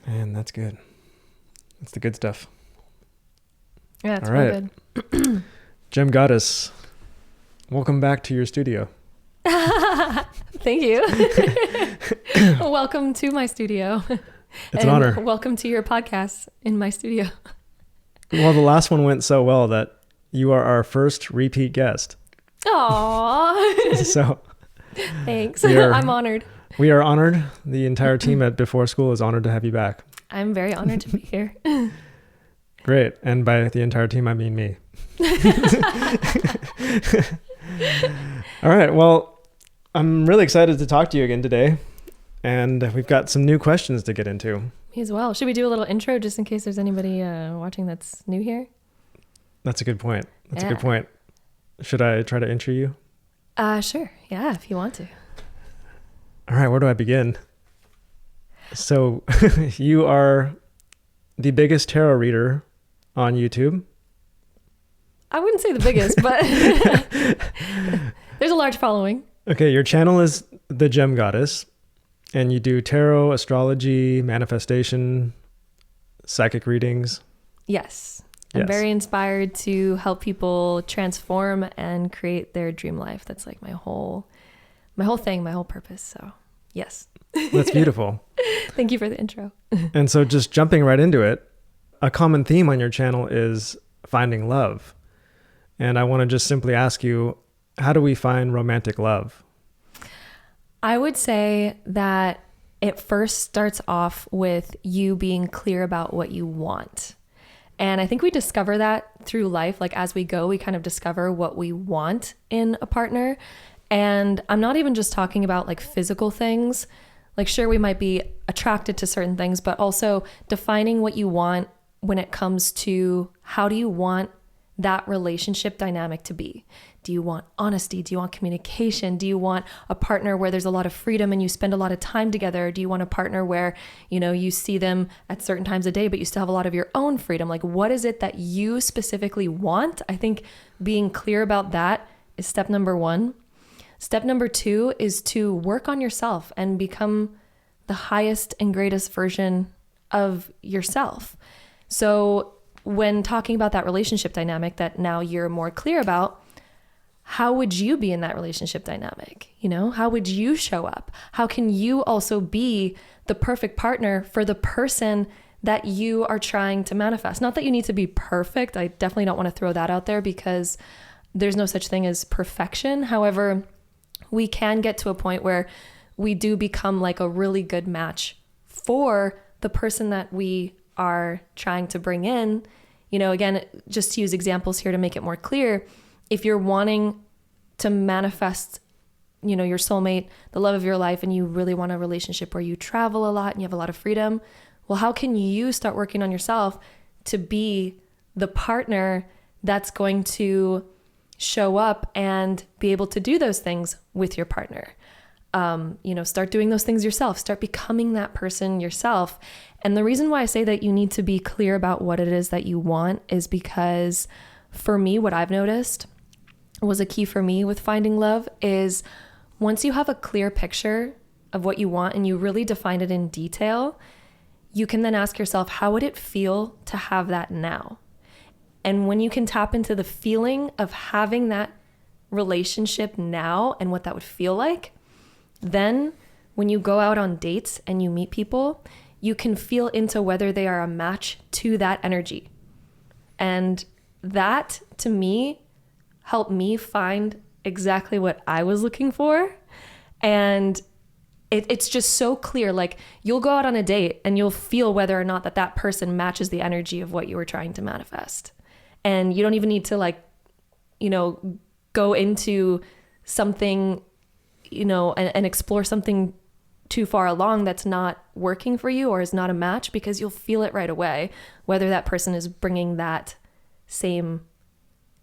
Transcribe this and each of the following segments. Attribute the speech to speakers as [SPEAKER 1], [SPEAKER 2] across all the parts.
[SPEAKER 1] And that's good. That's the good stuff.
[SPEAKER 2] Yeah, it's
[SPEAKER 1] All
[SPEAKER 2] real
[SPEAKER 1] right.
[SPEAKER 2] good.
[SPEAKER 1] Gem Goddess, welcome back to your studio.
[SPEAKER 2] Thank you. Welcome to my studio.
[SPEAKER 1] It's an honor.
[SPEAKER 2] Welcome to your podcast in my studio.
[SPEAKER 1] Well, the last one went so well that you are our first repeat guest.
[SPEAKER 2] Aww.
[SPEAKER 1] So
[SPEAKER 2] thanks. I'm honored.
[SPEAKER 1] We are honored. The entire team at Before School is honored to have you back.
[SPEAKER 2] I'm very honored to be here.
[SPEAKER 1] Great. And by the entire team, I mean me. All right. Well, I'm really excited to talk to you again today. And we've got some new questions to get into.
[SPEAKER 2] Me as well. Should we do a little intro just in case there's anybody watching that's new here?
[SPEAKER 1] That's a good point. That's a good point. Should I try to intro you?
[SPEAKER 2] Sure. Yeah, if you want to.
[SPEAKER 1] All right. Where do I begin? So you are the biggest tarot reader on YouTube.
[SPEAKER 2] I wouldn't say the biggest, but there's a large following.
[SPEAKER 1] Okay. Your channel is The Gem Goddess. And you do tarot, astrology, manifestation, psychic readings.
[SPEAKER 2] Yes. I'm very inspired to help people transform and create their dream life. That's like my whole thing, my whole purpose. So, yes.
[SPEAKER 1] That's beautiful.
[SPEAKER 2] Thank you for the intro.
[SPEAKER 1] And so just jumping right into it, a common theme on your channel is finding love. And I want to just simply ask you, how do we find romantic love?
[SPEAKER 2] I would say that it first starts off with you being clear about what you want. And I think we discover that through life. Like as we go, we kind of discover what we want in a partner. And I'm not even just talking about like physical things. Like sure, we might be attracted to certain things, but also defining what you want when it comes to how do you want that relationship dynamic to be? Do you want honesty? Do you want communication? Do you want a partner where there's a lot of freedom and you spend a lot of time together? Do you want a partner where, you see them at certain times a day, but you still have a lot of your own freedom? Like, what is it that you specifically want? I think being clear about that is step number one. Step number two is to work on yourself and become the highest and greatest version of yourself. So when talking about that relationship dynamic that now you're more clear about, how would you be in that relationship dynamic? How would you show up? How can you also be the perfect partner for the person that you are trying to manifest? Not that you need to be perfect. I definitely don't want to throw that out there because there's no such thing as perfection. However, we can get to a point where we do become like a really good match for the person that we are trying to bring in. Again, just to use examples here to make it more clear, if you're wanting to manifest, your soulmate, the love of your life, and you really want a relationship where you travel a lot and you have a lot of freedom, well, how can you start working on yourself to be the partner that's going to show up and be able to do those things with your partner? Start doing those things yourself, start becoming that person yourself. And the reason why I say that you need to be clear about what it is that you want is because for me, what I've noticed was a key for me with finding love is once you have a clear picture of what you want and you really define it in detail, you can then ask yourself, how would it feel to have that now? And when you can tap into the feeling of having that relationship now and what that would feel like, then when you go out on dates and you meet people, you can feel into whether they are a match to that energy. And that, to me, helped me find exactly what I was looking for. And it's just so clear. Like you'll go out on a date and you'll feel whether or not that person matches the energy of what you were trying to manifest. And you don't even need to go into something, and explore something too far along that's not working for you or is not a match, because you'll feel it right away, whether that person is bringing that same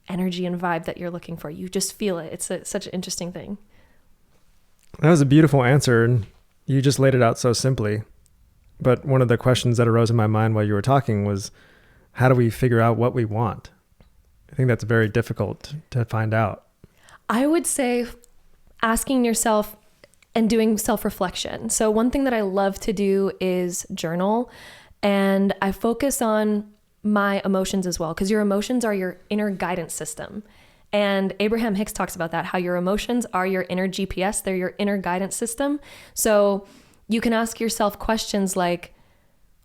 [SPEAKER 2] energy and vibe that you're looking for. You just feel it. It's such an interesting thing.
[SPEAKER 1] That was a beautiful answer, and you just laid it out so simply. But one of the questions that arose in my mind while you were talking was, how do we figure out what we want? I think that's very difficult to find out.
[SPEAKER 2] I would say asking yourself, and doing self-reflection. So one thing that I love to do is journal, and I focus on my emotions as well, because your emotions are your inner guidance system. And Abraham Hicks talks about that, how your emotions are your inner GPS, they're your inner guidance system. So you can ask yourself questions like,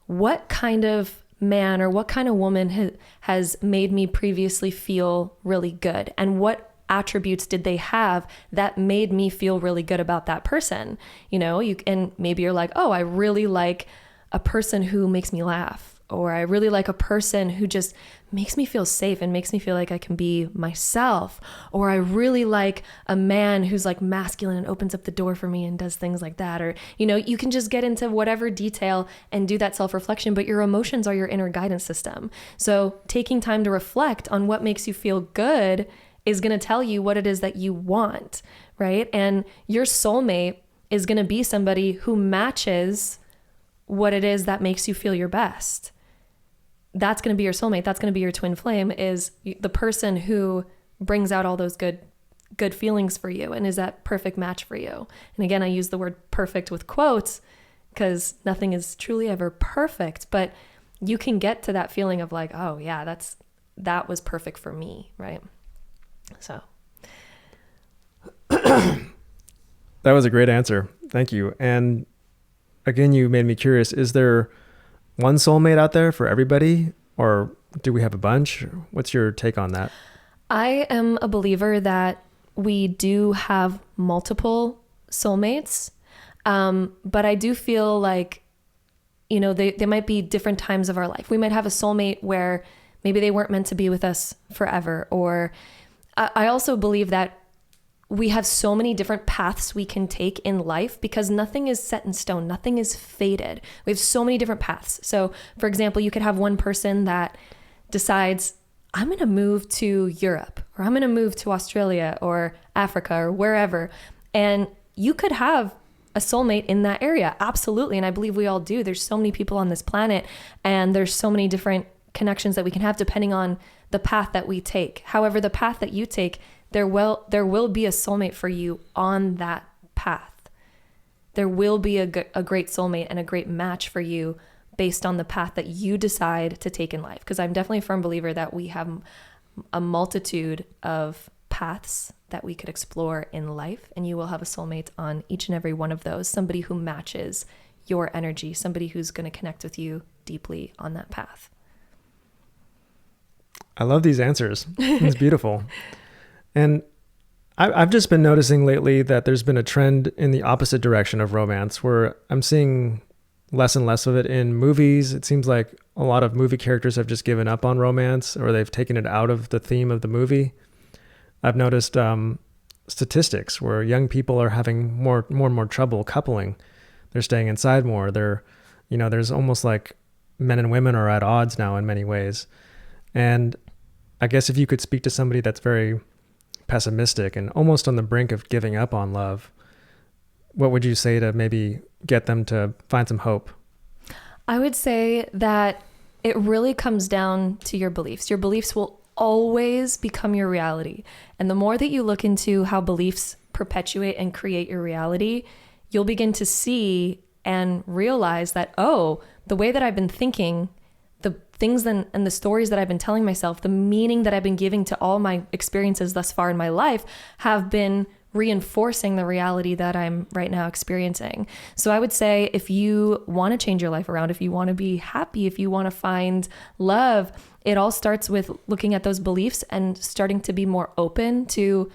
[SPEAKER 2] what kind of man or what kind of woman has made me previously feel really good? And what attributes did they have that made me feel really good about that person? And maybe you're like, oh, I really like a person who makes me laugh, or I really like a person who just makes me feel safe and makes me feel like I can be myself, or I really like a man who's like masculine and opens up the door for me and does things like that. Or, you can just get into whatever detail and do that self-reflection, but your emotions are your inner guidance system. So taking time to reflect on what makes you feel good is going to tell you what it is that you want, right? And your soulmate is going to be somebody who matches what it is that makes you feel your best. That's going to be your soulmate. That's going to be your twin flame, is the person who brings out all those good feelings for you and is that perfect match for you. And again, I use the word perfect with quotes because nothing is truly ever perfect, but you can get to that feeling of like, oh yeah, that was perfect for me, right? So
[SPEAKER 1] that was a great answer. Thank you. And again, you made me curious. Is there one soulmate out there for everybody, or do we have a bunch? What's your take on that?
[SPEAKER 2] I am a believer that we do have multiple soulmates, but I do feel like, they might be different times of our life. We might have a soulmate where maybe they weren't meant to be with us forever, or I also believe that we have so many different paths we can take in life because nothing is set in stone. Nothing is fated. We have so many different paths. So for example, you could have one person that decides, I'm going to move to Europe, or I'm going to move to Australia or Africa or wherever. And you could have a soulmate in that area. Absolutely. And I believe we all do. There's so many people on this planet, and there's so many different connections that we can have depending on the path that we take. However, the path that you take, there will be a soulmate for you on that path. There will be a great soulmate and a great match for you based on the path that you decide to take in life. Because I'm definitely a firm believer that we have a multitude of paths that we could explore in life, and you will have a soulmate on each and every one of those, somebody who matches your energy, somebody who's going to connect with you deeply on that path.
[SPEAKER 1] I love these answers. It's beautiful. And I've just been noticing lately that there's been a trend in the opposite direction of romance, where I'm seeing less and less of it in movies. It seems like a lot of movie characters have just given up on romance, or they've taken it out of the theme of the movie. I've noticed statistics where young people are having more and more trouble coupling. They're staying inside more. There's almost like men and women are at odds now in many ways. And I guess if you could speak to somebody that's very pessimistic and almost on the brink of giving up on love, what would you say to maybe get them to find some hope?
[SPEAKER 2] I would say that it really comes down to your beliefs. Your beliefs will always become your reality. And the more that you look into how beliefs perpetuate and create your reality, you'll begin to see and realize that, oh, the way that I've been thinking, the things and the stories that I've been telling myself, the meaning that I've been giving to all my experiences thus far in my life have been reinforcing the reality that I'm right now experiencing. So I would say if you want to change your life around, if you want to be happy, if you want to find love, it all starts with looking at those beliefs and starting to be more open to,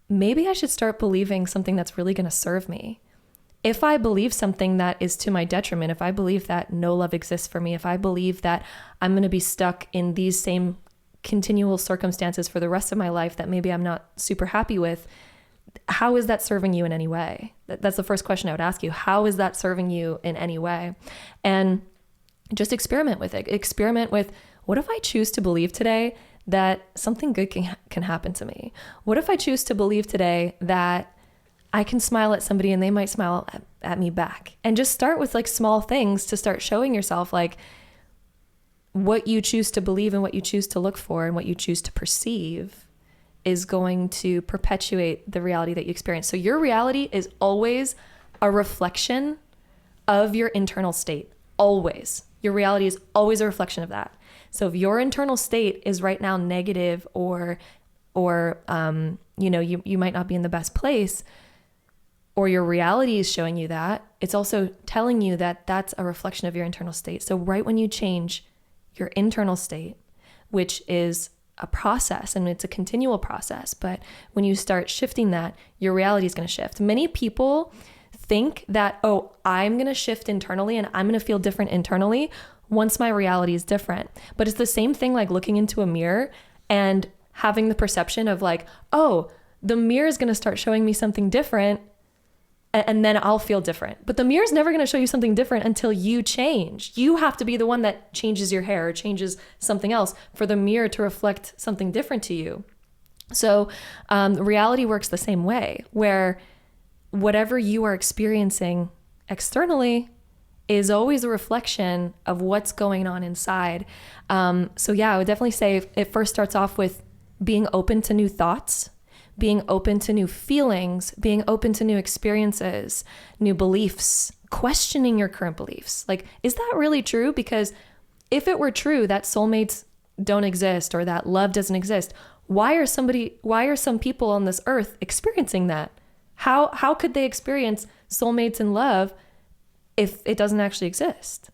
[SPEAKER 2] maybe I should start believing something that's really going to serve me. If I believe something that is to my detriment, if I believe that no love exists for me, if I believe that I'm going to be stuck in these same continual circumstances for the rest of my life that maybe I'm not super happy with, how is that serving you in any way? That's the first question I would ask you. How is that serving you in any way? And just experiment with it. Experiment with, what if I choose to believe today that something good can happen to me? What if I choose to believe today that I can smile at somebody and they might smile at me back? And just start with like small things to start showing yourself like what you choose to believe and what you choose to look for and what you choose to perceive is going to perpetuate the reality that you experience. So your reality is always a reflection of your internal state. Always. Your reality is always a reflection of that. So if your internal state is right now negative or you might not be in the best place, or your reality is showing you that, it's also telling you that that's a reflection of your internal state. So right when you change your internal state, which is a process and it's a continual process, but when you start shifting that, your reality is going to shift. Many people think that, oh, I'm going to shift internally and I'm going to feel different internally once my reality is different. But it's the same thing like looking into a mirror and having the perception of like, oh, the mirror is going to start showing me something different and then I'll feel different. But the mirror is never going to show you something different until you change. You have to be the one that changes your hair or changes something else for the mirror to reflect something different to you. So reality works the same way, where whatever you are experiencing externally is always a reflection of what's going on inside. So yeah, I would definitely say it first starts off with being open to new thoughts, being open to new feelings, being open to new experiences, new beliefs, questioning your current beliefs. Like, is that really true? Because if it were true that soulmates don't exist or that love doesn't exist, why are some people on this earth experiencing that? How could they experience soulmates and love if it doesn't actually exist?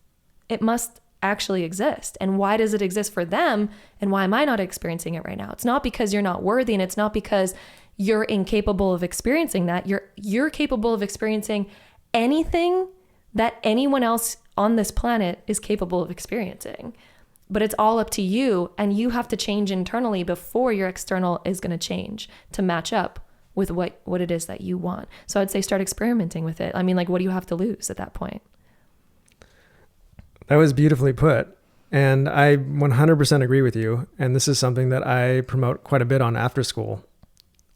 [SPEAKER 2] It must actually exist. And why does it exist for them? And why am I not experiencing it right now? It's not because you're not worthy, and it's not because you're incapable of experiencing that. You're capable of experiencing anything that anyone else on this planet is capable of experiencing. But it's all up to you, and you have to change internally before your external is going to change to match up with what it is that you want. So I'd say start experimenting with it. I mean, like, what do you have to lose at that point?
[SPEAKER 1] That was beautifully put. And I 100% agree with you. And this is something that I promote quite a bit on After School.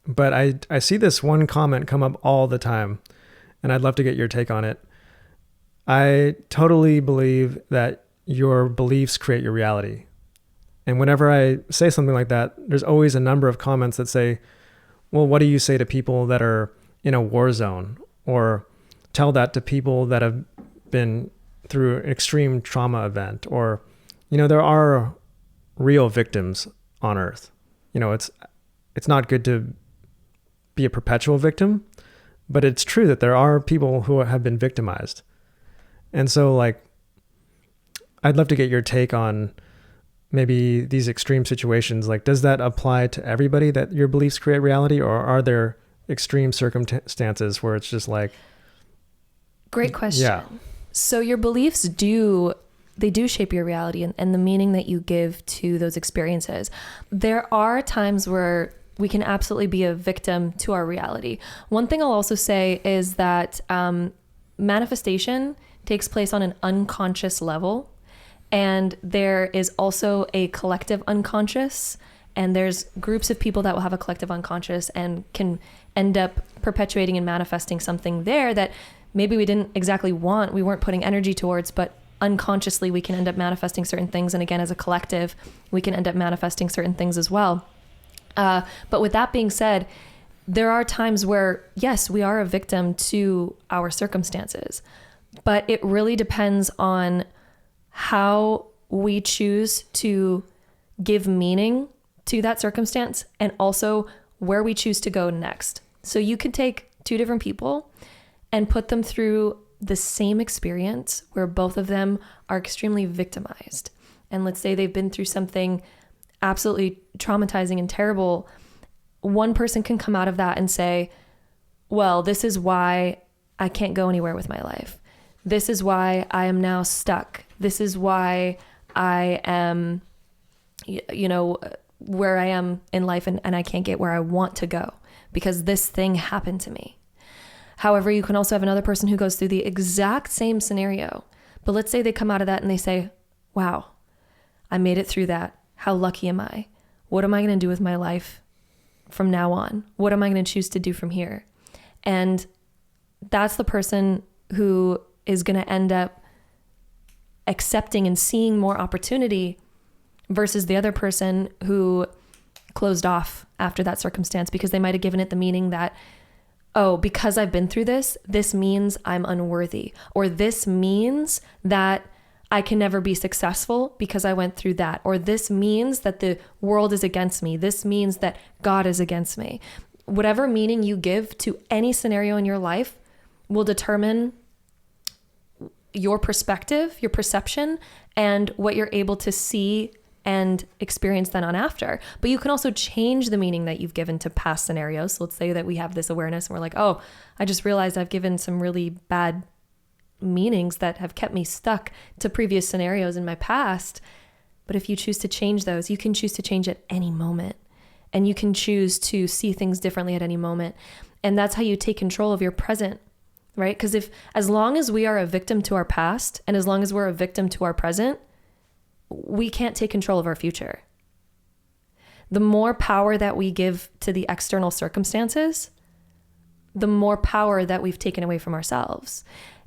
[SPEAKER 1] But I see this one comment come up all the time, and I'd love to get your take on it. I totally believe that your beliefs create your reality. And whenever I say something like that, there's always a number of comments that say, well, what do you say to people that are in a war zone? Or tell that to people that have been through an extreme trauma event? Or, there are real victims on earth. It's not good to be a perpetual victim, but it's true that there are people who have been victimized. And so, like, I'd love to get your take on maybe these extreme situations. Like, does that apply to everybody, that your beliefs create reality, or are there extreme circumstances where it's just like...
[SPEAKER 2] Great question.
[SPEAKER 1] Yeah.
[SPEAKER 2] So your beliefs do shape your reality and the meaning that you give to those experiences. There are times where we can absolutely be a victim to our reality. One thing I'll also say is that manifestation takes place on an unconscious level. And there is also a collective unconscious, and there's groups of people that will have a collective unconscious and can end up perpetuating and manifesting something there that maybe we didn't exactly want, we weren't putting energy towards, but unconsciously we can end up manifesting certain things. And again, as a collective, we can end up manifesting certain things as well. But with that being said, there are times where, yes, we are a victim to our circumstances, but it really depends on how we choose to give meaning to that circumstance and also where we choose to go next. So you could take two different people and put them through the same experience where both of them are extremely victimized. And let's say they've been through something absolutely traumatizing and terrible. One person can come out of that and say, well, this is why I can't go anywhere with my life. This is why I am now stuck. This is why I am, where I am in life and I can't get where I want to go because this thing happened to me. However, you can also have another person who goes through the exact same scenario, but let's say they come out of that and they say, wow, I made it through that. How lucky am I? What am I going to do with my life from now on? What am I going to choose to do from here? And that's the person who is going to end up accepting and seeing more opportunity versus the other person who closed off after that circumstance, because they might have given it the meaning that, oh, because I've been through this, this means I'm unworthy, or this means that I can never be successful because I went through that, or this means that the world is against me. This means that God is against me. Whatever meaning you give to any scenario in your life will determine your perspective, your perception, and what you're able to see and experience then on after. But you can also change the meaning that you've given to past scenarios. So let's say that we have this awareness and we're like, oh, I just realized I've given some really bad meanings that have kept me stuck to previous scenarios in my past. But if you choose to change those, you can choose to change at any moment, and you can choose to see things differently at any moment. And that's how you take control of your present, right? Because as long as we are a victim to our past, and as long as we're a victim to our present, we can't take control of our future. The more power that we give to the external circumstances, the more power that we've taken away from ourselves.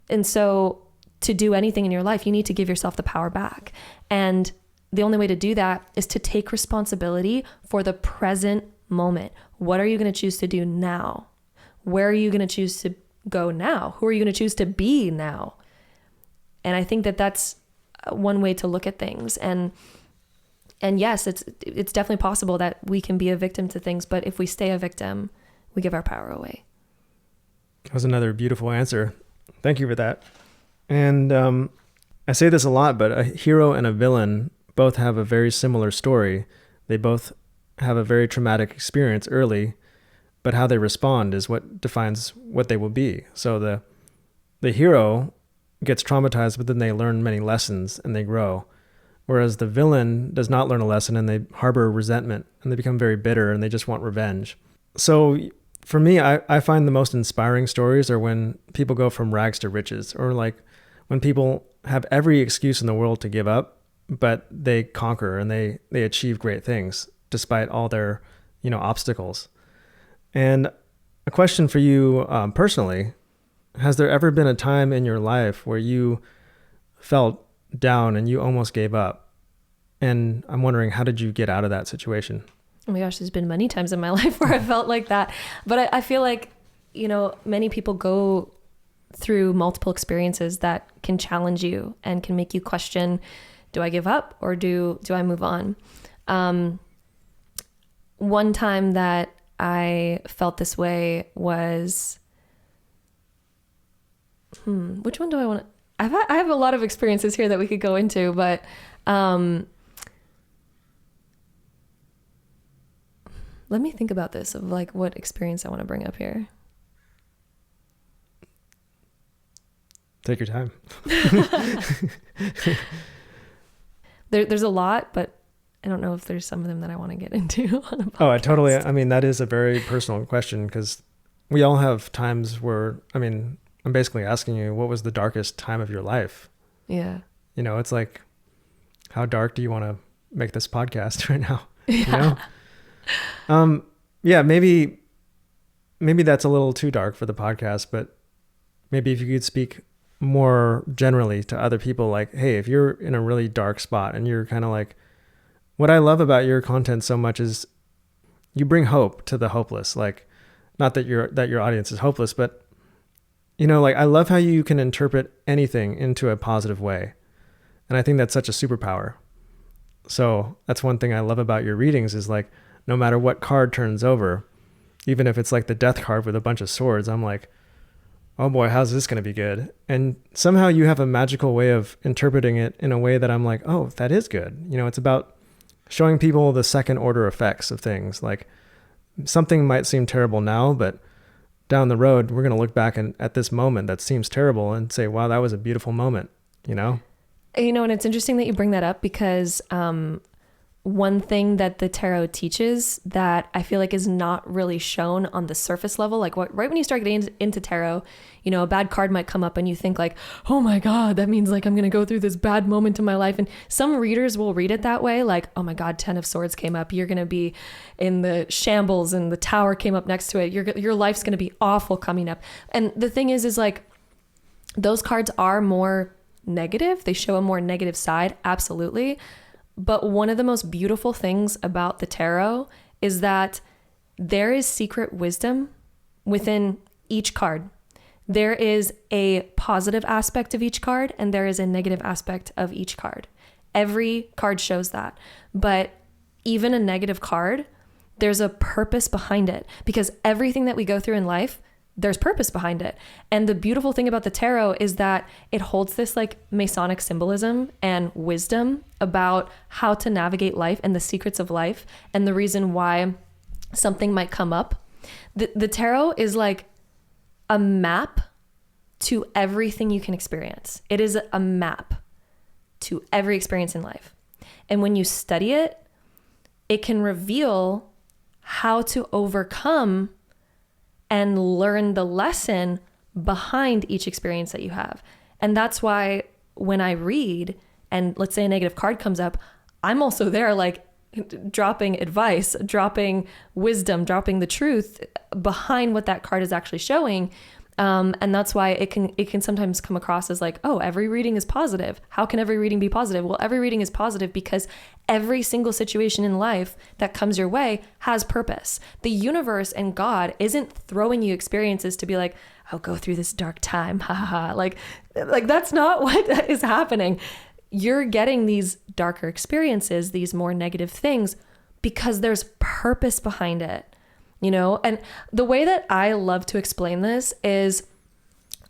[SPEAKER 2] And so to do anything in your life, you need to give yourself the power back. And the only way to do that is to take responsibility for the present moment. What are you going to choose to do now? Where are you going to choose to go now? Who are you going to choose to be now? And I think that that's one way to look at things. And yes, it's definitely possible that we can be a victim to things, but if we stay a victim, we give our power away.
[SPEAKER 1] That was another beautiful answer. Thank you for that. And I say this a lot, but a hero and a villain both have a very similar story. They both have a very traumatic experience early, but how they respond is what defines what they will be. So the hero gets traumatized, but then they learn many lessons and they grow. Whereas the villain does not learn a lesson and they harbor resentment and they become very bitter and they just want revenge. So for me, I find the most inspiring stories are when people go from rags to riches, or like when people have every excuse in the world to give up, but they conquer and they achieve great things despite all their, obstacles. And a question for you personally, has there ever been a time in your life where you felt down and you almost gave up? And I'm wondering, how did you get out of that situation?
[SPEAKER 2] Oh my gosh, there's been many times in my life where I felt like that. But I feel like, many people go through multiple experiences that can challenge you and can make you question, do I give up or do I move on? One time that I felt this way was, which one do I want to, I have a lot of experiences here that we could go into, but, let me think about this of like what experience I want to bring up here.
[SPEAKER 1] Take your time.
[SPEAKER 2] There's a lot, but I don't know if there's some of them that I want to get into on a podcast.
[SPEAKER 1] Oh, that is a very personal question, because we all have times where, I'm basically asking you, what was the darkest time of your life?
[SPEAKER 2] Yeah.
[SPEAKER 1] It's like, how dark do you want to make this podcast right now? Yeah. Maybe that's a little too dark for the podcast, but maybe if you could speak more generally to other people, like, hey, if you're in a really dark spot and you're kind of like, what I love about your content so much is you bring hope to the hopeless. Like, not that your audience is hopeless, but I love how you can interpret anything into a positive way. And I think that's such a superpower. So that's one thing I love about your readings is like, no matter what card turns over, even if it's like the death card with a bunch of swords, I'm like, oh boy, how's this going to be good? And somehow you have a magical way of interpreting it in a way that I'm like, oh, that is good. It's about showing people the second order effects of things. Like, something might seem terrible now, but down the road, we're going to look back at this moment that seems terrible and say, wow, that was a beautiful moment, And
[SPEAKER 2] it's interesting that you bring that up, because one thing that the tarot teaches that I feel like is not really shown on the surface level, like right when you start getting into tarot, a bad card might come up and you think like, oh my God, that means like I'm going to go through this bad moment in my life. And some readers will read it that way. Like, oh my God, 10 of Swords came up. You're going to be in the shambles and the Tower came up next to it. Your life's going to be awful coming up. And the thing is like, those cards are more negative. They show a more negative side. Absolutely. But one of the most beautiful things about the tarot is that there is secret wisdom within each card. There is a positive aspect of each card and there is a negative aspect of each card. Every card shows that. But even a negative card, there's a purpose behind it, because everything that we go through in life, there's purpose behind it. And the beautiful thing about the tarot is that it holds this like Masonic symbolism and wisdom about how to navigate life and the secrets of life and the reason why something might come up. The tarot is like a map to everything you can experience. It is a map to every experience in life. And when you study it, it can reveal how to overcome and learn the lesson behind each experience that you have. And that's why when I read and let's say a negative card comes up, I'm also there like dropping advice, dropping wisdom, dropping the truth behind what that card is actually showing. And that's why it can sometimes come across as like, oh, every reading is positive. How can every reading be positive? Well, every reading is positive because every single situation in life that comes your way has purpose. The universe and God isn't throwing you experiences to be like, oh, go through this dark time. Ha ha ha. Like that's not what is happening. You're getting these darker experiences, these more negative things, because there's purpose behind it. You know, and the way that I love to explain this is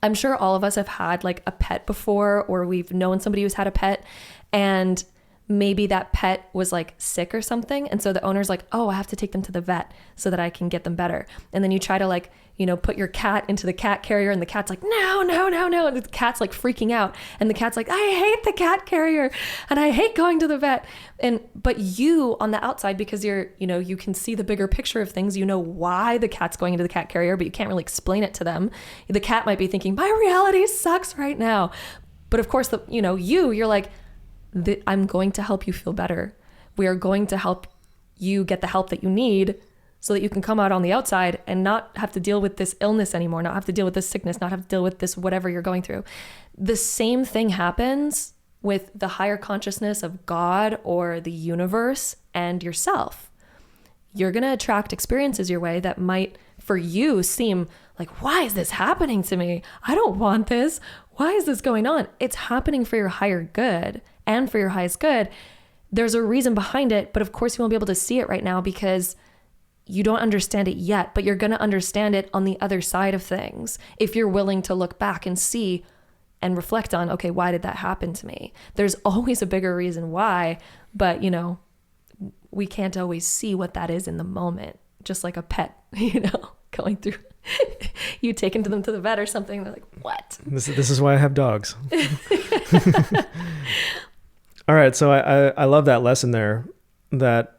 [SPEAKER 2] I'm sure all of us have had like a pet before, or we've known somebody who's had a pet, and maybe that pet was like sick or something. And so the owner's like, oh, I have to take them to the vet so that I can get them better. And then you try to like, you know, put your cat into the cat carrier and the cat's like, no, no, no, no. And the cat's like freaking out. And the cat's like, I hate the cat carrier and I hate going to the vet. But you on the outside, because you can see the bigger picture of things, you know why the cat's going into the cat carrier, but you can't really explain it to them. The cat might be thinking, my reality sucks right now. But of course, you're like, I'm going to help you feel better. We are going to help you get the help that you need so that you can come out on the outside and not have to deal with this illness anymore, not have to deal with this sickness, not have to deal with this whatever you're going through. The same thing happens with the higher consciousness of God or the universe and yourself. You're going to attract experiences your way that might, for you, seem like, why is this happening to me? I don't want this. Why is this going on? It's happening for your higher good and for your highest good. There's a reason behind it, but of course you won't be able to see it right now because you don't understand it yet, but you're going to understand it on the other side of things if you're willing to look back and see and reflect on, okay, why did that happen to me? There's always a bigger reason why, but we can't always see what that is in the moment, just like a pet, going through, you take them to the vet or something. They're like, what?
[SPEAKER 1] This is why I have dogs. All right. So I love that lesson there that,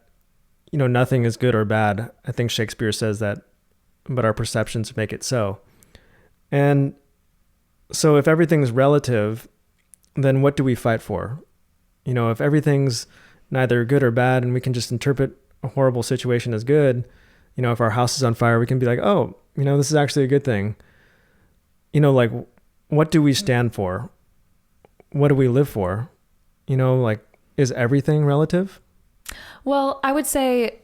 [SPEAKER 1] nothing is good or bad. I think Shakespeare says that, but our perceptions make it so. And so if everything's relative, then what do we fight for? If everything's neither good or bad and we can just interpret a horrible situation as good, if our house is on fire, we can be like, oh, this is actually a good thing. Like, what do we stand for? What do we live for? Is everything relative?
[SPEAKER 2] Well, I would say,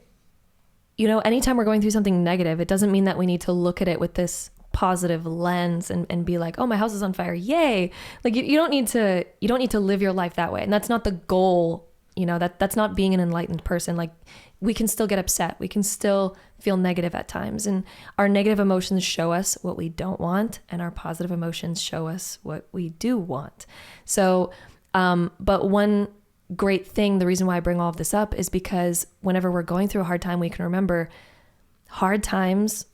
[SPEAKER 2] anytime we're going through something negative, it doesn't mean that we need to look at it with this positive lens and be like, oh, my house is on fire. Yay. Like you don't need to live your life that way. And that's not the goal. That's not being an enlightened person. Like we can still get upset. We can still feel negative at times. And our negative emotions show us what we don't want. And our positive emotions show us what we do want. So, but one great thing, the reason why I bring all of this up is because whenever we're going through a hard time, we can remember hard times,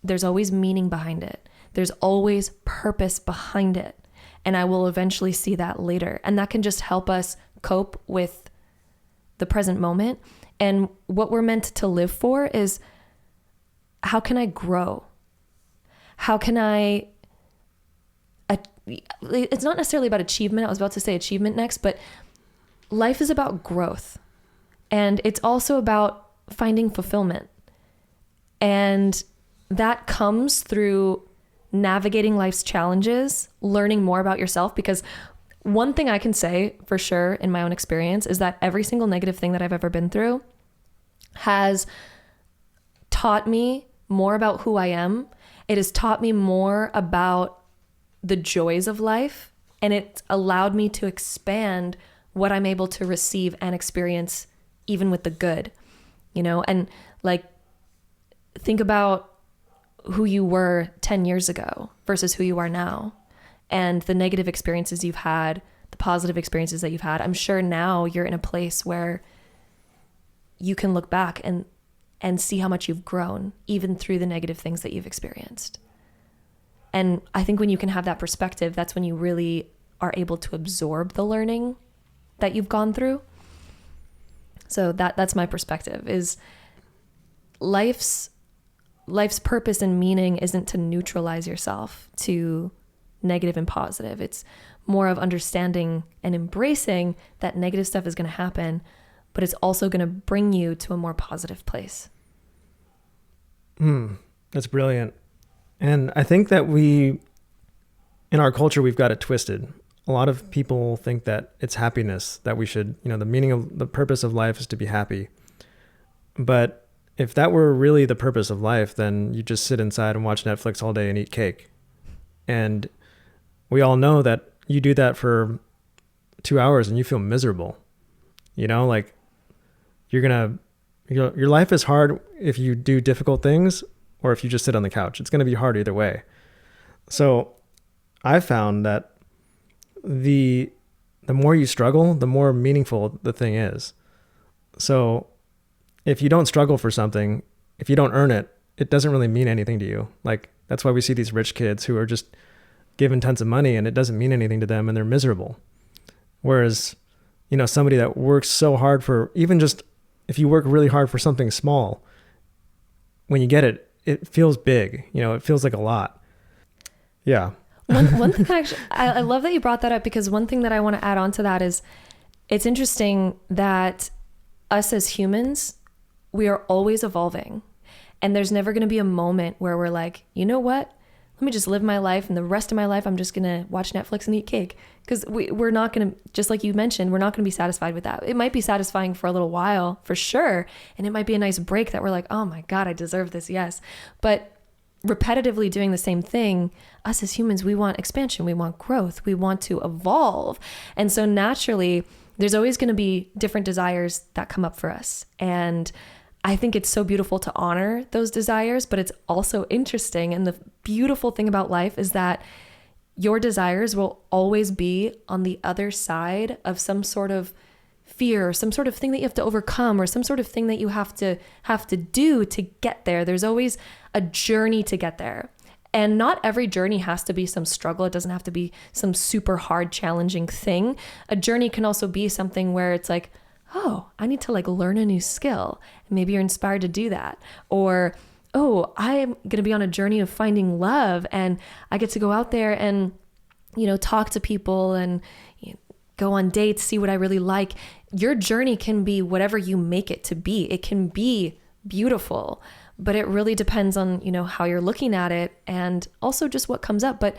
[SPEAKER 2] there's always meaning behind it. There's always purpose behind it. And I will eventually see that later. And that can just help us cope with the present moment. And what we're meant to live for is, how can I grow? How can it's not necessarily about achievement. I was about to say achievement next, but life is about growth. And it's also about finding fulfillment. And that comes through navigating life's challenges, learning more about yourself. Because one thing I can say for sure in my own experience is that every single negative thing that I've ever been through has taught me more about who I am. It has taught me more about the joys of life, and it's allowed me to expand what I'm able to receive and experience, even with the good, and like, think about who you were 10 years ago versus who you are now, and the negative experiences you've had, the positive experiences that you've had. I'm sure now you're in a place where you can look back and see how much you've grown, even through the negative things that you've experienced. And I think when you can have that perspective, that's when you really are able to absorb the learning that you've gone through. So that's my perspective, is life's purpose and meaning isn't to neutralize yourself to negative and positive. It's more of understanding and embracing that negative stuff is going to happen, but it's also going to bring you to a more positive place.
[SPEAKER 1] That's brilliant. And I think that in our culture, we've got it twisted. A lot of people think that it's happiness, that we should, the purpose of life is to be happy. But if that were really the purpose of life, then you just sit inside and watch Netflix all day and eat cake. And we all know that you do that for 2 hours and you feel miserable. Like your life is hard if you do difficult things or if you just sit on the couch. It's going to be hard either way. So I found that the more you struggle, the more meaningful the thing is. So if you don't struggle for something, if you don't earn it, it doesn't really mean anything to you. Like, that's why we see these rich kids who are just given tons of money and it doesn't mean anything to them and they're miserable. Whereas, somebody that works so hard for, even just if you work really hard for something small, when you get it, it feels big, it feels like a lot. Yeah.
[SPEAKER 2] One thing I love that you brought that up, because one thing that I want to add on to that is, it's interesting that us as humans, we are always evolving, and there's never going to be a moment where we're like, you know what? Let me just live my life, and the rest of my life, I'm just going to watch Netflix and eat cake. Because we're not going to, just like you mentioned, we're not going to be satisfied with that. It might be satisfying for a little while, for sure. And it might be a nice break that we're like, oh my God, I deserve this. Yes. But repetitively doing the same thing, us as humans, we want expansion. We want growth. We want to evolve. And so naturally, there's always going to be different desires that come up for us. And I think it's so beautiful to honor those desires, but it's also interesting. And the beautiful thing about life is that your desires will always be on the other side of some sort of fear, some sort of thing that you have to overcome, or some sort of thing that you have to do to get there. There's always a journey to get there. And not every journey has to be some struggle. It doesn't have to be some super hard, challenging thing. A journey can also be something where it's like, oh, I need to learn a new skill. And maybe you're inspired to do that. Or, oh, I'm going to be on a journey of finding love, and I get to go out there and, talk to people and go on dates, see what I really like. Your journey can be whatever you make it to be. It can be beautiful, but it really depends on, how you're looking at it, and also just what comes up. But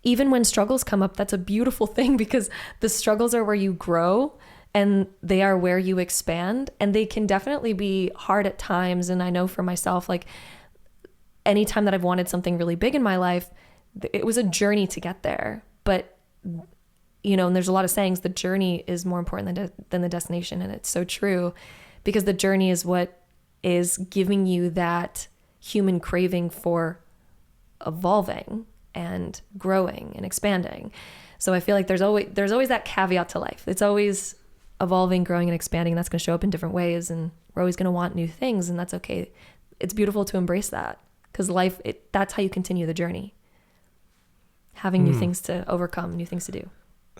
[SPEAKER 2] even when struggles come up, that's a beautiful thing, because the struggles are where you grow, and they are where you expand, and they can definitely be hard at times. And I know for myself, anytime that I've wanted something really big in my life, it was a journey to get there. But, and there's a lot of sayings, the journey is more important than the destination. And it's so true, because the journey is what is giving you that human craving for evolving and growing and expanding. So I feel like there's always that caveat to life. It's always evolving, growing, and expanding. That's going to show up in different ways, and we're always going to want new things, and that's okay. It's beautiful to embrace that, because life, that's how you continue the journey. Having new things to overcome, new things to do.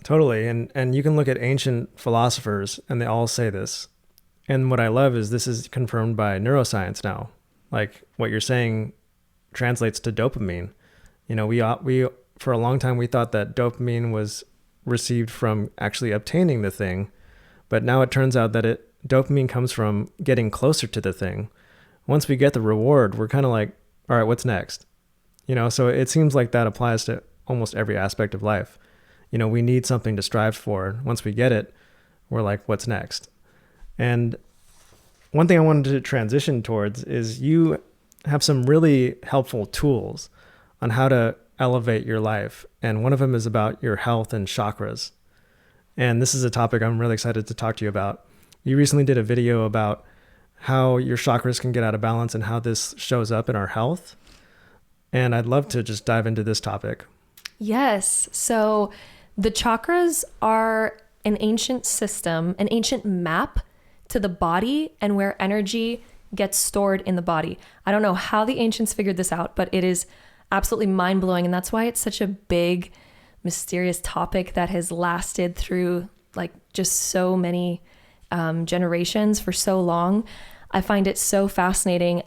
[SPEAKER 1] Totally. And you can look at ancient philosophers, and they all say this. And what I love is this is confirmed by neuroscience now. Like, what you're saying translates to dopamine. We for a long time, we thought that dopamine was received from actually obtaining the thing. But now it turns out that dopamine comes from getting closer to the thing. Once we get the reward, we're kind of like, all right, what's next? So it seems like that applies to almost every aspect of life. We need something to strive for. Once we get it, we're like, what's next? And one thing I wanted to transition towards is you have some really helpful tools on how to elevate your life. And one of them is about your health and chakras. And this is a topic I'm really excited to talk to you about. You recently did a video about how your chakras can get out of balance and how this shows up in our health. And I'd love to just dive into this topic.
[SPEAKER 2] Yes. So the chakras are an ancient system, an ancient map to the body and where energy gets stored in the body. I don't know how the ancients figured this out, but it is absolutely mind-blowing. And that's why it's such a big, mysterious topic that has lasted through like just so many generations for so long. I find it so fascinating.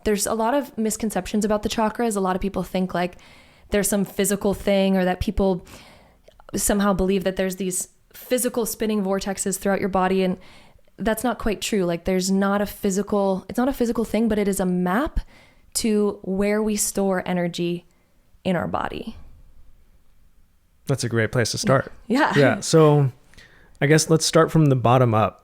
[SPEAKER 2] There's a lot of misconceptions about the chakras. A lot of people think like there's some physical thing, or that people somehow believe that there's these physical spinning vortexes throughout your body. And that's not quite true. Like it's not a physical thing, but it is a map to where we store energy in our body.
[SPEAKER 1] That's a great place to start.
[SPEAKER 2] Yeah.
[SPEAKER 1] Yeah. So I guess let's start from the bottom up.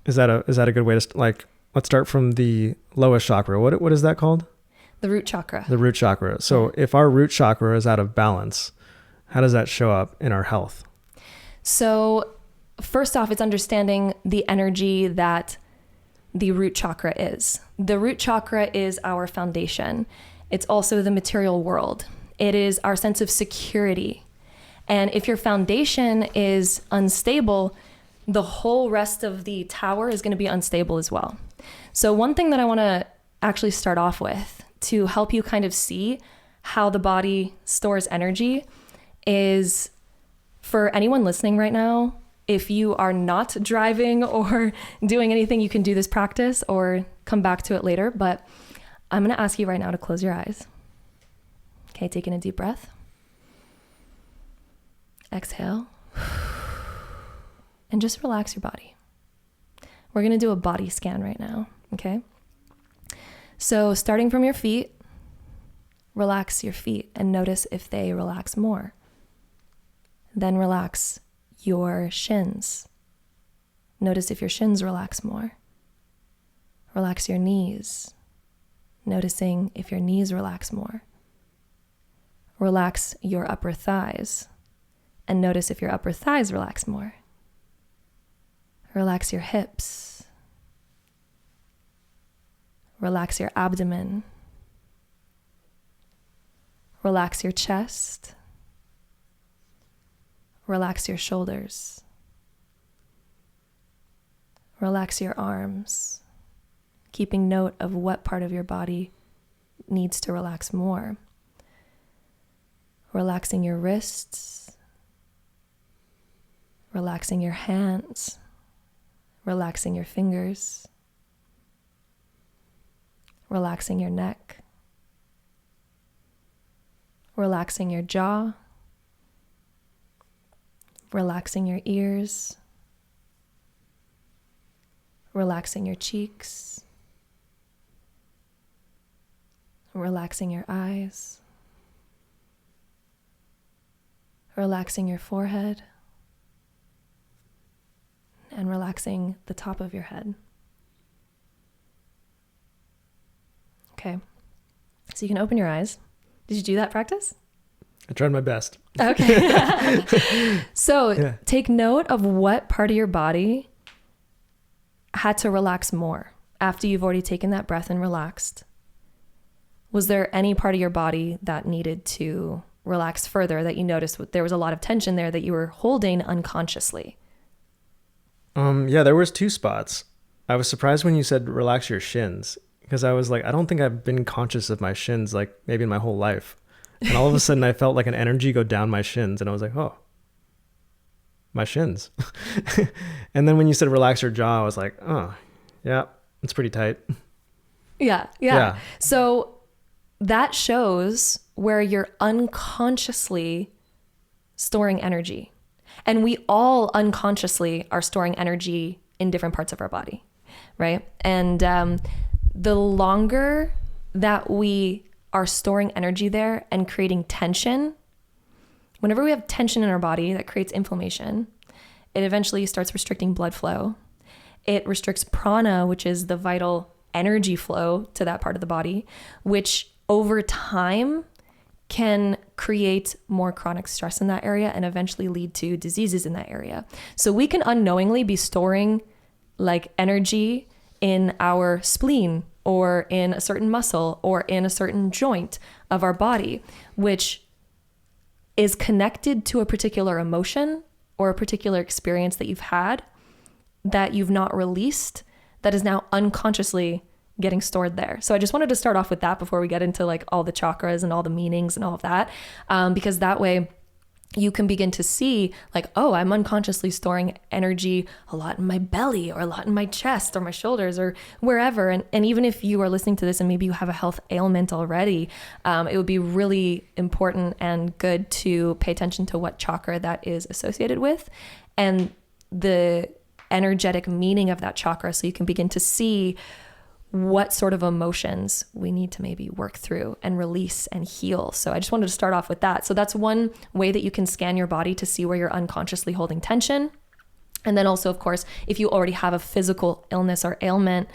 [SPEAKER 1] Is that a good way to let's start from the lowest chakra. What is that called?
[SPEAKER 2] The root chakra.
[SPEAKER 1] The root chakra. So if our root chakra is out of balance, how does that show up in our health?
[SPEAKER 2] So first off, it's understanding the energy that the root chakra is. The root chakra is our foundation. It's also the material world. It is our sense of security. And if your foundation is unstable, the whole rest of the tower is going to be unstable as well. So one thing that I want to actually start off with to help you kind of see how the body stores energy is, for anyone listening right now, if you are not driving or doing anything, you can do this practice or come back to it later. But I'm going to ask you right now to close your eyes. Okay, taking a deep breath. Exhale. And just relax your body. We're going to do a body scan right now, okay? So starting from your feet, relax your feet and notice if they relax more. Then relax your shins. Notice if your shins relax more. Relax your knees, noticing if your knees relax more. Relax your upper thighs and notice if your upper thighs relax more. Relax your hips. Relax your abdomen. Relax your chest. Relax your shoulders. Relax your arms, keeping note of what part of your body needs to relax more. Relaxing your wrists. Relaxing your hands. Relaxing your fingers. Relaxing your neck. Relaxing your jaw. Relaxing your ears. Relaxing your cheeks. Relaxing your eyes. Relaxing your forehead. And relaxing the top of your head. Okay. So you can open your eyes. Did you do that practice?
[SPEAKER 1] I tried my best.
[SPEAKER 2] Okay. So take note of what part of your body had to relax more after you've already taken that breath and relaxed. Was there any part of your body that needed to relax further, that you noticed there was a lot of tension there that you were holding unconsciously?
[SPEAKER 1] Yeah, there was two spots. I was surprised when you said relax your shins, because I was like, I don't think I've been conscious of my shins like maybe in my whole life. And all of a sudden I felt like an energy go down my shins, and I was like, oh, my shins. And then when you said relax your jaw, I was like, oh, yeah, it's pretty tight.
[SPEAKER 2] Yeah. So that shows where you're unconsciously storing energy. And we all unconsciously are storing energy in different parts of our body, right? And the longer that we are storing energy there and creating tension, whenever we have tension in our body, that creates inflammation. It eventually starts restricting blood flow. It restricts prana, which is the vital energy flow to that part of the body, which over time can create more chronic stress in that area and eventually lead to diseases in that area. So we can unknowingly be storing like energy in our spleen or in a certain muscle or in a certain joint of our body, which is connected to a particular emotion or a particular experience that you've had that you've not released, that is now unconsciously getting stored there. So I just wanted to start off with that before we get into like all the chakras and all the meanings and all of that, because that way you can begin to see like, oh, I'm unconsciously storing energy a lot in my belly or a lot in my chest or my shoulders or wherever. And even if you are listening to this and maybe you have a health ailment already, it would be really important and good to pay attention to what chakra that is associated with and the energetic meaning of that chakra, so you can begin to see what sort of emotions we need to maybe work through and release and heal. So I just wanted to start off with that. So that's one way that you can scan your body to see where you're unconsciously holding tension. And then also, of course, if you already have a physical illness or ailment,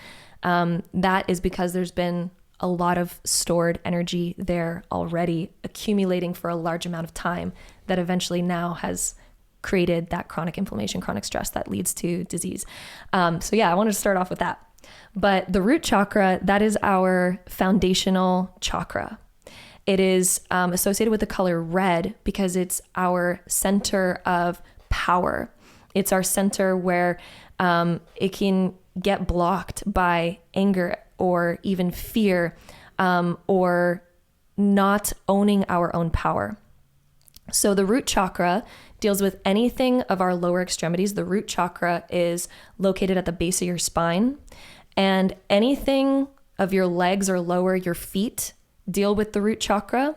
[SPEAKER 2] that is because there's been a lot of stored energy there already accumulating for a large amount of time that eventually now has created that chronic inflammation, chronic stress that leads to disease. So yeah, I wanted to start off with that. But the root chakra, that is our foundational chakra. It is associated with the color red because it's our center of power. It's our center where it can get blocked by anger or even fear or not owning our own power. So the root chakra deals with anything of our lower extremities. The root chakra is located at the base of your spine, and anything of your legs or lower, your feet, deal with the root chakra.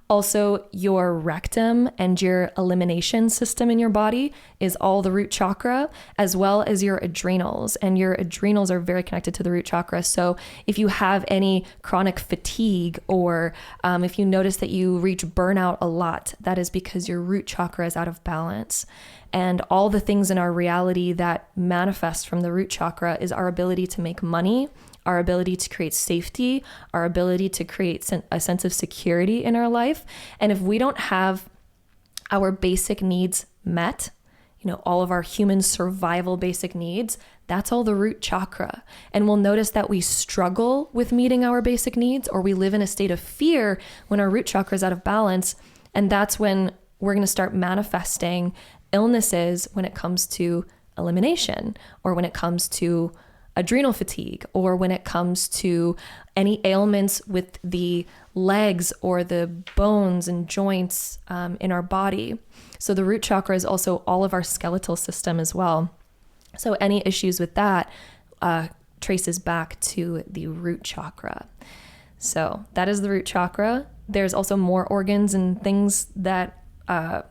[SPEAKER 2] Also, your rectum and your elimination system in your body is all the root chakra, as well as your adrenals. And your adrenals are very connected to the root chakra. So if you have any chronic fatigue or if you notice that you reach burnout a lot, that is because your root chakra is out of balance. And all the things in our reality that manifest from the root chakra is our ability to make money, our ability to create safety, our ability to create a sense of security in our life. And if we don't have our basic needs met, all of our human survival basic needs, that's all the root chakra. And we'll notice that we struggle with meeting our basic needs, or we live in a state of fear when our root chakra is out of balance. And that's when we're going to start manifesting illnesses when it comes to elimination, or when it comes to adrenal fatigue, or when it comes to any ailments with the legs or the bones and joints in our body. So the root chakra is also all of our skeletal system as well. So any issues with that traces back to the root chakra. So that is the root chakra. There's also more organs and things that are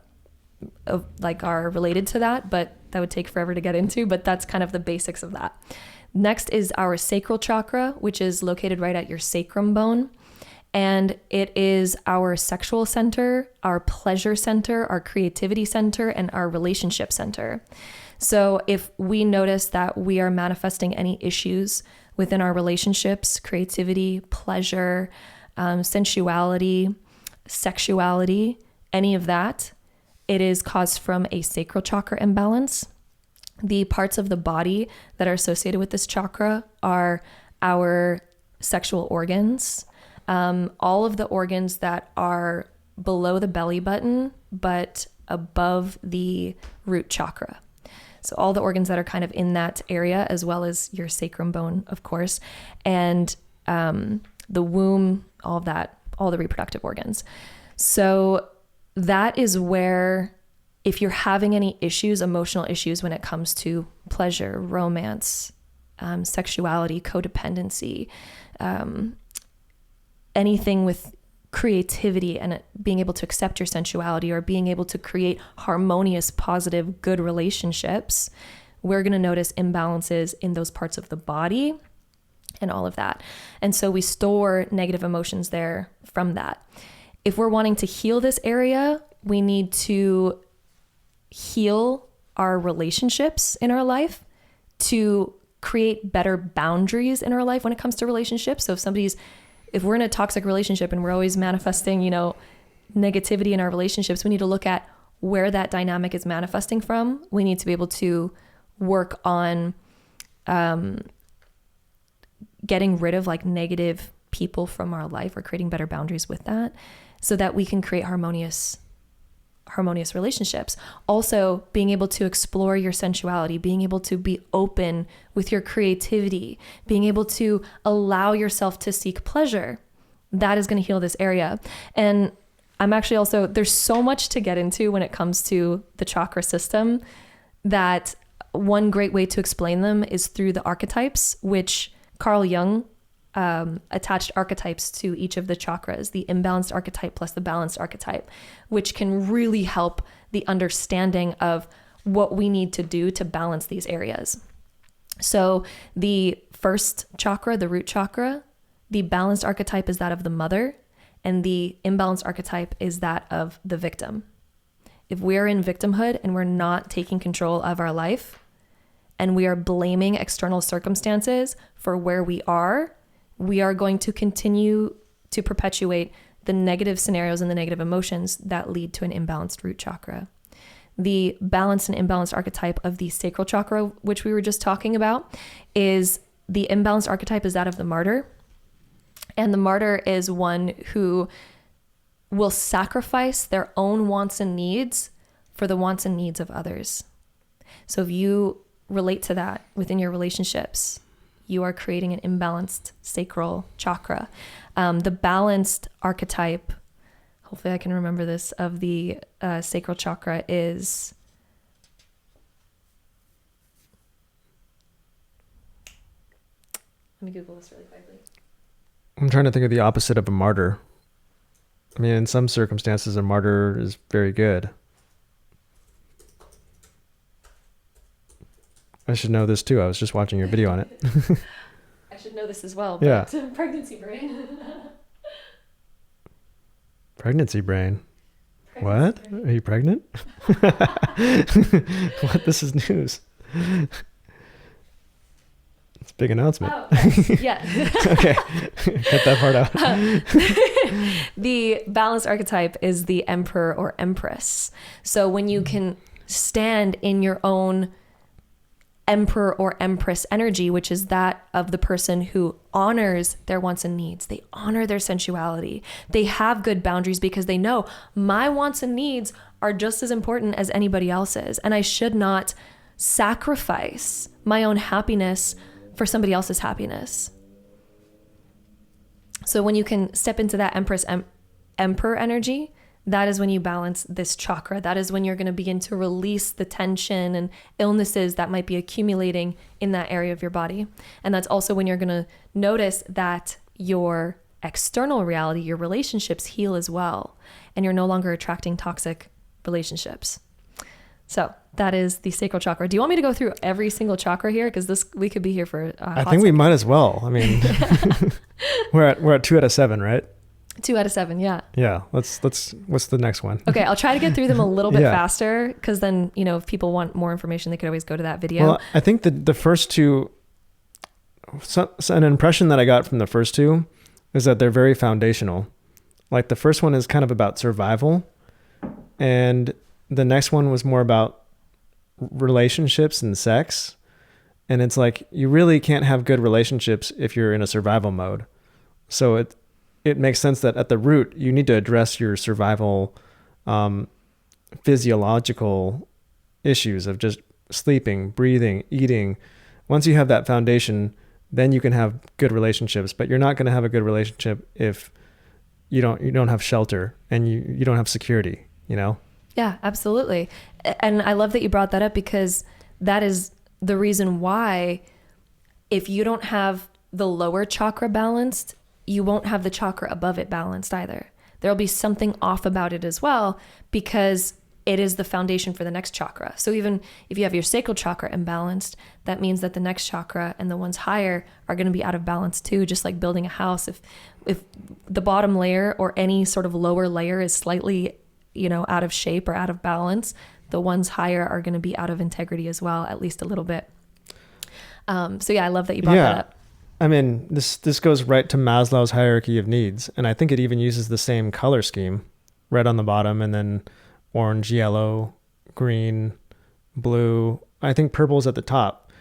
[SPEAKER 2] related to that, but that would take forever to get into, but that's kind of the basics of that. Next is our sacral chakra, which is located right at your sacrum bone. And it is our sexual center, our pleasure center, our creativity center, and our relationship center. So if we notice that we are manifesting any issues within our relationships, creativity, pleasure, sensuality, sexuality, any of that, it is caused from a sacral chakra imbalance. The parts of the body that are associated with this chakra are our sexual organs, all of the organs that are below the belly button, but above the root chakra. So all the organs that are kind of in that area, as well as your sacrum bone, of course, and the womb, all of that, all the reproductive organs. So that is where, if you're having any issues, emotional issues when it comes to pleasure, romance, sexuality, codependency, anything with creativity and being able to accept your sensuality or being able to create harmonious, positive, good relationships, we're going to notice imbalances in those parts of the body and all of that. And so we store negative emotions there from that. If we're wanting to heal this area, we need to heal our relationships in our life to create better boundaries in our life when it comes to relationships. So if we're in a toxic relationship and we're always manifesting, negativity in our relationships, we need to look at where that dynamic is manifesting from. We need to be able to work on getting rid of like negative people from our life, or creating better boundaries with that, so that we can create harmonious relationships. Also, being able to explore your sensuality, being able to be open with your creativity, being able to allow yourself to seek pleasure, that is going to heal this area. And I'm actually also, there's so much to get into when it comes to the chakra system, that one great way to explain them is through the archetypes, which Carl Jung attached archetypes to each of the chakras, the imbalanced archetype plus the balanced archetype, which can really help the understanding of what we need to do to balance these areas. So the first chakra, the root chakra, the balanced archetype is that of the mother, and the imbalanced archetype is that of the victim. If we're in victimhood and we're not taking control of our life, and we are blaming external circumstances for where we are going to continue to perpetuate the negative scenarios and the negative emotions that lead to an imbalanced root chakra. The balanced and imbalanced archetype of the sacral chakra, which we were just talking about, is the imbalanced archetype is that of the martyr. And the martyr is one who will sacrifice their own wants and needs for the wants and needs of others. So if you relate to that within your relationships, you are creating an imbalanced sacral chakra. The balanced archetype, hopefully I can remember this, of the sacral chakra is, let me Google this really quickly.
[SPEAKER 1] I'm trying to think of the opposite of a martyr. I mean, in some circumstances, a martyr is very good. I should know this too. I was just watching your video on it.
[SPEAKER 2] I should know this as well,
[SPEAKER 1] Yeah.
[SPEAKER 2] but pregnancy brain.
[SPEAKER 1] Pregnancy brain. What? Are you pregnant? What? This is news. It's a big announcement.
[SPEAKER 2] Oh, yes. Yeah.
[SPEAKER 1] Okay. Cut that part out.
[SPEAKER 2] The balanced archetype is the emperor or empress. So when you can stand in your own emperor or empress energy, which is that of the person who honors their wants and needs. They honor their sensuality. They have good boundaries because they know my wants and needs are just as important as anybody else's. And I should not sacrifice my own happiness for somebody else's happiness. So when you can step into that empress, emperor energy, that is when you balance this chakra. That is when you're going to begin to release the tension and illnesses that might be accumulating in that area of your body. And that's also when you're going to notice that your external reality, your relationships heal as well. And you're no longer attracting toxic relationships. So that is the sacral chakra. Do you want me to go through every single chakra here? Because we could be here for
[SPEAKER 1] I think we might as well. I mean, we're at 2 out of 7, right?
[SPEAKER 2] 2 out of 7, yeah.
[SPEAKER 1] Yeah. Let's. What's the next one?
[SPEAKER 2] Okay, I'll try to get through them a little bit
[SPEAKER 1] Yeah.
[SPEAKER 2] faster, because then, if people want more information, they could always go to that video.
[SPEAKER 1] Well, I think the first two, so an impression that I got from the first two is that they're very foundational. Like the first one is kind of about survival, and the next one was more about relationships and sex. And it's like, you really can't have good relationships if you're in a survival mode. So it makes sense that at the root, you need to address your survival, physiological issues of just sleeping, breathing, eating. Once you have that foundation, then you can have good relationships, but you're not going to have a good relationship if you don't have shelter and you don't have security,
[SPEAKER 2] Yeah, absolutely. And I love that you brought that up, because that is the reason why if you don't have the lower chakra balanced, you won't have the chakra above it balanced either. There'll be something off about it as well, because it is the foundation for the next chakra. So even if you have your sacral chakra imbalanced, that means that the next chakra and the ones higher are going to be out of balance too, just like building a house. If the bottom layer or any sort of lower layer is slightly, out of shape or out of balance, the ones higher are going to be out of integrity as well, at least a little bit. So yeah, I love that you brought that up.
[SPEAKER 1] I mean, this goes right to Maslow's hierarchy of needs. And I think it even uses the same color scheme, red on the bottom and then orange, yellow, green, blue. I think purple's at the top.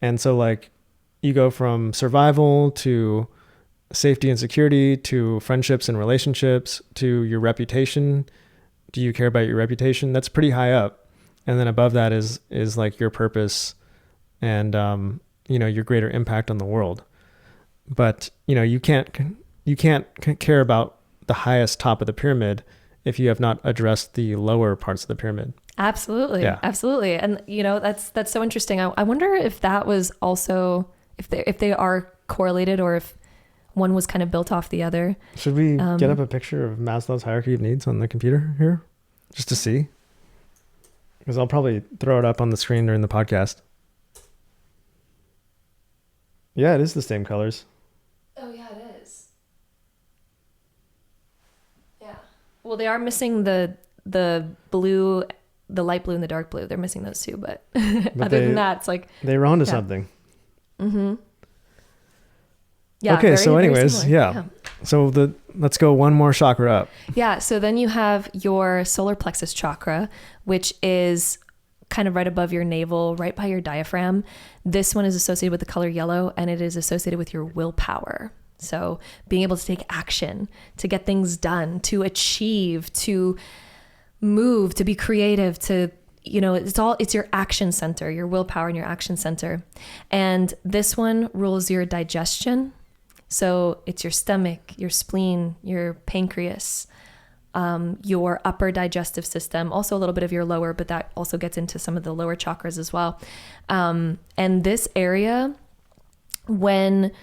[SPEAKER 1] And so like you go from survival to safety and security to friendships and relationships to your reputation. Do you care about your reputation? That's pretty high up. And then above that is like your purpose and, your greater impact on the world. But, you can't care about the highest top of the pyramid if you have not addressed the lower parts of the pyramid.
[SPEAKER 2] Absolutely. Yeah. Absolutely. And, that's so interesting. I wonder if that was also, if they are correlated or if one was kind of built off the other.
[SPEAKER 1] Should we get up a picture of Maslow's hierarchy of needs on the computer here just to see? Because I'll probably throw it up on the screen during the podcast. Yeah, it is the same colors.
[SPEAKER 2] Oh, yeah, it is. Yeah. Well, they are missing the blue, the light blue and the dark blue. They're missing those two, but other than that, it's like...
[SPEAKER 1] They were onto something.
[SPEAKER 2] Mm-hmm. Yeah.
[SPEAKER 1] Okay, so anyways, yeah. So let's go one more chakra up.
[SPEAKER 2] Yeah, so then you have your solar plexus chakra, which is kind of right above your navel, right by your diaphragm. This one is associated with the color yellow, and it is associated with your willpower. So being able to take action, to get things done, to achieve, to move, to be creative, to, it's your action center, your willpower and your action center. And this one rules your digestion. So it's your stomach, your spleen, your pancreas, your upper digestive system, also a little bit of your lower, but that also gets into some of the lower chakras as well. And this area, when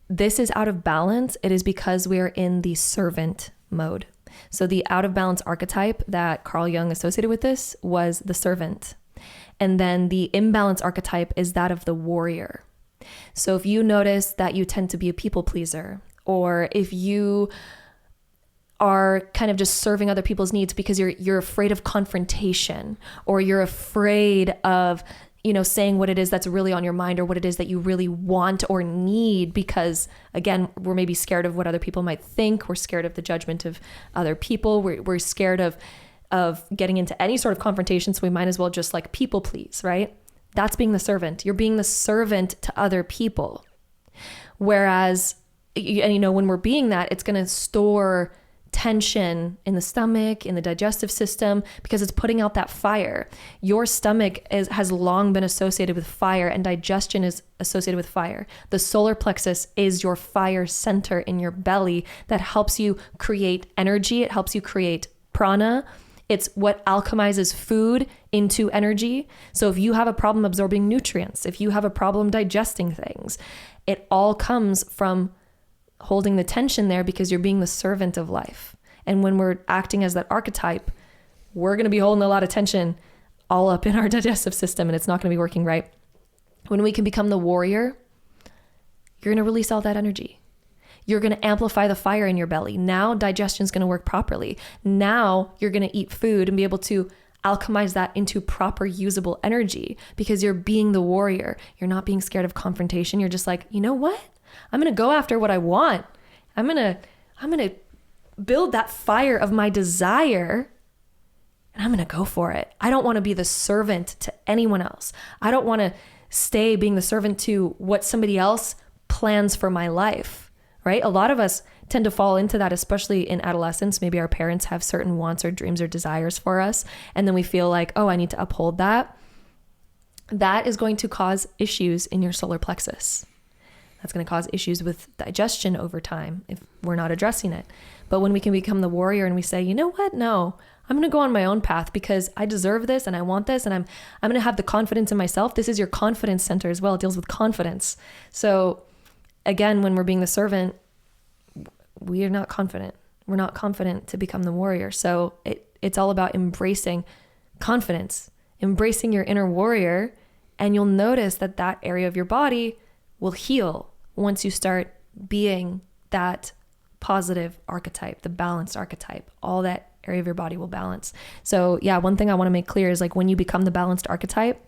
[SPEAKER 2] this is out of balance, it is because we are in the servant mode. So the out of balance archetype that Carl Jung associated with this was the servant. And then the imbalance archetype is that of the warrior. So if you notice that you tend to be a people pleaser, or if you are kind of just serving other people's needs because you're afraid of confrontation, or you're afraid of, saying what it is that's really on your mind, or what it is that you really want or need, because again, we're maybe scared of what other people might think. We're scared of the judgment of other people. We're scared of getting into any sort of confrontation. So we might as well just like people please, right? That's being the servant. You're being the servant to other people. Whereas, when we're being that, it's going to store tension in the stomach, in the digestive system, because it's putting out that fire. Your stomach has long been associated with fire, and digestion is associated with fire. The solar plexus is your fire center in your belly that helps you create energy. It helps you create prana. It's what alchemizes food into energy. So if you have a problem absorbing nutrients, if you have a problem digesting things, it all comes from holding the tension there, because you're being the servant of life. And when we're acting as that archetype, we're going to be holding a lot of tension all up in our digestive system, and it's not going to be working right. When we can become the warrior, you're going to release all that energy. You're going to amplify the fire in your belly. Now digestion is going to work properly. Now you're going to eat food and be able to alchemize that into proper usable energy, because you're being the warrior. You're not being scared of confrontation. You're just like, you know what? I'm going to go after what I want. I'm going to build that fire of my desire, and I'm going to go for it. I don't want to be the servant to anyone else. I don't want to stay being the servant to what somebody else plans for my life, right? A lot of us tend to fall into that, especially in adolescence. Maybe our parents have certain wants or dreams or desires for us, and then we feel like, oh, I need to uphold that. That is going to cause issues in your solar plexus. That's going to cause issues with digestion over time if we're not addressing it. But when we can become the warrior and we say, you know what? No, I'm going to go on my own path because I deserve this and I want this, and I'm going to have the confidence in myself. This is your confidence center as well. It deals with confidence. So again, when we're being the servant, we are not confident. We're not confident to become the warrior. So it's all about embracing confidence, embracing your inner warrior, and you'll notice that that area of your body will heal once you start being that positive archetype, the balanced archetype. All that area of your body will balance. So yeah, one thing I want to make clear is like when you become the balanced archetype,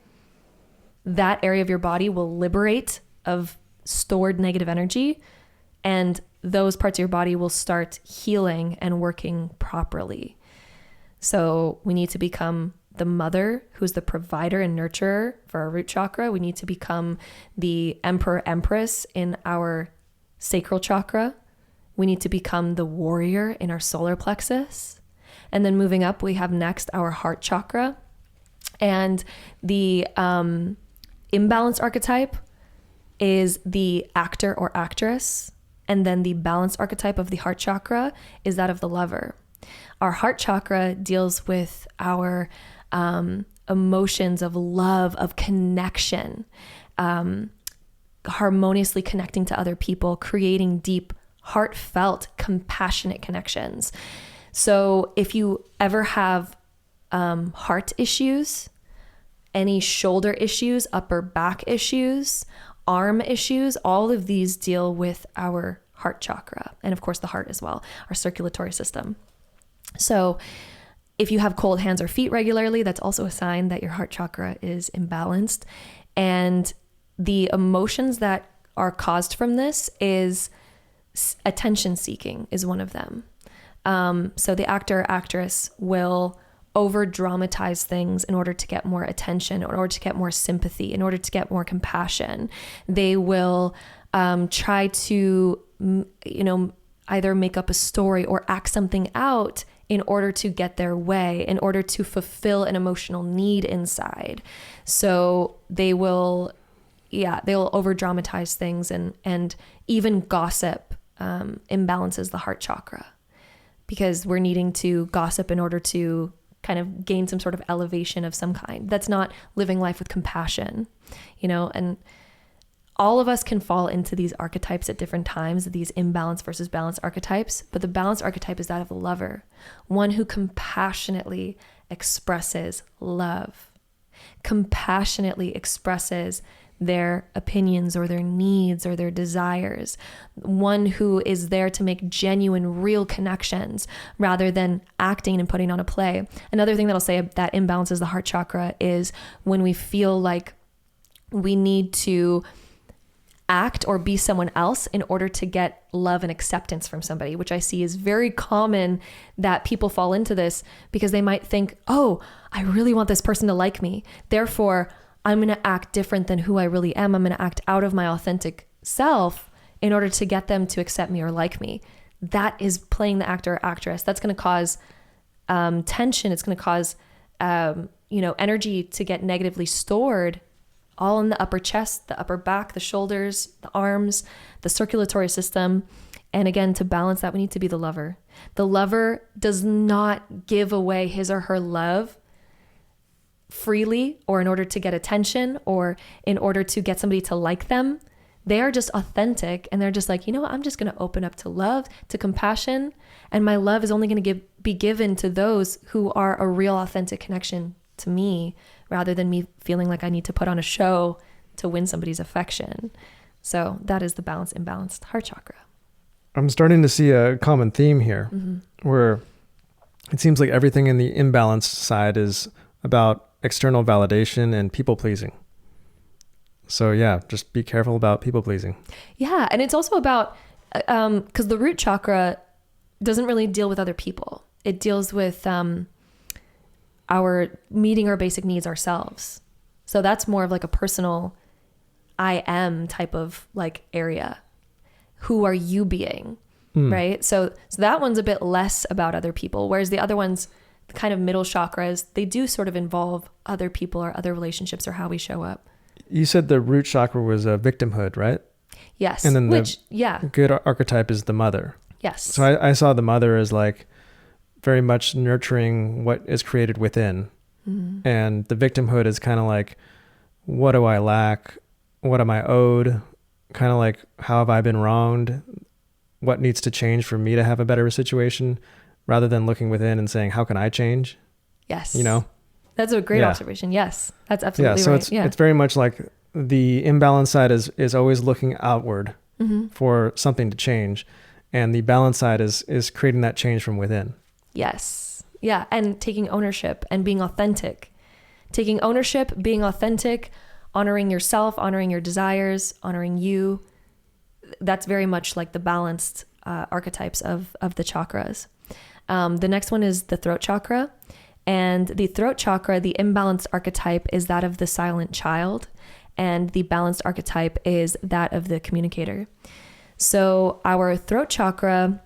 [SPEAKER 2] that area of your body will liberate of stored negative energy, and those parts of your body will start healing and working properly. So we need to become the mother who's the provider and nurturer for our root chakra. We need to become the emperor, empress in our sacral chakra. We need to become the warrior in our solar plexus. And then moving up, we have next our heart chakra. And the imbalanced archetype is the actor or actress. And then the balanced archetype of the heart chakra is that of the lover. Our heart chakra deals with our emotions of love, of connection, harmoniously connecting to other people, creating deep, heartfelt, compassionate connections. So if you ever have heart issues, any shoulder issues, upper back issues, arm issues, all of these deal with our heart chakra. And of course the heart as well, our circulatory system. So if you have cold hands or feet regularly, that's also a sign that your heart chakra is imbalanced. And the emotions that are caused from this is attention seeking is one of them. So the actor or actress will over dramatize things in order to get more attention, in order to get more sympathy, in order to get more compassion. They will try to, either make up a story or act something out in order to get their way, in order to fulfill an emotional need inside. So they will over dramatize things, and even gossip imbalances the heart chakra, because we're needing to gossip in order to kind of gain some sort of elevation of some kind. That's not living life with compassion, and all of us can fall into these archetypes at different times, these imbalance versus balanced archetypes. But the balanced archetype is that of the lover, one who compassionately expresses love, compassionately expresses their opinions or their needs or their desires, one who is there to make genuine, real connections rather than acting and putting on a play. Another thing that I'll say that imbalances the heart chakra is when we feel like we need to act or be someone else in order to get love and acceptance from somebody, which I see is very common, that people fall into this because they might think, oh, I really want this person to like me, therefore I'm going to act different than who I really am. I'm going to act out of my authentic self in order to get them to accept me or like me. That is playing the actor or actress. That's going to cause tension. It's going to cause energy to get negatively stored, all in the upper chest, the upper back, the shoulders, the arms, the circulatory system. And again, to balance that, we need to be the lover. The lover does not give away his or her love freely or in order to get attention or in order to get somebody to like them. They are just authentic, and they're just like, I'm just going to open up to love, to compassion, and my love is only going to be given to those who are a real authentic connection to me, rather than me feeling like I need to put on a show to win somebody's affection. So that is the balanced, imbalanced heart chakra.
[SPEAKER 1] I'm starting to see a common theme here, where it seems like everything in the imbalanced side is about external validation and people pleasing. So yeah, just be careful about people pleasing. Yeah.
[SPEAKER 2] And it's also about, because the root chakra doesn't really deal with other people. It deals with our meeting our basic needs ourselves. So that's more of like a personal I am type of like area. Who are you being? Right? So that one's a bit less about other people, whereas the other ones, the kind of middle chakras, they do sort of involve other people or other relationships or how we show up.
[SPEAKER 1] You said the root chakra was a victimhood, right?
[SPEAKER 2] Yes.
[SPEAKER 1] And then the good archetype is the mother.
[SPEAKER 2] Yes.
[SPEAKER 1] So I saw the mother as like very much nurturing what is created within. And the victimhood is kind of like, what do I lack? What am I owed? Kind of like, how have I been wronged? What needs to change for me to have a better situation, rather than looking within and saying, how can I change?
[SPEAKER 2] Yes.
[SPEAKER 1] That's
[SPEAKER 2] a great observation. Yes, that's absolutely
[SPEAKER 1] so
[SPEAKER 2] right.
[SPEAKER 1] It's very much like the imbalanced side is always looking outward for something to change. And the balanced side is creating that change from within.
[SPEAKER 2] Yes. Yeah. And taking ownership and being authentic. Taking ownership, being authentic, honoring yourself, honoring your desires, honoring you. That's very much like the balanced archetypes of the chakras. The next one is the throat chakra. And the throat chakra, the imbalanced archetype is that of the silent child. And the balanced archetype is that of the communicator. So our throat chakra,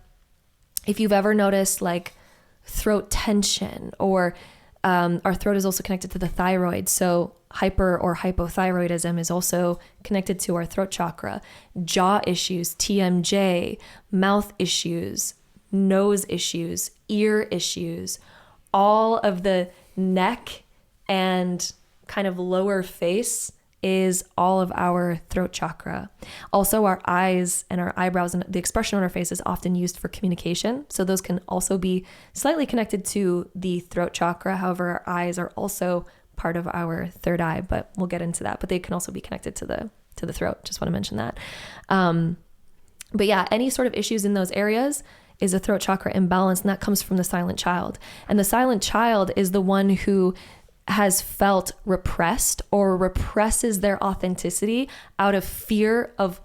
[SPEAKER 2] if you've ever noticed like throat tension, or our throat is also connected to the thyroid. So hyper or hypothyroidism is also connected to our throat chakra. Jaw issues, TMJ, mouth issues, nose issues, ear issues, all of the neck and kind of lower face is all of our throat chakra. Also, our eyes and our eyebrows and the expression on our face is often used for communication. So those can also be slightly connected to the throat chakra. However, our eyes are also part of our third eye, but we'll get into that. But they can also be connected to the throat. Just want to mention that. But yeah, any sort of issues in those areas is a throat chakra imbalance, and that comes from the silent child. And the silent child is the one who has felt repressed or represses their authenticity out of fear of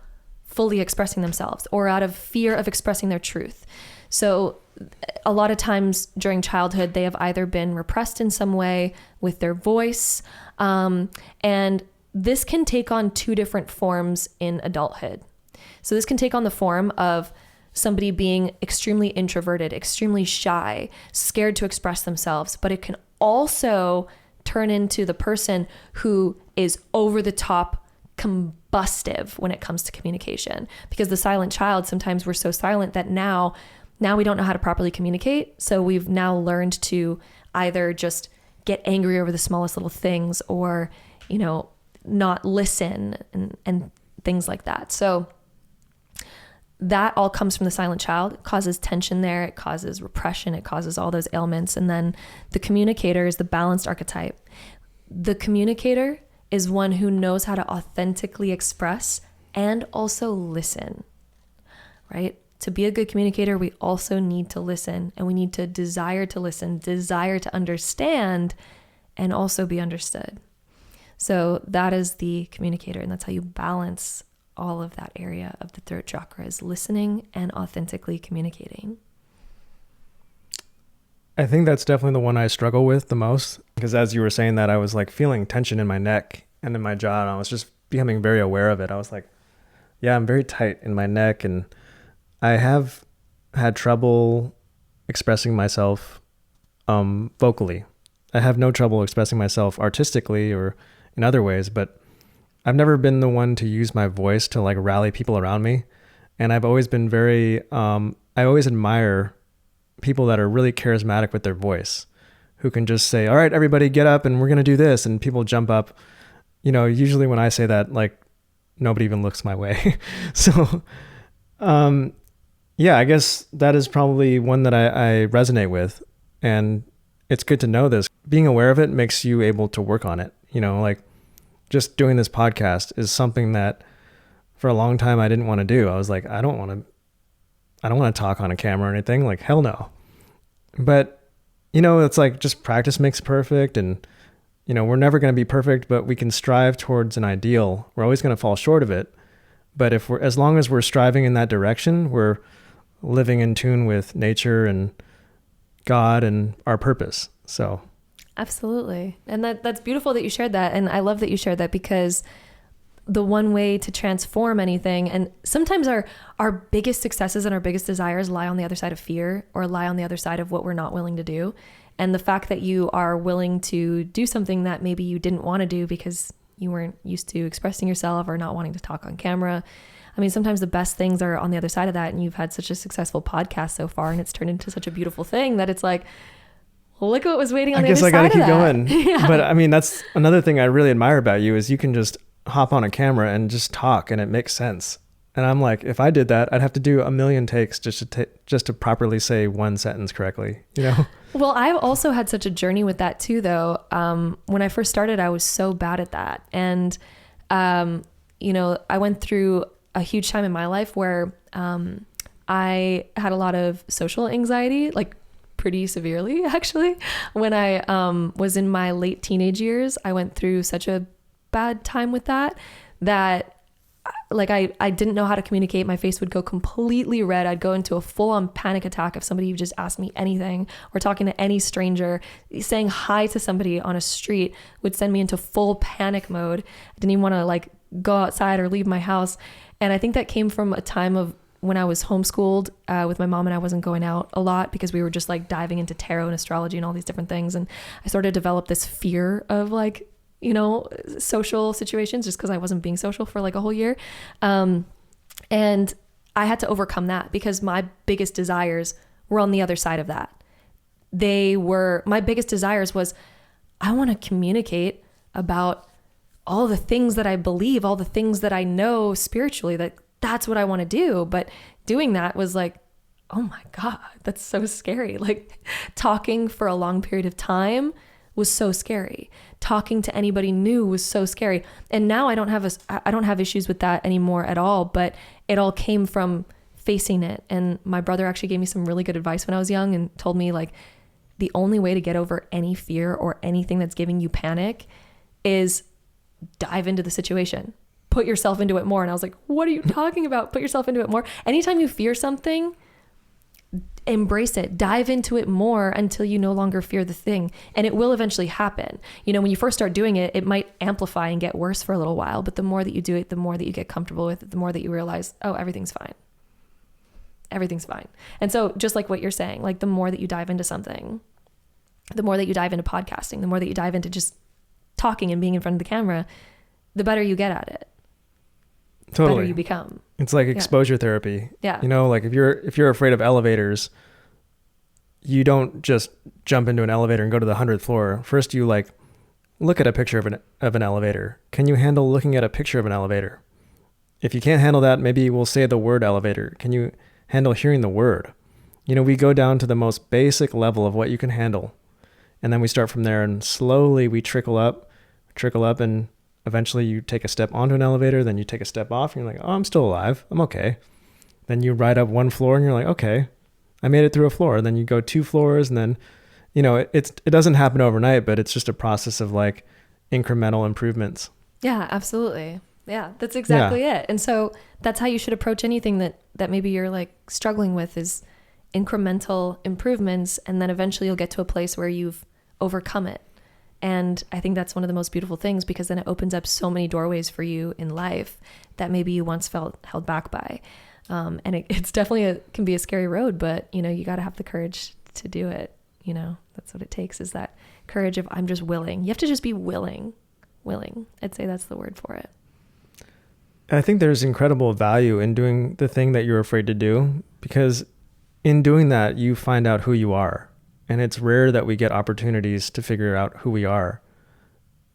[SPEAKER 2] fully expressing themselves or out of fear of expressing their truth. So a lot of times during childhood, they have either been repressed in some way with their voice, and this can take on two different forms in adulthood. So this can take on the form of somebody being extremely introverted, extremely shy, scared to express themselves, but it can also turn into the person who is over the top combustive when it comes to communication. Because the silent child, sometimes we're so silent that now we don't know how to properly communicate. So we've now learned to either just get angry over the smallest little things, or, not listen and things like that. So that all comes from the silent child. It causes tension there. It causes repression. It causes all those ailments. And then the communicator is the balanced archetype. The communicator is one who knows how to authentically express and also listen, right? To be a good communicator, we also need to listen, and we need to desire to listen, desire to understand, and also be understood. So that is the communicator, and that's how you balance all of that area of the throat chakra, is listening and authentically communicating.
[SPEAKER 1] I think that's definitely the one I struggle with the most, because as you were saying that, I was like feeling tension in my neck and in my jaw, and I was just becoming very aware of it. I was like, yeah, I'm very tight in my neck, and I have had trouble expressing myself vocally. I have no trouble expressing myself artistically or in other ways, but I've never been the one to use my voice to like rally people around me. And I've always been I always admire people that are really charismatic with their voice, who can just say, all right, everybody get up and we're going to do this. And people jump up. Usually when I say that, like nobody even looks my way. So, yeah, I guess that is probably one that I resonate with. And it's good to know this. Being aware of it makes you able to work on it. Like just doing this podcast is something that for a long time I didn't want to do. I was like, I don't want to talk on a camera or anything. Like, hell no. But, it's like just practice makes perfect. And, we're never going to be perfect, but we can strive towards an ideal. We're always going to fall short of it. But as long as we're striving in that direction, we're living in tune with nature and God and our purpose. So.
[SPEAKER 2] Absolutely. And that's beautiful that you shared that. And I love that you shared that, because the one way to transform anything, and sometimes our biggest successes and our biggest desires lie on the other side of fear, or lie on the other side of what we're not willing to do. And the fact that you are willing to do something that maybe you didn't want to do because you weren't used to expressing yourself or not wanting to talk on camera. I mean, sometimes the best things are on the other side of that. And you've had such a successful podcast so far, and it's turned into such a beautiful thing that it's like, well, look what was waiting on the other side of that. I guess I got to keep going. Yeah.
[SPEAKER 1] But I mean, that's another thing I really admire about you, is you can just hop on a camera and just talk and it makes sense. And I'm like, if I did that, I'd have to do a million takes just to properly say one sentence correctly,
[SPEAKER 2] Well, I've also had such a journey with that too, though. When I first started, I was so bad at that. And, I went through a huge time in my life where I had a lot of social anxiety, like pretty severely, actually. When I was in my late teenage years, I went through such a bad time with that like I didn't know how to communicate. My face would go completely red. I'd go into a full-on panic attack if somebody just asked me anything, or talking to any stranger. Saying hi to somebody on a street would send me into full panic mode. I didn't even want to like go outside or leave my house. And I think that came from a time of when I was homeschooled with my mom, and I wasn't going out a lot because we were just like diving into tarot and astrology and all these different things. And I sort of developed this fear of like, you know, social situations, just because I wasn't being social for like a whole year. And I had to overcome that because my biggest desires were on the other side of that. My biggest desires was, I want to communicate about all the things that I believe, all the things that I know spiritually, that's what I want to do. But doing that was like, oh my God, that's so scary. Like talking for a long period of time was so scary. Talking to anybody new was so scary. And now I don't have issues with that anymore at all, but it all came from facing it. And my brother actually gave me some really good advice when I was young and told me like the only way to get over any fear or anything that's giving you panic is dive into the situation. Put yourself into it more. And I was like, what are you talking about? Put yourself into it more. Anytime you fear something, embrace it, dive into it more until you no longer fear the thing. And it will eventually happen. You know, when you first start doing it, it might amplify and get worse for a little while, but the more that you do it, the more that you get comfortable with it, the more that you realize, oh, everything's fine. Everything's fine. And so just like what you're saying, like the more that you dive into something, the more that you dive into podcasting, the more that you dive into just talking and being in front of the camera, the better you get at it.
[SPEAKER 1] Totally.
[SPEAKER 2] Better you become.
[SPEAKER 1] It's like exposure therapy.
[SPEAKER 2] Yeah.
[SPEAKER 1] You know, like if you're afraid of elevators, you don't just jump into an elevator and go to the 100th floor. First, you like look at a picture of an elevator. Can you handle looking at a picture of an elevator? If you can't handle that, maybe we'll say the word elevator. Can you handle hearing the word? You know, we go down to the most basic level of what you can handle. And then we start from there, and slowly we trickle up, and eventually you take a step onto an elevator, then you take a step off and you're like, oh, I'm still alive. I'm okay. Then you ride up one floor and you're like, okay, I made it through a floor. Then you go 2 floors, and then, you know, it doesn't happen overnight, but it's just a process of like incremental improvements.
[SPEAKER 2] Yeah, absolutely. Yeah, that's exactly it. And so that's how you should approach anything that maybe you're like struggling with, is incremental improvements. And then eventually you'll get to a place where you've overcome it. And I think that's one of the most beautiful things, because then it opens up so many doorways for you in life that maybe you once felt held back by. And it's definitely can be a scary road, but you know, you got to have the courage to do it. You know, that's what it takes, is that courage of, I'm just willing. You have to just be willing. I'd say that's the word for it.
[SPEAKER 1] I think there's incredible value in doing the thing that you're afraid to do, because in doing that, you find out who you are. And it's rare that we get opportunities to figure out who we are.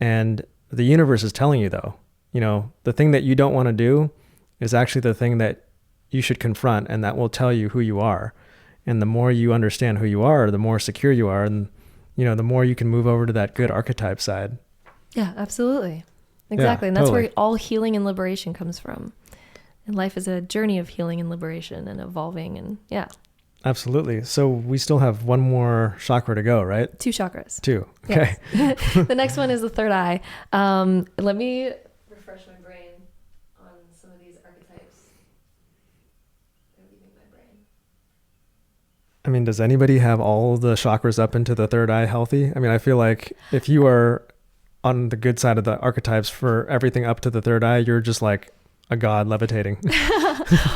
[SPEAKER 1] And the universe is telling you, though, you know, the thing that you don't want to do is actually the thing that you should confront, and that will tell you who you are. And the more you understand who you are, the more secure you are, and, you know, the more you can move over to that good archetype side.
[SPEAKER 2] Yeah, absolutely. Exactly. Yeah, and that's
[SPEAKER 1] totally.
[SPEAKER 2] where all healing and liberation comes from. And life is a journey of healing and liberation and evolving, and yeah.
[SPEAKER 1] Absolutely. So we still have one more chakra to go, right?
[SPEAKER 2] 2 chakras.
[SPEAKER 1] 2. Okay.
[SPEAKER 2] Yes. The next one is the third eye. Let me refresh my brain on some of these archetypes. I'm leaving my brain.
[SPEAKER 1] I mean, does anybody have all the chakras up into the third eye healthy? I mean, I feel like if you are on the good side of the archetypes for everything up to the third eye, you're just like a god levitating.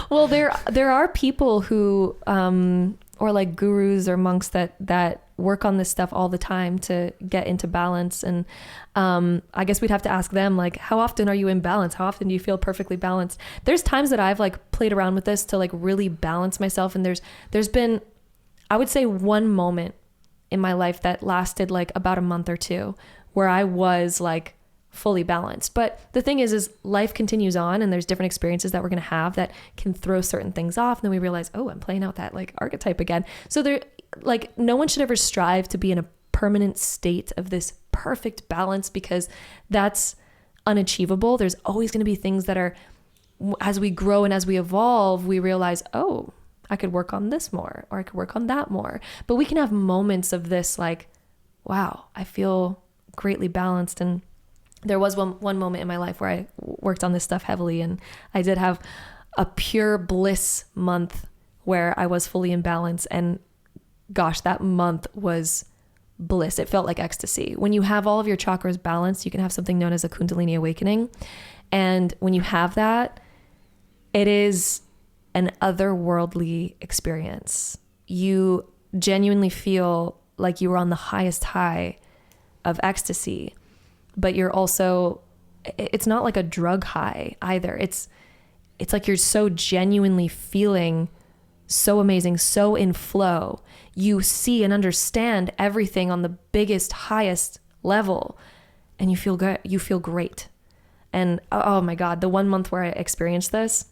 [SPEAKER 2] Well, there are people who, or like gurus or monks that work on this stuff all the time to get into balance. And I guess we'd have to ask them, like, how often are you in balance? How often do you feel perfectly balanced? There's times that I've like played around with this to like really balance myself. And there's been, I would say, one moment in my life that lasted like about a month or 2 where I was like fully balanced. But the thing is life continues on, and there's different experiences that we're going to have that can throw certain things off. And then we realize, oh, I'm playing out that like archetype again. So there, like, no one should ever strive to be in a permanent state of this perfect balance, because that's unachievable. There's always going to be things that are, as we grow and as we evolve, we realize, oh, I could work on this more, or I could work on that more. But we can have moments of this like, wow, I feel greatly balanced. And there was one moment in my life where I worked on this stuff heavily, and I did have a pure bliss month where I was fully in balance. And gosh, that month was bliss. It felt like ecstasy. When you have all of your chakras balanced, you can have something known as a kundalini awakening. And when you have that, it is an otherworldly experience. You genuinely feel like you were on the highest high of ecstasy, but you're also, it's not like a drug high either. It's like you're so genuinely feeling so amazing, so in flow. You see and understand everything on the biggest, highest level, and you feel good. You feel great. And oh my God, the 1 month where I experienced this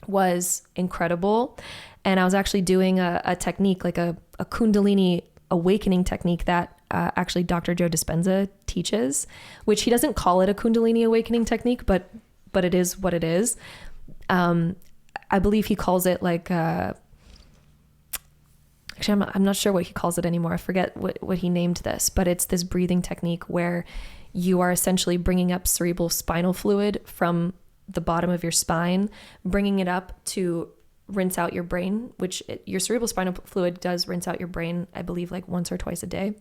[SPEAKER 2] was incredible. And I was actually doing a technique, like a kundalini awakening technique that actually Dr. Joe Dispenza teaches, which he doesn't call it a kundalini awakening technique, but it is what it is. I believe he calls it like, actually, I'm not sure what he calls it anymore. I forget what he named this, but it's this breathing technique where you are essentially bringing up cerebral spinal fluid from the bottom of your spine, bringing it up to rinse out your brain, your cerebral spinal fluid does rinse out your brain, I believe, like once or twice a day.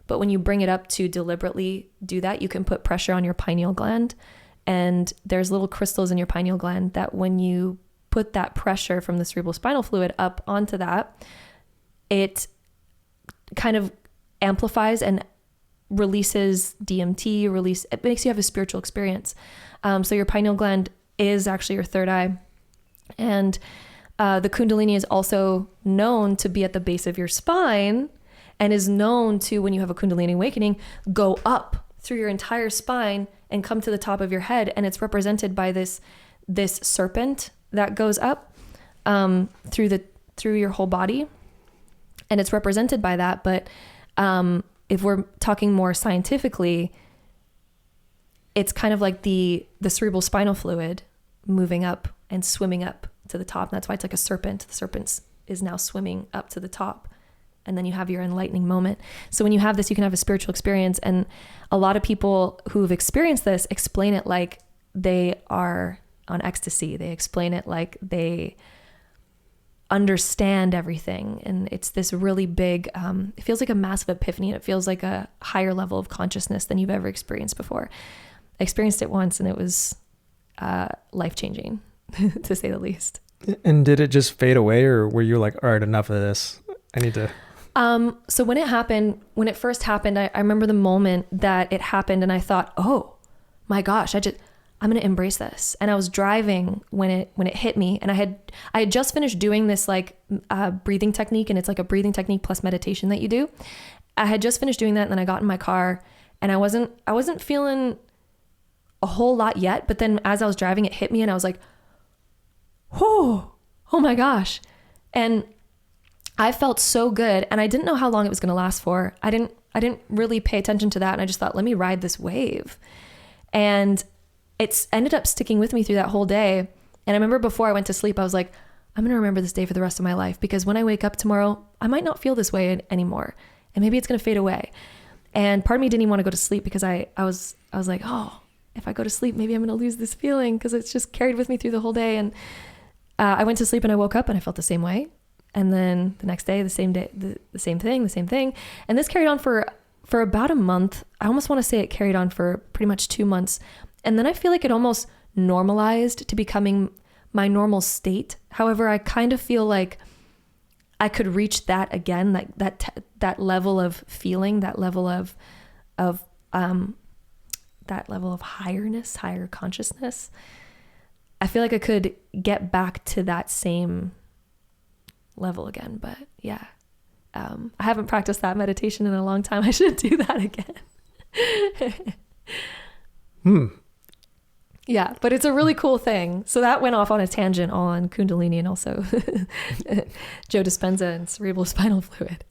[SPEAKER 2] But when you bring it up to deliberately do that, you can put pressure on your pineal gland. And there's little crystals in your pineal gland that when you put that pressure from the cerebral spinal fluid up onto that, it kind of amplifies and releases DMT, it makes you have a spiritual experience. So your pineal gland is actually your third eye. And the kundalini is also known to be at the base of your spine, and is known to, when you have a kundalini awakening, go up through your entire spine and come to the top of your head. And it's represented by this serpent that goes up through your whole body. And it's represented by that. But if we're talking more scientifically, it's kind of like the cerebral spinal fluid moving up and swimming up to the top. And that's why it's like a serpent. The serpent is now swimming up to the top. And then you have your enlightening moment. So when you have this, you can have a spiritual experience. And a lot of people who've experienced this explain it like they are on ecstasy. They explain it like they understand everything. And it's this really big, it feels like a massive epiphany. It feels like a higher level of consciousness than you've ever experienced before. I experienced it once, and it was life-changing, to say the least.
[SPEAKER 1] And did it just fade away, or were you like, all right, enough of this? I need to...
[SPEAKER 2] So when it first happened, I remember the moment that it happened, and I thought, oh my gosh, I'm going to embrace this. And I was driving when it hit me, and I had just finished doing this like breathing technique, and it's like a breathing technique plus meditation that you do. I had just finished doing that, and then I got in my car, and I wasn't feeling a whole lot yet, but then as I was driving, it hit me, and I was like, oh my gosh. And I felt so good, and I didn't know how long it was going to last for. I didn't really pay attention to that, and I just thought, let me ride this wave. And it's ended up sticking with me through that whole day. And I remember before I went to sleep, I was like, I'm going to remember this day for the rest of my life, because when I wake up tomorrow, I might not feel this way anymore, and maybe it's going to fade away. And part of me didn't even want to go to sleep, because I was like, oh, if I go to sleep, maybe I'm going to lose this feeling, because it's just carried with me through the whole day. And I went to sleep, and I woke up, and I felt the same way. And then the next day, the same thing. And this carried on for about a month. I almost want to say it carried on for pretty much 2 months. And then I feel like it almost normalized to becoming my normal state. However, I kind of feel like I could reach that again, like that level of feeling, that level of higherness, higher consciousness. I feel like I could get back to that same level again, but yeah, I haven't practiced that meditation in a long time. I should do that again. Yeah, but it's a really cool thing. So that went off on a tangent on Kundalini and also Joe Dispenza and cerebral spinal fluid.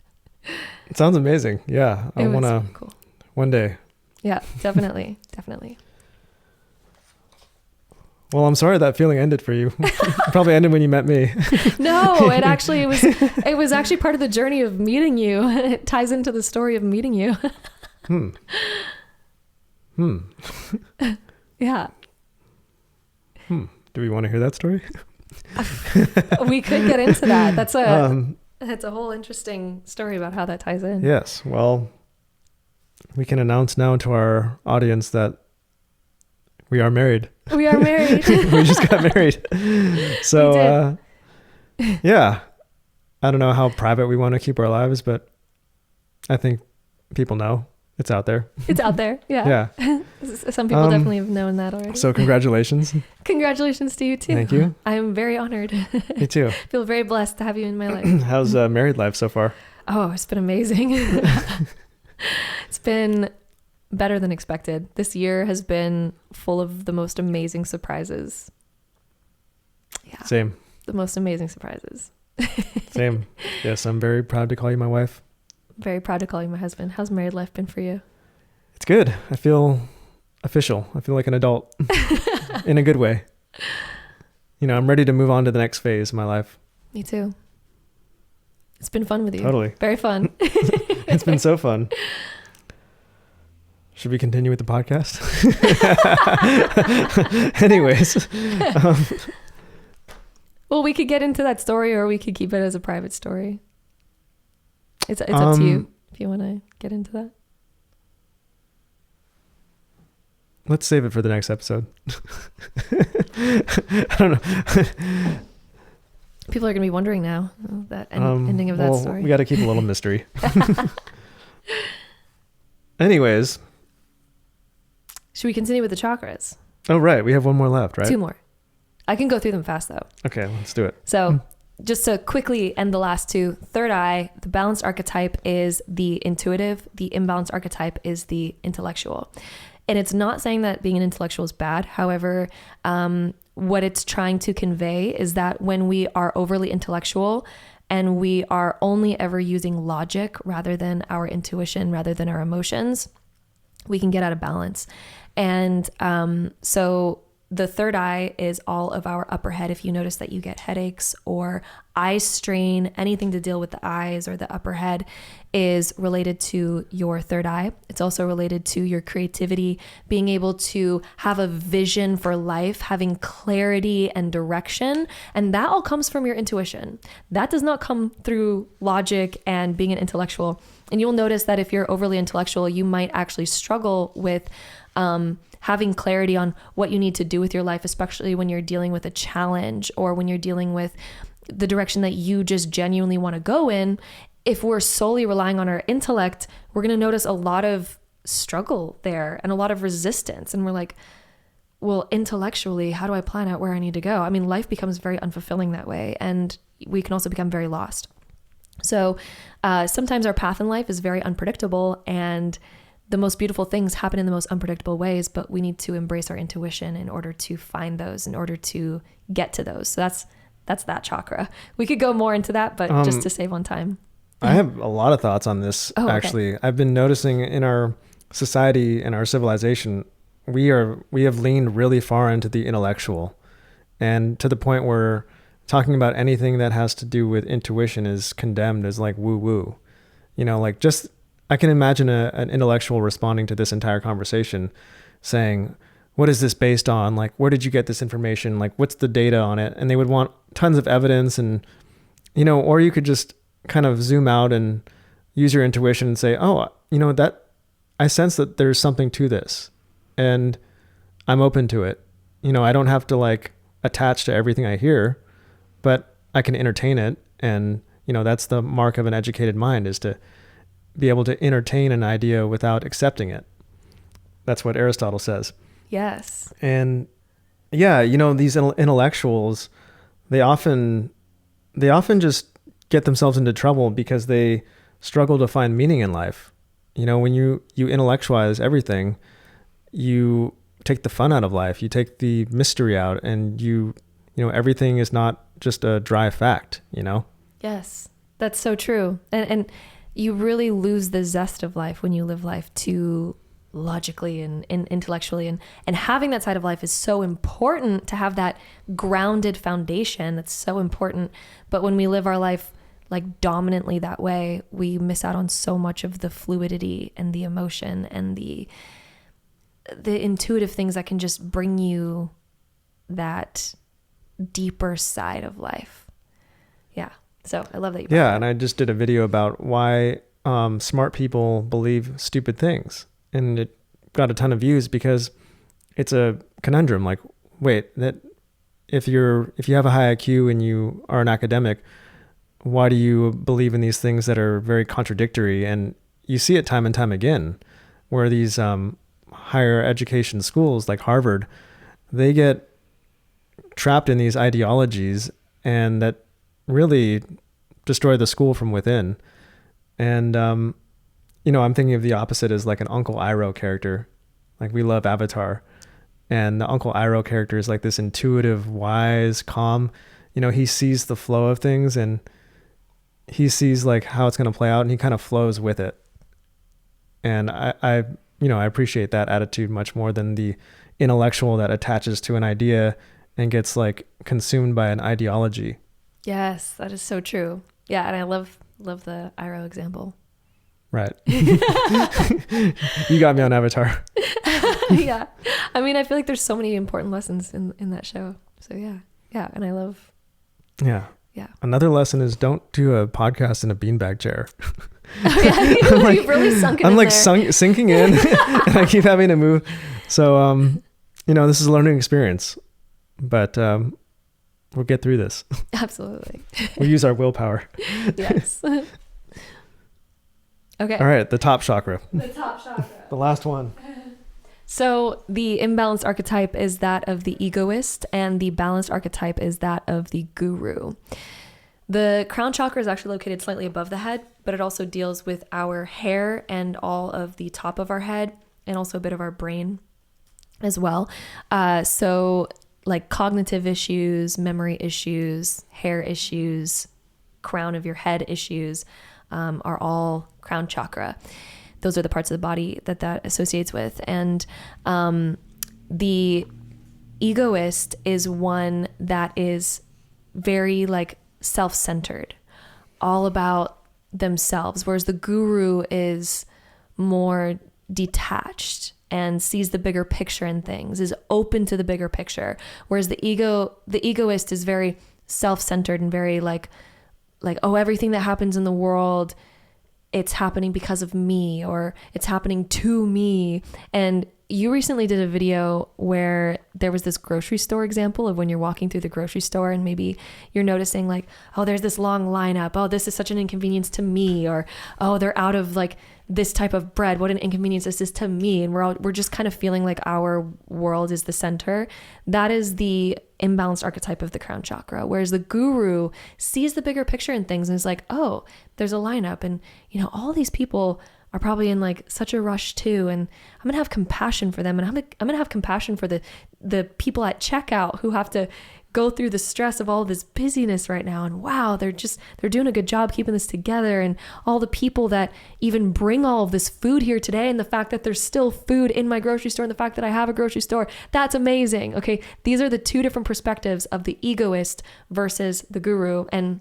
[SPEAKER 1] It sounds amazing. Yeah, I want to
[SPEAKER 2] cool.
[SPEAKER 1] One day.
[SPEAKER 2] Yeah, definitely.
[SPEAKER 1] Well, I'm sorry that feeling ended for you. It probably ended when you met me.
[SPEAKER 2] No, it was actually part of the journey of meeting you. It ties into the story of meeting you. Yeah.
[SPEAKER 1] Do we want to hear that story?
[SPEAKER 2] We could get into that. That's a whole interesting story about how that ties in.
[SPEAKER 1] Yes. Well, we can announce now to our audience that we are married.
[SPEAKER 2] We are married.
[SPEAKER 1] We just got married. So, yeah. I don't know how private we want to keep our lives, but I think people know it's out there.
[SPEAKER 2] It's out there. Yeah.
[SPEAKER 1] Yeah.
[SPEAKER 2] Some people definitely have known that already.
[SPEAKER 1] So congratulations.
[SPEAKER 2] Congratulations to you too.
[SPEAKER 1] Thank you.
[SPEAKER 2] I'm very honored.
[SPEAKER 1] Me too.
[SPEAKER 2] Feel very blessed to have you in my life.
[SPEAKER 1] How's married life so far?
[SPEAKER 2] Oh, it's been amazing. It's been better than expected. This year has been full of the most amazing surprises. Yeah.
[SPEAKER 1] Same.
[SPEAKER 2] The most amazing surprises.
[SPEAKER 1] Same. Yes, I'm very proud to call you my wife.
[SPEAKER 2] Very proud to call you my husband. How's married life been for you?
[SPEAKER 1] It's good. I feel official. I feel like an adult in a good way. You know, I'm ready to move on to the next phase of my life.
[SPEAKER 2] Me too. It's been fun with you.
[SPEAKER 1] Totally.
[SPEAKER 2] Very fun.
[SPEAKER 1] It's been so fun. Should we continue with the podcast? Anyways.
[SPEAKER 2] Well, we could get into that story or we could keep it as a private story. It's up to you if you want to get into that.
[SPEAKER 1] Let's save it for the next episode. I don't know.
[SPEAKER 2] People are going to be wondering now that ending of that story.
[SPEAKER 1] We got to keep a little mystery. Anyways.
[SPEAKER 2] Should we continue with the chakras?
[SPEAKER 1] Oh, right. We have one more left, right?
[SPEAKER 2] 2 more. I can go through them fast though.
[SPEAKER 1] Okay, let's do it.
[SPEAKER 2] So just to quickly end the last 2, third eye, the balanced archetype is the intuitive. The imbalanced archetype is the intellectual. And it's not saying that being an intellectual is bad. However, what it's trying to convey is that when we are overly intellectual and we are only ever using logic rather than our intuition, rather than our emotions, we can get out of balance. And so the third eye is all of our upper head. If you notice that you get headaches or eye strain, anything to deal with the eyes or the upper head is related to your third eye. It's also related to your creativity, being able to have a vision for life, having clarity and direction. And that all comes from your intuition. That does not come through logic and being an intellectual. And you'll notice that if you're overly intellectual, you might actually struggle with having clarity on what you need to do with your life, especially when you're dealing with a challenge or when you're dealing with the direction that you just genuinely want to go in. If we're solely relying on our intellect, we're going to notice a lot of struggle there and a lot of resistance. And we're like, well, intellectually, how do I plan out where I need to go? I mean, life becomes very unfulfilling that way. And we can also become very lost. So sometimes our path in life is very unpredictable, and the most beautiful things happen in the most unpredictable ways, but we need to embrace our intuition in order to find those, in order to get to those. So that's that chakra. We could go more into that, but just to save on time.
[SPEAKER 1] I have a lot of thoughts on this, actually. Okay. I've been noticing in our society and our civilization, we have leaned really far into the intellectual, and to the point where talking about anything that has to do with intuition is condemned as like woo-woo. You know, like just... I can imagine an intellectual responding to this entire conversation saying, what is this based on? Like, where did you get this information? Like, what's the data on it? And they would want tons of evidence and, you know, or you could just kind of zoom out and use your intuition and say, oh, you know, that I sense that there's something to this and I'm open to it. You know, I don't have to like attach to everything I hear, but I can entertain it. And, you know, that's the mark of an educated mind, is to be able to entertain an idea without accepting it. That's what Aristotle says.
[SPEAKER 2] Yes.
[SPEAKER 1] And yeah, you know, these intellectuals, they often just get themselves into trouble because they struggle to find meaning in life. You know, when you intellectualize everything, you take the fun out of life, you take the mystery out, and you know, everything is not just a dry fact, you know? Yes,
[SPEAKER 2] that's so true. And you really lose the zest of life when you live life too logically and intellectually. And having that side of life is so important, to have that grounded foundation. That's so important. But when we live our life like dominantly that way, we miss out on so much of the fluidity and the emotion and the the intuitive things that can just bring you that deeper side of life. Yeah. So I love that you brought that.
[SPEAKER 1] And I just did a video about why smart people believe stupid things, and it got a ton of views because it's a conundrum. Like, wait, that if you have a high IQ and you are an academic, why do you believe in these things that are very contradictory? And you see it time and time again, where these higher education schools like Harvard, they get trapped in these ideologies and that really destroy the school from within. And, I'm thinking of the opposite as like an Uncle Iroh character. Like, we love Avatar. And the Uncle Iroh character is like this intuitive, wise, calm. He sees the flow of things and he sees like how it's going to play out, and he kind of flows with it. And I appreciate that attitude much more than the intellectual that attaches to an idea and gets like consumed by an ideology.
[SPEAKER 2] Yes, that is so true. Yeah, and I love the Iroh example.
[SPEAKER 1] Right. You got me on Avatar.
[SPEAKER 2] Yeah. I mean, I feel like there's so many important lessons in that show. So yeah. Yeah, and I love.
[SPEAKER 1] Yeah.
[SPEAKER 2] Yeah.
[SPEAKER 1] Another lesson is don't do a podcast in a beanbag chair.
[SPEAKER 2] Oh yeah, you've really sunk it.
[SPEAKER 1] I'm
[SPEAKER 2] in
[SPEAKER 1] like
[SPEAKER 2] there.
[SPEAKER 1] sinking in, and I keep having to move. So, this is a learning experience, but we'll get through this.
[SPEAKER 2] Absolutely.
[SPEAKER 1] We'll use our willpower.
[SPEAKER 2] Yes. Okay.
[SPEAKER 1] All right, the top chakra.
[SPEAKER 2] The top chakra.
[SPEAKER 1] The last one.
[SPEAKER 2] So the imbalanced archetype is that of the egoist, and the balanced archetype is that of the guru. The crown chakra is actually located slightly above the head, but it also deals with our hair and all of the top of our head, and also a bit of our brain as well. So like cognitive issues, memory issues, hair issues, crown of your head issues are all crown chakra. Those are the parts of the body that associates with. And the egoist is one that is very like self-centered, all about themselves, whereas the guru is more detached and sees the bigger picture in things, is open to the bigger picture, whereas the egoist is very self-centered and very like, oh, everything that happens in the world, it's happening because of me, or it's happening to me. And you recently did a video where there was this grocery store example of when you're walking through the grocery store and maybe you're noticing like, oh, there's this long lineup. Oh, this is such an inconvenience to me. Or, oh, they're out of like this type of bread. What an inconvenience this is to me. And we're just kind of feeling like our world is the center. That is the imbalanced archetype of the crown chakra. Whereas the guru sees the bigger picture in things and is like, oh, there's a lineup, and all these people are probably in like such a rush too, and I'm gonna have compassion for them, and I'm gonna have compassion for the people at checkout who have to go through the stress of all this busyness right now, and wow, they're doing a good job keeping this together, and all the people that even bring all of this food here today, and the fact that there's still food in my grocery store, and the fact that I have a grocery store, that's amazing. Okay, these are the two different perspectives of the egoist versus the guru. And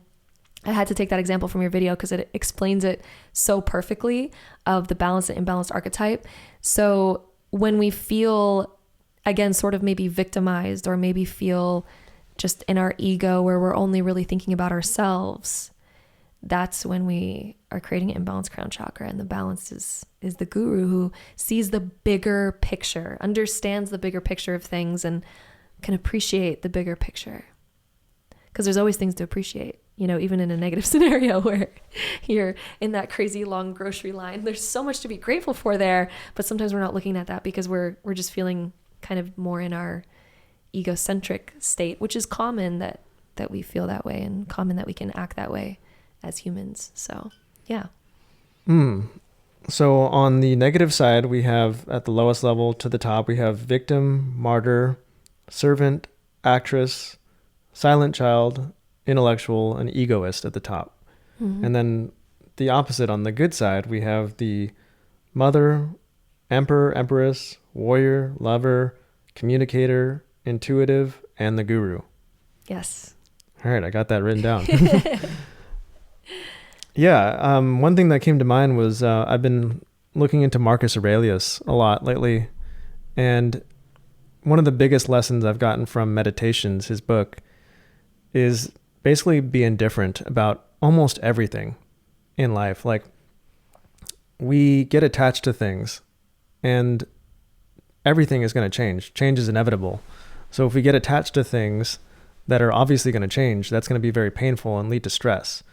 [SPEAKER 2] I had to take that example from your video because it explains it so perfectly, of the balanced and imbalanced archetype. So when we feel, again, sort of maybe victimized, or maybe feel just in our ego where we're only really thinking about ourselves, that's when we are creating an imbalanced crown chakra. And the balance is the guru, who sees the bigger picture, understands the bigger picture of things, and can appreciate the bigger picture. Because there's always things to appreciate, even in a negative scenario where you're in that crazy long grocery line. There's so much to be grateful for there, but sometimes we're not looking at that because we're just feeling kind of more in our egocentric state, which is common that we feel that way, and common that we can act that way as humans. So, yeah.
[SPEAKER 1] So on the negative side, we have at the lowest level to the top, we have victim, martyr, servant, actress, silent child, intellectual, and egoist at the top. Mm-hmm. And then the opposite on the good side, we have the mother, emperor, empress, warrior, lover, communicator, intuitive, and the guru.
[SPEAKER 2] Yes.
[SPEAKER 1] All right, I got that written down. Yeah, one thing that came to mind was I've been looking into Marcus Aurelius a lot lately, And one of the biggest lessons I've gotten from Meditations, his book, is basically be indifferent about almost everything in life. Like, we get attached to things, and everything is going to change. Change is inevitable. So if we get attached to things that are obviously going to change, that's going to be very painful and lead to stress.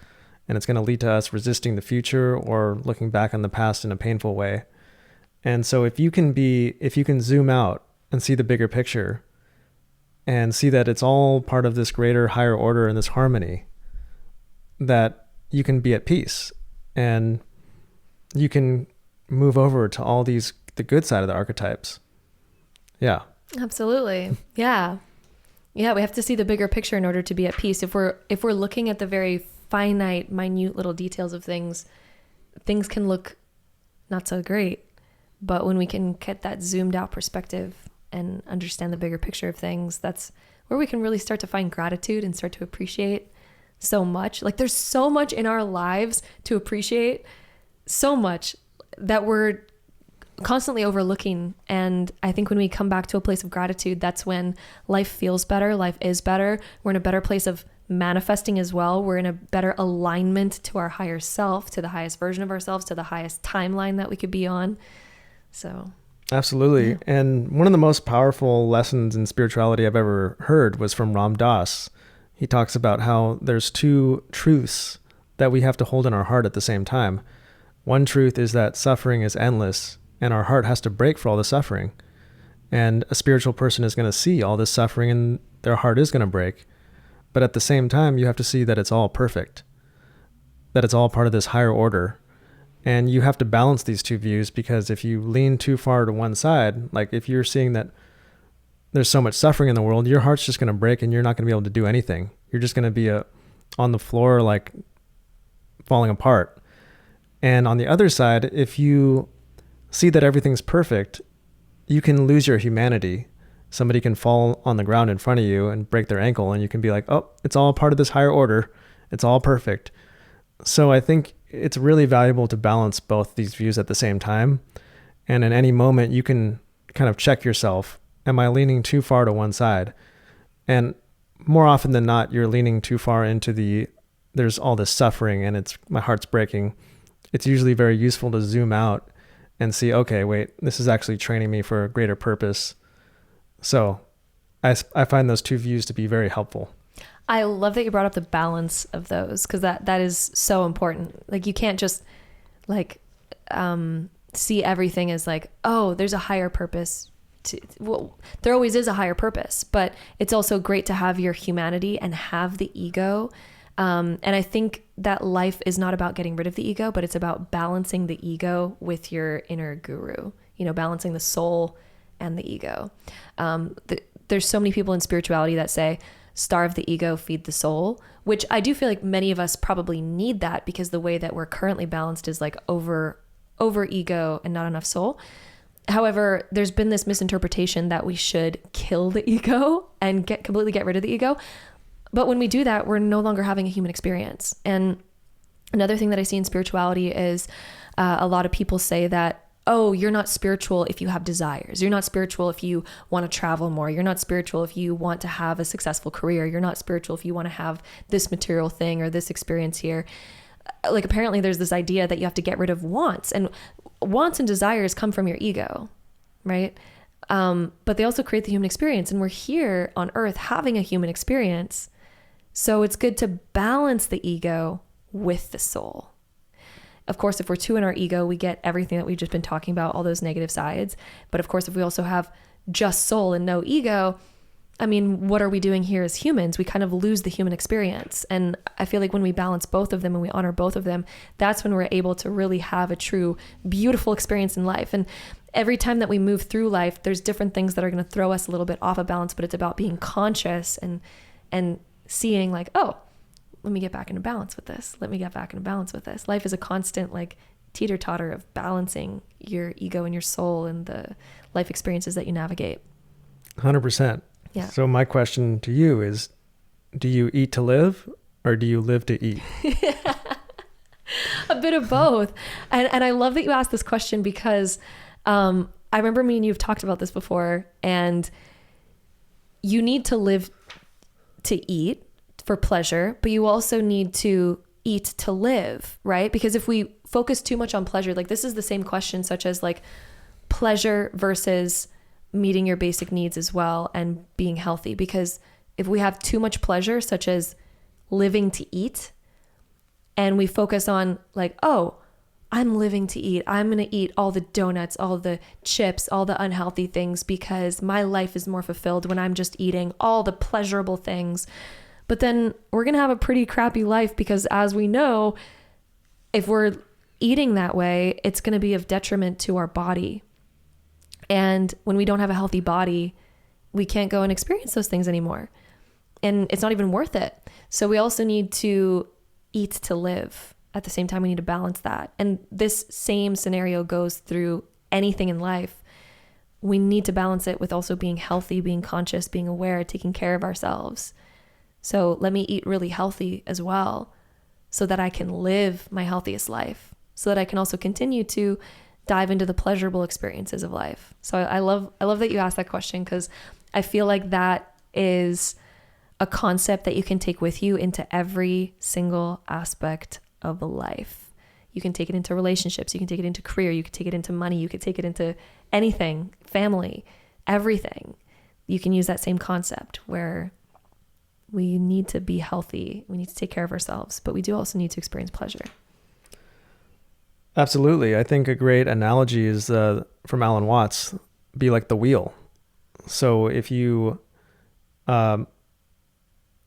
[SPEAKER 1] And it's going to lead to us resisting the future or looking back on the past in a painful way. And so if you can zoom out and see the bigger picture and see that it's all part of this greater, higher order and this harmony, that you can be at peace and you can move over to all these, the good side of the archetypes. Yeah.
[SPEAKER 2] Absolutely. Yeah. Yeah. We have to see the bigger picture in order to be at peace. If we're looking at the very finite, minute little details of things, things can look not so great. But when we can get that zoomed out perspective and understand the bigger picture of things, that's where we can really start to find gratitude and start to appreciate so much. Like, there's so much in our lives to appreciate, so much that we're constantly overlooking. And I think when we come back to a place of gratitude, that's when life feels better. Life is better. We're in a better place of manifesting as well. We're in a better alignment to our higher self, to the highest version of ourselves, to the highest timeline that we could be on. So
[SPEAKER 1] absolutely. Yeah. And one of the most powerful lessons in spirituality I've ever heard was from Ram Dass. He talks about how there's two truths that we have to hold in our heart at the same time. One truth is that suffering is endless and our heart has to break for all the suffering. And a spiritual person is going to see all this suffering and their heart is going to break. But at the same time, you have to see that it's all perfect, that it's all part of this higher order. And you have to balance these two views, because if you lean too far to one side, like if you're seeing that there's so much suffering in the world, your heart's just going to break and you're not going to be able to do anything. You're just going to be on the floor, like falling apart. And on the other side, if you see that everything's perfect, you can lose your humanity. Somebody can fall on the ground in front of you and break their ankle, and you can be like, oh, it's all part of this higher order. It's all perfect. So I think it's really valuable to balance both these views at the same time. And in any moment, you can kind of check yourself. Am I leaning too far to one side? And more often than not, you're leaning too far into there's all this suffering and my heart's breaking. It's usually very useful to zoom out and see, okay, wait, this is actually training me for a greater purpose. So I find those two views to be very helpful.
[SPEAKER 2] I love that you brought up the balance of those, because that is so important. Like, you can't just see everything as like, oh, there's a higher purpose. Well, there always is a higher purpose, but it's also great to have your humanity and have the ego. And I think that life is not about getting rid of the ego, but it's about balancing the ego with your inner guru, balancing the soul and the ego. There's so many people in spirituality that say, starve the ego, feed the soul, which I do feel like many of us probably need that, because the way that we're currently balanced is like over ego and not enough soul. However, there's been this misinterpretation that we should kill the ego and completely get rid of the ego. But when we do that, we're no longer having a human experience. And another thing that I see in spirituality is a lot of people say that, oh, you're not spiritual if you have desires. You're not spiritual if you want to travel more. You're not spiritual if you want to have a successful career. You're not spiritual if you want to have this material thing or this experience here. Like, apparently there's this idea that you have to get rid of wants, and wants and desires come from your ego, right? But they also create the human experience, and we're here on earth having a human experience. So it's good to balance the ego with the soul. Of course, if we're too in our ego, we get everything that we've just been talking about, all those negative sides. But of course, if we also have just soul and no ego, I mean, what are we doing here as humans? We kind of lose the human experience. And I feel like when we balance both of them and we honor both of them, that's when we're able to really have a true, beautiful experience in life. And every time that we move through life, there's different things that are going to throw us a little bit off of balance, but it's about being conscious and seeing like, oh, let me get back into balance with this. Let me get back into balance with this. Life is a constant like teeter-totter of balancing your ego and your soul and the life experiences that you navigate.
[SPEAKER 1] 100%.
[SPEAKER 2] Yeah.
[SPEAKER 1] So my question to you is, do you eat to live or do you live to eat? A
[SPEAKER 2] bit of both. And I love that you asked this question, because I remember me and you've talked about this before, and you need to live to eat for pleasure, but you also need to eat to live, right? Because if we focus too much on pleasure, like this is the same question, such as like pleasure versus meeting your basic needs as well and being healthy. Because if we have too much pleasure, such as living to eat, and we focus on like, oh, I'm living to eat, I'm going to eat all the donuts, all the chips, all the unhealthy things because my life is more fulfilled when I'm just eating all the pleasurable things. But then we're going to have a pretty crappy life, because as we know, if we're eating that way, it's going to be of detriment to our body. And when we don't have a healthy body, we can't go and experience those things anymore. And it's not even worth it. So we also need to eat to live. At the same time, we need to balance that. And this same scenario goes through anything in life. We need to balance it with also being healthy, being conscious, being aware, taking care of ourselves. So let me eat really healthy as well, so that I can live my healthiest life, so that I can also continue to dive into the pleasurable experiences of life. So I love that you asked that question, because I feel like that is a concept that you can take with you into every single aspect of life. You can take it into relationships, you can take it into career, you can take it into money, you could take it into anything, family, everything. You can use that same concept where we need to be healthy, we need to take care of ourselves, but we do also need to experience pleasure.
[SPEAKER 1] Absolutely. I think a great analogy is from Alan Watts, be like the wheel. So if you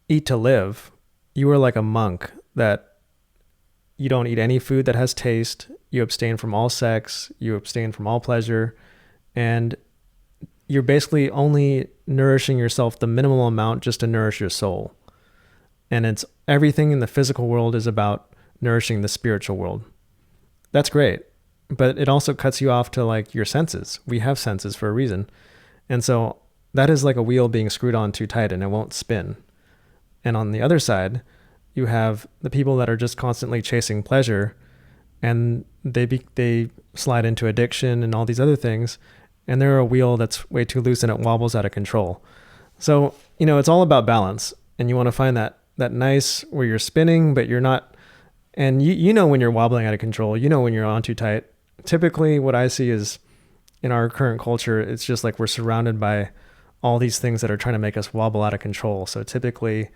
[SPEAKER 1] eat to live, you are like a monk that you don't eat any food that has taste, you abstain from all sex, you abstain from all pleasure, and you're basically only nourishing yourself the minimal amount just to nourish your soul. And it's everything in the physical world is about nourishing the spiritual world. That's great. But it also cuts you off to like your senses. We have senses for a reason. And so that is like a wheel being screwed on too tight and it won't spin. And on the other side, you have the people that are just constantly chasing pleasure, and they slide into addiction and all these other things. And they're a wheel that's way too loose and it wobbles out of control. So, it's all about balance, and you want to find that nice where you're spinning, but you're not, and you know when you're wobbling out of control, when you're on too tight. Typically what I see is in our current culture, it's just like we're surrounded by all these things that are trying to make us wobble out of control. So typically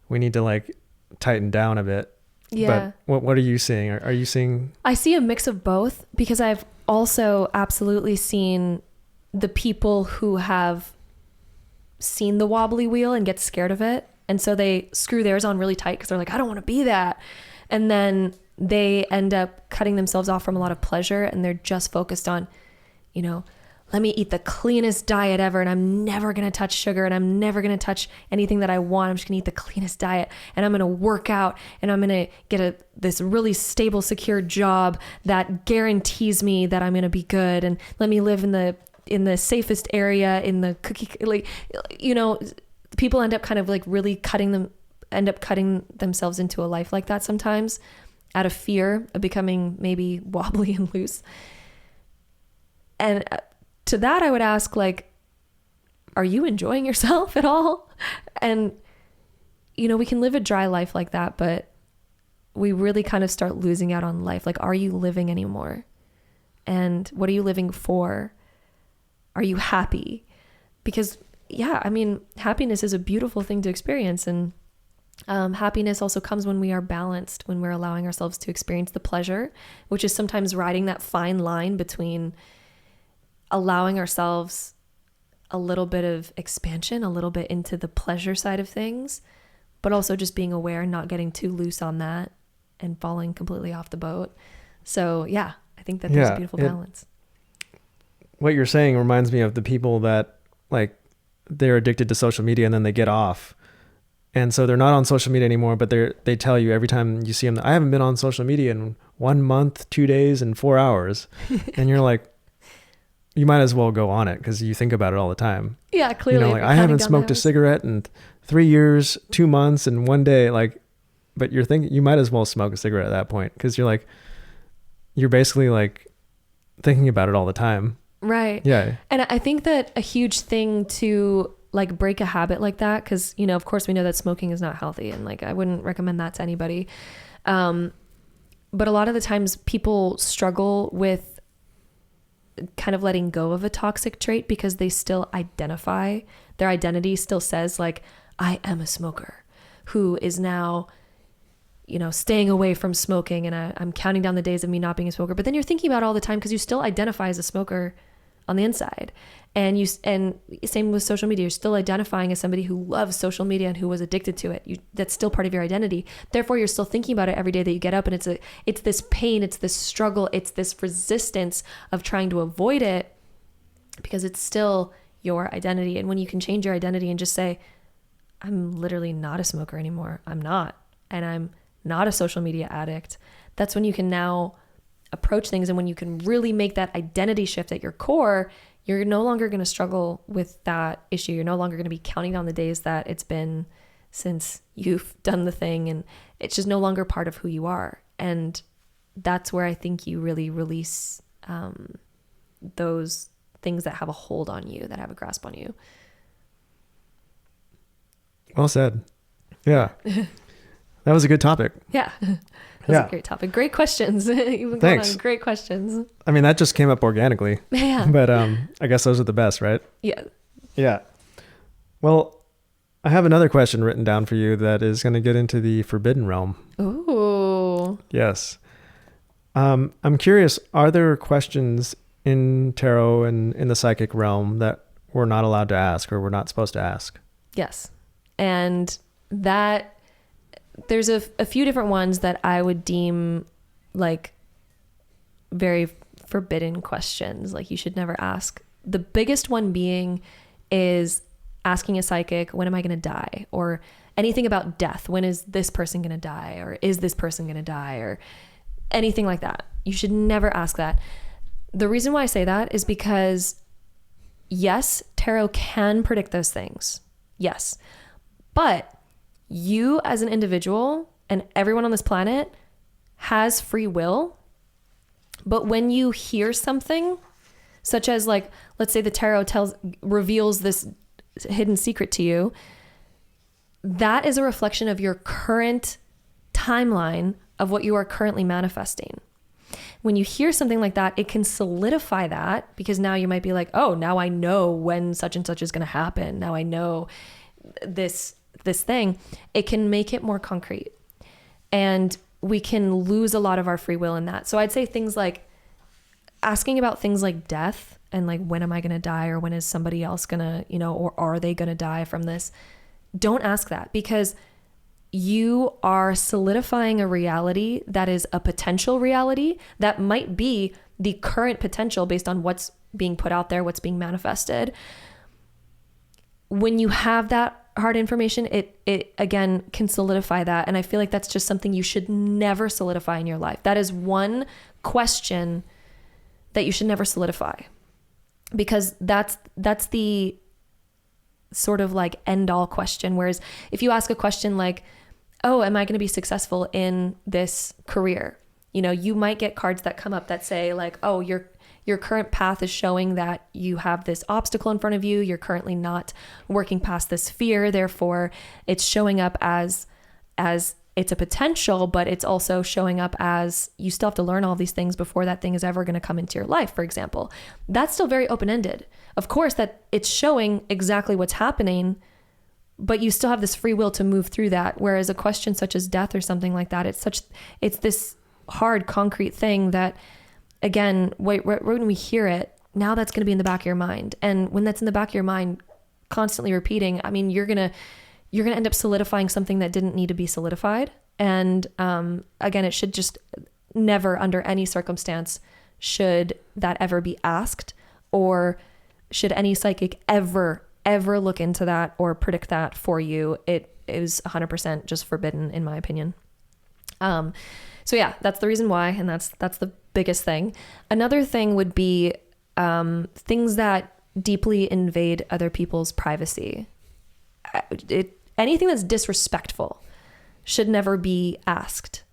[SPEAKER 1] we need to like tighten down a bit.
[SPEAKER 2] Yeah.
[SPEAKER 1] But what are you seeing? Are you seeing?
[SPEAKER 2] I see a mix of both, because I've also absolutely seen the people who have seen the wobbly wheel and get scared of it. And so they screw theirs on really tight because they're like, I don't want to be that. And then they end up cutting themselves off from a lot of pleasure, and they're just focused on, let me eat the cleanest diet ever, and I'm never going to touch sugar, and I'm never going to touch anything that I want. I'm just going to eat the cleanest diet, and I'm going to work out, and I'm going to get this really stable, secure job that guarantees me that I'm going to be good, and let me live in the safest area in the cookie, people end up kind of like really cutting themselves into a life like that sometimes, out of fear of becoming maybe wobbly and loose. And to that, I would ask, like, are you enjoying yourself at all? And, we can live a dry life like that, but we really kind of start losing out on life. Like, are you living anymore? And what are you living for? Are you happy? Because, happiness is a beautiful thing to experience. And happiness also comes when we are balanced, when we're allowing ourselves to experience the pleasure, which is sometimes riding that fine line between allowing ourselves a little bit of expansion, a little bit into the pleasure side of things, but also just being aware and not getting too loose on that and falling completely off the boat. So yeah, I think that there's a beautiful balance.
[SPEAKER 1] What you're saying reminds me of the people that like they're addicted to social media and then they get off. And so they're not on social media anymore, but they tell you every time you see them, I haven't been on social media in 1 month, 2 days, and 4 hours. And you're like, you might as well go on it because you think about it all the time.
[SPEAKER 2] Yeah, clearly.
[SPEAKER 1] I haven't smoked a cigarette in 3 years, 2 months, and 1 day. Like, but you're thinking you might as well smoke a cigarette at that point because you're basically like thinking about it all the time.
[SPEAKER 2] Right.
[SPEAKER 1] Yeah.
[SPEAKER 2] And I think that a huge thing to like break a habit like that, because, you know, of course we know that smoking is not healthy, and like I wouldn't recommend that to anybody. But a lot of the times people struggle with kind of letting go of a toxic trait because they still identify, their identity still says like, I am a smoker who is now, you know, staying away from smoking, and I'm counting down the days of me not being a smoker. But then you're thinking about it all the time because you still identify as a smoker on the inside. And same with social media, you're still identifying as somebody who loves social media and who was addicted to it. That's still part of your identity. Therefore, you're still thinking about it every day that you get up, and it's this pain, it's this struggle, it's this resistance of trying to avoid it because it's still your identity. And when you can change your identity and just say, I'm literally not a smoker anymore. I'm not. And I'm not a social media addict. That's when you can now approach things. And when you can really make that identity shift at your core, you're no longer going to struggle with that issue. You're no longer going to be counting down the days that it's been since you've done the thing. And it's just no longer part of who you are. And that's where I think you really release those things that have a hold on you, that have a grasp on you.
[SPEAKER 1] Well said. Yeah. That was a good topic.
[SPEAKER 2] Yeah. That was a great topic. Great questions. You've been going on great questions.
[SPEAKER 1] I mean, that just came up organically.
[SPEAKER 2] Yeah.
[SPEAKER 1] But I guess those are the best, right?
[SPEAKER 2] Yeah.
[SPEAKER 1] Yeah. Well, I have another question written down for you that is going to get into the forbidden realm.
[SPEAKER 2] Ooh.
[SPEAKER 1] Yes. I'm curious, are there questions in tarot and in the psychic realm that we're not allowed to ask or we're not supposed to ask?
[SPEAKER 2] Yes. And that there's a few different ones that I would deem like very forbidden questions. Like you should never ask. The biggest one being is asking a psychic, when am I going to die? Or anything about death. When is this person going to die? Or is this person going to die? Or anything like that. You should never ask that. The reason why I say that is because yes, tarot can predict those things. Yes. But you as an individual and everyone on this planet has free will. But when you hear something such as like, let's say the tarot reveals this hidden secret to you, that is a reflection of your current timeline of what you are currently manifesting. When you hear something like that, it can solidify that because now you might be like, oh, now I know when such and such is going to happen. Now I know this thing. It can make it more concrete, and we can lose a lot of our free will in that. So I'd say things like asking about things like death and like, when am I going to die? Or when is somebody else going to, you know, or are they going to die from this? Don't ask that, because you are solidifying a reality that is a potential reality that might be the current potential based on what's being put out there, what's being manifested. When you have that hard information, it again can solidify that. And I feel like that's just something you should never solidify in your life. That is one question that you should never solidify, because that's the sort of like end all question. Whereas if you ask a question like, oh, am I going to be successful in this career? You know, you might get cards that come up that say like, oh, your current path is showing that you have this obstacle in front of you. You're currently not working past this fear. Therefore, it's showing up as it's a potential, but it's also showing up as you still have to learn all these things before that thing is ever going to come into your life, for example. That's still very open-ended. Of course, that it's showing exactly what's happening, but you still have this free will to move through that. Whereas a question such as death or something like that, it's this hard, concrete thing that, again, when we hear it, now that's going to be in the back of your mind. And when that's in the back of your mind, constantly repeating, I mean, you're going to end up solidifying something that didn't need to be solidified. And again, it should just never, under any circumstance, should that ever be asked, or should any psychic ever look into that or predict that for you. It is 100% just forbidden, in my opinion. So yeah, that's the reason why, and that's the biggest thing. Another thing would be things that deeply invade other people's privacy. Anything that's disrespectful should never be asked.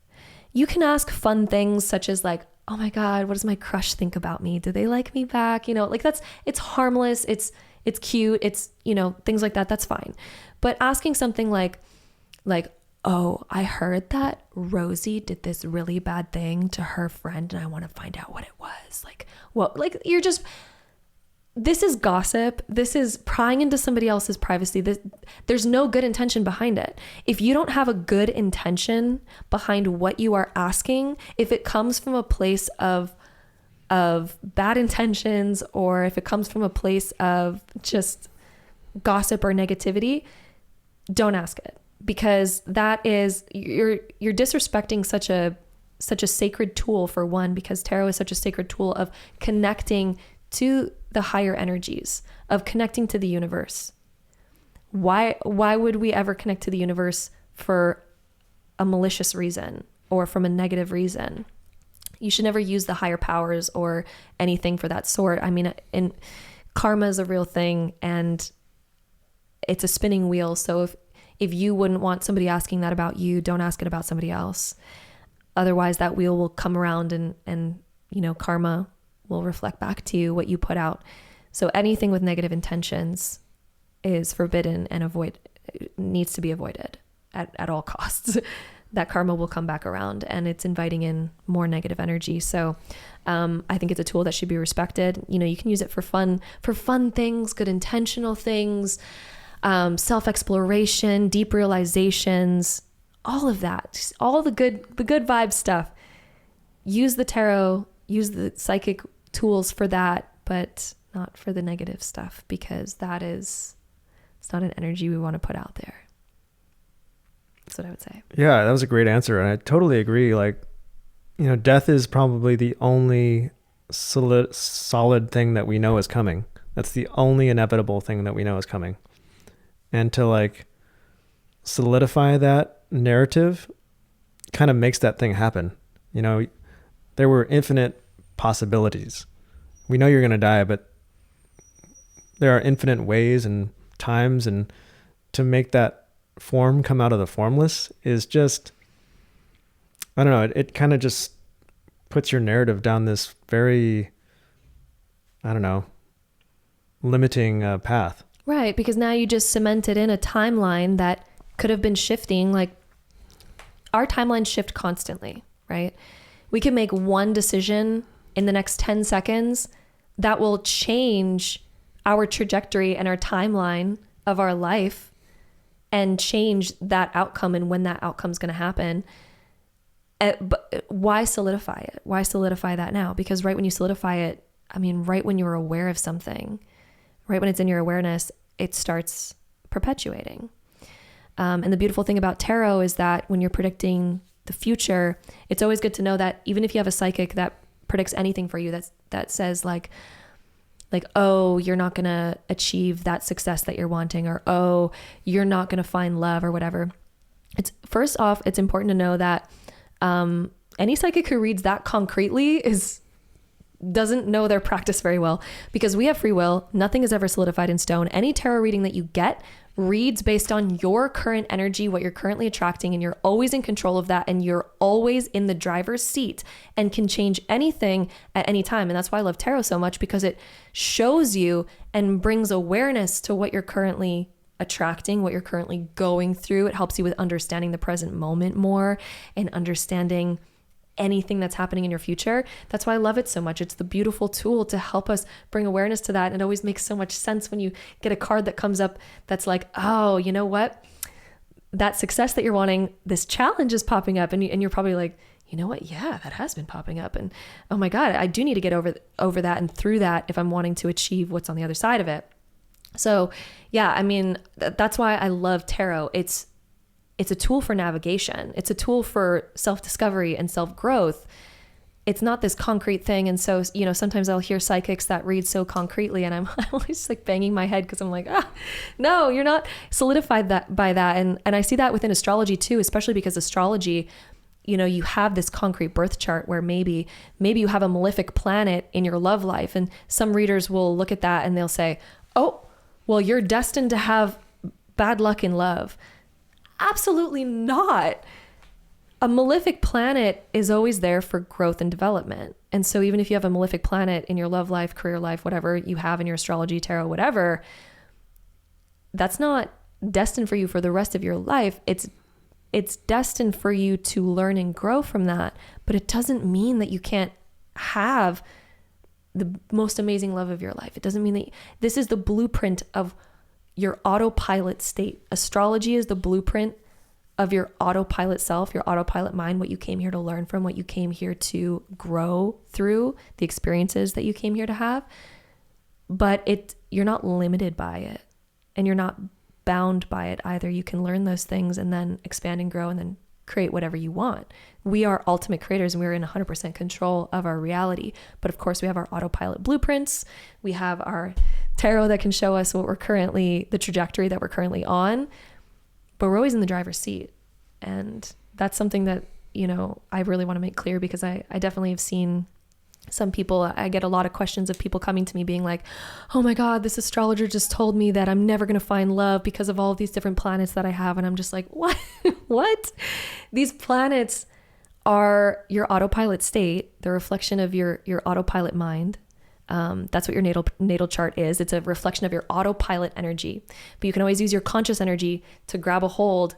[SPEAKER 2] You can ask fun things such as like, oh my God, what does my crush think about me? Do they like me back? You know, like it's harmless. It's cute. It's, you know, things like that. That's fine. But asking something like, oh, I heard that Rosie did this really bad thing to her friend and I want to find out what it was. Like, what, like this is gossip. This is prying into somebody else's privacy. There's no good intention behind it. If you don't have a good intention behind what you are asking, if it comes from a place of bad intentions, or if it comes from a place of just gossip or negativity, don't ask it, because that is, you're disrespecting such a sacred tool, for one, because tarot is such a sacred tool of connecting to the higher energies, of connecting to the universe. Why would we ever connect to the universe for a malicious reason or from a negative reason? You should never use the higher powers or anything for that sort. I mean, karma is a real thing and it's a spinning wheel. So if you wouldn't want somebody asking that about you, don't ask it about somebody else. Otherwise that wheel will come around and you know, karma will reflect back to you what you put out. So anything with negative intentions is forbidden and needs to be avoided at all costs. That karma will come back around and it's inviting in more negative energy. So I think it's a tool that should be respected. You know, you can use it for fun things, good intentional things, self-exploration, deep realizations, all of that, all the good vibe stuff. Use the tarot, use the psychic tools for that, but not for the negative stuff, because it's not an energy we want to put out there. That's what I would say. Yeah,
[SPEAKER 1] that was a great answer. And I totally agree. Like, you know, death is probably the only solid thing that we know is coming. That's the only inevitable thing that we know is coming. And to like solidify that narrative kind of makes that thing happen. You know, there were infinite possibilities. We know you're going to die, but there are infinite ways and times, and to make that form come out of the formless is just, I don't know, it kind of just puts your narrative down this very, I don't know, limiting path.
[SPEAKER 2] Right, because now you just cemented in a timeline that could have been shifting. Like, our timelines shift constantly, right? We can make one decision in the next 10 seconds that will change our trajectory and our timeline of our life and change that outcome and when that outcome is going to happen. But why solidify it? Why solidify that now? Because right when you solidify it, I mean, right when you're aware of something, right when it's in your awareness, it starts perpetuating. And the beautiful thing about tarot is that when you're predicting the future, it's always good to know that even if you have a psychic that predicts anything for you, that says like, oh, you're not going to achieve that success that you're wanting, or, oh, you're not going to find love, or whatever. First off, it's important to know that any psychic who reads that concretely doesn't know their practice very well, because we have free will. Nothing is ever solidified in stone. Any tarot reading that you get reads based on your current energy, what you're currently attracting, and you're always in control of that, and you're always in the driver's seat and can change anything at any time. And that's why I love tarot so much, because it shows you and brings awareness to what you're currently attracting, what you're currently going through. It helps you with understanding the present moment more and understanding anything that's happening in your future. That's why I love it so much. It's the beautiful tool to help us bring awareness to that. And it always makes so much sense when you get a card that comes up that's like, oh, you know what? That success that you're wanting, this challenge is popping up. And you're probably like, you know what? Yeah, that has been popping up. And oh my God, I do need to get over that and through that if I'm wanting to achieve what's on the other side of it. So yeah, I mean, that's why I love tarot. It's a tool for navigation. It's a tool for self-discovery and self-growth. It's not this concrete thing. And so, you know, sometimes I'll hear psychics that read so concretely and I'm always like banging my head because I'm like, no, you're not solidified by that. And I see that within astrology too, especially because astrology, you know, you have this concrete birth chart where maybe you have a malefic planet in your love life. And some readers will look at that and they'll say, oh, well, you're destined to have bad luck in love. Absolutely not. a malefic planet is always there for growth and development. And so even if you have a malefic planet in your love life, career life, whatever you have in your astrology, tarot, whatever, that's not destined for you for the rest of your life. It's destined for you to learn and grow from that. But it doesn't mean that you can't have the most amazing love of your life. It doesn't mean that this is the blueprint of your autopilot state. Astrology is the blueprint of your autopilot self, your autopilot mind, what you came here to learn from, what you came here to grow through, the experiences that you came here to have. But you're not limited by it, and you're not bound by it either. You can learn those things and then expand and grow and then create whatever you want. We are ultimate creators, and we're in 100% control of our reality. But of course, we have our autopilot blueprints. We have our tarot that can show us the trajectory that we're currently on. But we're always in the driver's seat. And that's something that, I really want to make clear, because I definitely have seen some people, I get a lot of questions of people coming to me being like, oh my God, this astrologer just told me that I'm never going to find love because of all of these different planets that I have. And I'm just like, what? What? These planets are your autopilot state, the reflection of your autopilot mind. That's what your natal chart is. It's a reflection of your autopilot energy. But you can always use your conscious energy to grab a hold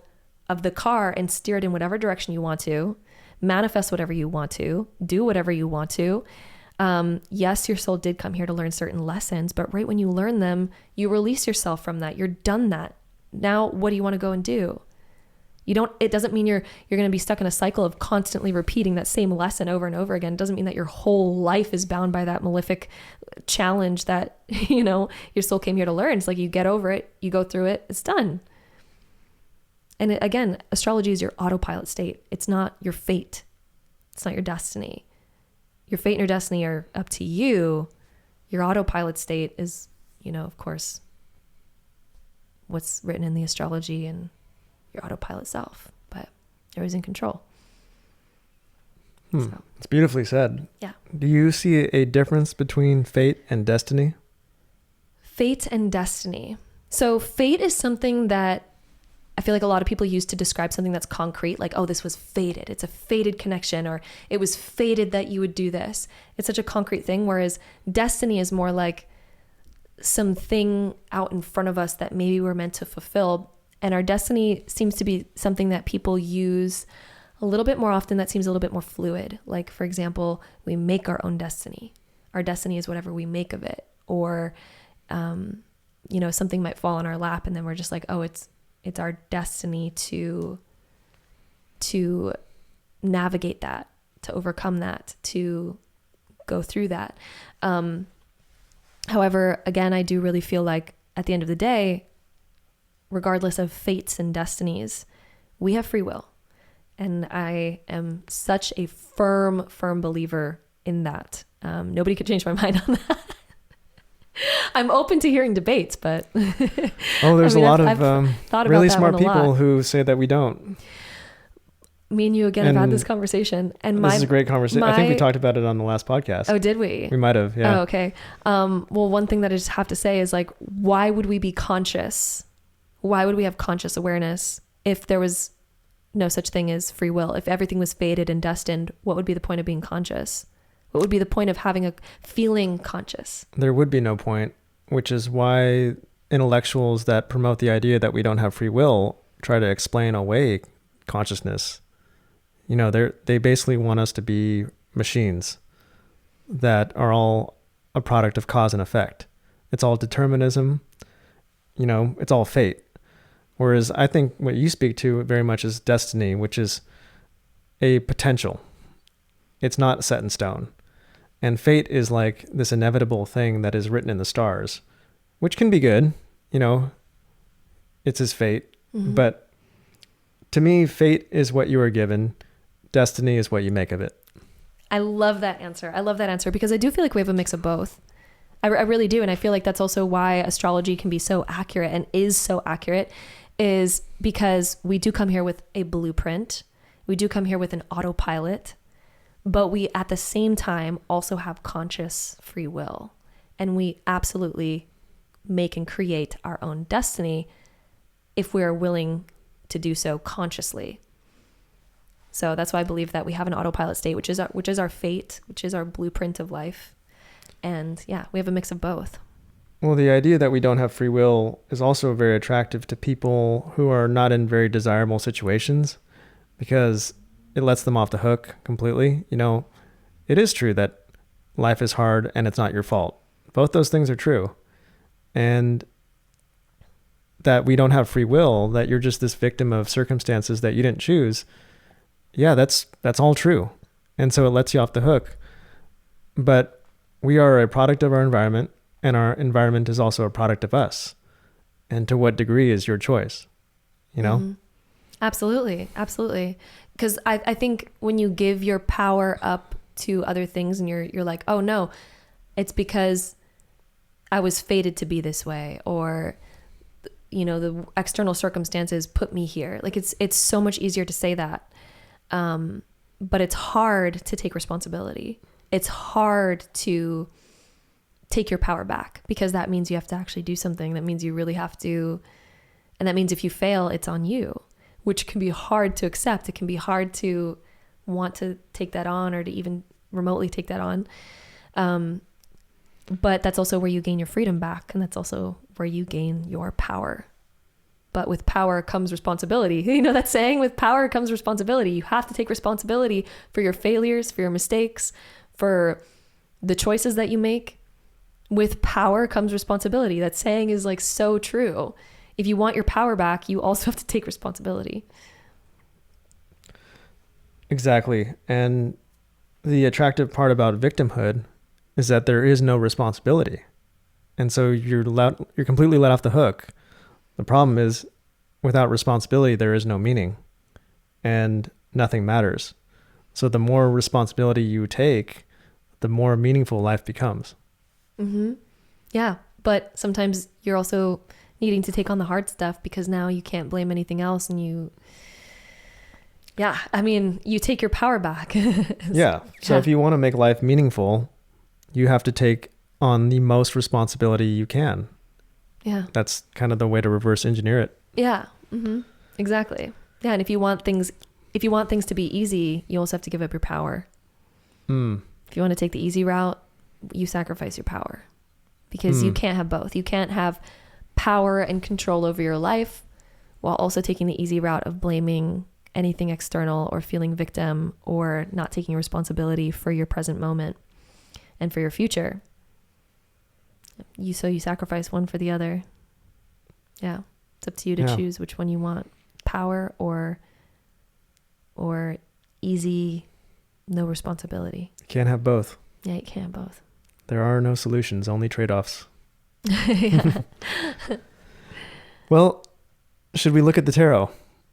[SPEAKER 2] of the car and steer it in whatever direction you want to, manifest whatever you want to, do whatever you want to. Yes, your soul did come here to learn certain lessons, but right when you learn them, you release yourself from that. You're done that. Now, what do you want to go and do? It doesn't mean you're going to be stuck in a cycle of constantly repeating that same lesson over and over again. It doesn't mean that your whole life is bound by that malefic challenge that, your soul came here to learn. It's like you get over it, you go through it, it's done. And again, astrology is your autopilot state. It's not your fate. It's not your destiny. Your fate and your destiny are up to you. Your autopilot state is, of course, what's written in the astrology and your autopilot self, but you're always in control. So.
[SPEAKER 1] It's beautifully said.
[SPEAKER 2] Yeah.
[SPEAKER 1] Do you see a difference between fate and destiny?
[SPEAKER 2] Fate and destiny. So fate is something that I feel like a lot of people use to describe something that's concrete, like, oh, this was fated. It's a fated connection, or it was fated that you would do this. It's such a concrete thing, whereas destiny is more like something out in front of us that maybe we're meant to fulfill. And our destiny seems to be something that people use a little bit more often, that seems a little bit more fluid. Like, for example, we make our own destiny. Our destiny is whatever we make of it. Or, something might fall in our lap and then we're just like, oh, it's our destiny to navigate that, to overcome that, to go through that. However, again, I do really feel like at the end of the day, regardless of fates and destinies, we have free will. And I am such a firm believer in that. Nobody could change my mind on that. I'm open to hearing debates, but
[SPEAKER 1] there's a lot of really smart people who say that we don't.
[SPEAKER 2] Me and you again have had this conversation, and
[SPEAKER 1] this is a great conversation. I think we talked about it on the last podcast.
[SPEAKER 2] Oh, did we?
[SPEAKER 1] We might have. Yeah.
[SPEAKER 2] Oh, okay. Well, one thing that I just have to say is, like, why would we be conscious? Why would we have conscious awareness if there was no such thing as free will? If everything was fated and destined, what would be the point of being conscious? What would be the point of having a feeling conscious? There would be no point, which is why intellectuals that promote the idea that we don't have free will try to explain away consciousness. They basically want us to be machines that are all a product of cause and effect. It's all determinism. It's all fate. Whereas I think what you speak to very much is destiny, which is a potential. It's not set in stone. And fate is like this inevitable thing that is written in the stars, which can be good. It's his fate. Mm-hmm. But to me, fate is what you are given. Destiny is what you make of it. I love that answer because I do feel like we have a mix of both. I really do. And I feel like that's also why astrology can be so accurate and is so accurate, is because we do come here with a blueprint. We do come here with an autopilot, but we at the same time also have conscious free will. And we absolutely make and create our own destiny if we are willing to do so consciously. So that's why I believe that we have an autopilot state, which is our fate, which is our blueprint of life. And yeah, we have a mix of both.
[SPEAKER 1] Well, the idea that we don't have free will is also very attractive to people who are not in very desirable situations, because it lets them off the hook completely. You know, it is true that life is hard and it's not your fault. Both those things are true. And that we don't have free will, that you're just this victim of circumstances that you didn't choose. Yeah, that's all true. And so it lets you off the hook. But we are a product of our environment, and our environment is also a product of us. And to what degree is your choice, you know?
[SPEAKER 2] Mm-hmm. Absolutely. Absolutely. Because I think when you give your power up to other things and you're like, oh no, it's because I was fated to be this way, or, you know, the external circumstances put me here. Like it's so much easier to say that. But it's hard to take responsibility. It's hard to take your power back, because that means you have to actually do something. That means you really have to. And that means if you fail, it's on you, which can be hard to accept. It can be hard to want to take that on, or to even remotely take that on. But that's also where you gain your freedom back. And that's also where you gain your power. But with power comes responsibility. You know that saying, with power comes responsibility. You have to take responsibility for your failures, for your mistakes, for the choices that you make. With power comes responsibility. That saying is like so true. If you want your power back, you also have to take responsibility.
[SPEAKER 1] Exactly. And the attractive part about victimhood is that there is no responsibility. And so you're completely let off the hook. The problem is, without responsibility, there is no meaning, and nothing matters. So the more responsibility you take, the more meaningful life becomes.
[SPEAKER 2] Mm-hmm. Yeah. But sometimes you're also needing to take on the hard stuff, because now you can't blame anything else. And you take your power back.
[SPEAKER 1] Yeah. So if you want to make life meaningful, you have to take on the most responsibility you can.
[SPEAKER 2] Yeah.
[SPEAKER 1] That's kind of the way to reverse engineer it.
[SPEAKER 2] Yeah. Mm-hmm. Exactly. Yeah. And if you want things to be easy, you also have to give up your power. If you want to take the easy route, you sacrifice your power, because you can't have both. You can't have power and control over your life while also taking the easy route of blaming anything external, or feeling victim, or not taking responsibility for your present moment and for your future. You sacrifice one for the other. Yeah. It's up to you to choose which one you want. Power or easy, no responsibility.
[SPEAKER 1] You can't have both.
[SPEAKER 2] Yeah, you can't have both.
[SPEAKER 1] There are no solutions, only trade-offs.
[SPEAKER 2] Yeah.
[SPEAKER 1] Well, should we look at the tarot?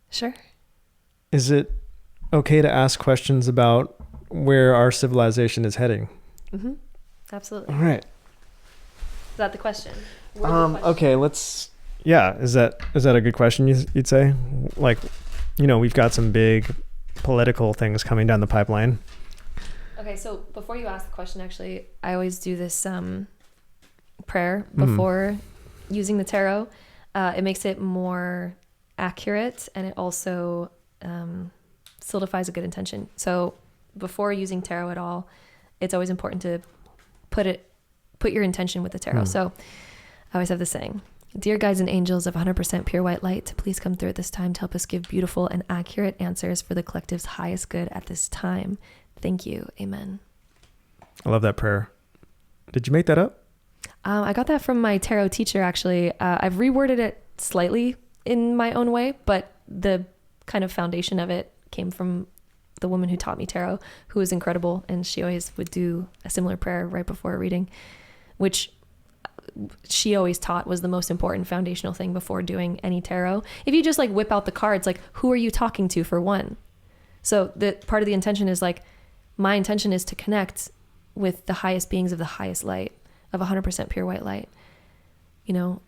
[SPEAKER 2] Sure.
[SPEAKER 1] Is it okay to ask questions about where our civilization is heading?
[SPEAKER 2] Mm-hmm. Absolutely.
[SPEAKER 1] All right.
[SPEAKER 2] Is that the question?
[SPEAKER 1] Okay, yeah, is that a good question, you'd say? Like, you know, we've got some big political things coming down the pipeline.
[SPEAKER 2] Okay, so before you ask the question, actually, I always do this prayer before using the tarot. It makes it more accurate, and it also solidifies a good intention. So before using tarot at all, it's always important to put your intention with the tarot. So I always have this saying: dear guides and angels of 100% pure white light, please come through at this time to help us give beautiful and accurate answers for the collective's highest good at this time. Thank you. Amen.
[SPEAKER 1] I love that prayer. Did you make that up?
[SPEAKER 2] I got that from my tarot teacher, actually. I've reworded it slightly in my own way, but the kind of foundation of it came from the woman who taught me tarot, who was incredible. And she always would do a similar prayer right before a reading, which she always taught was the most important foundational thing before doing any tarot. If you just like whip out the cards, like, who are you talking to, for one? So the part of the intention is like, my intention is to connect with the highest beings of the highest light, of 100% pure white light. You know,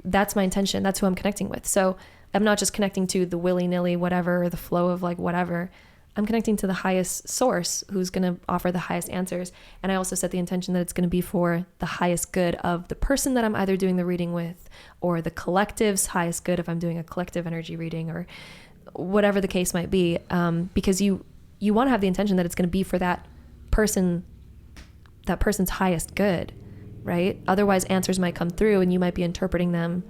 [SPEAKER 2] that's my intention. That's who I'm connecting with. So I'm not just connecting to the willy-nilly whatever, or the flow of like whatever. I'm connecting to the highest source, who's going to offer the highest answers. And I also set the intention that it's going to be for the highest good of the person that I'm either doing the reading with, or the collective's highest good if I'm doing a collective energy reading, or whatever the case might be, because you want to have the intention that it's going to be for that person's highest good, right? Otherwise answers might come through and you might be interpreting them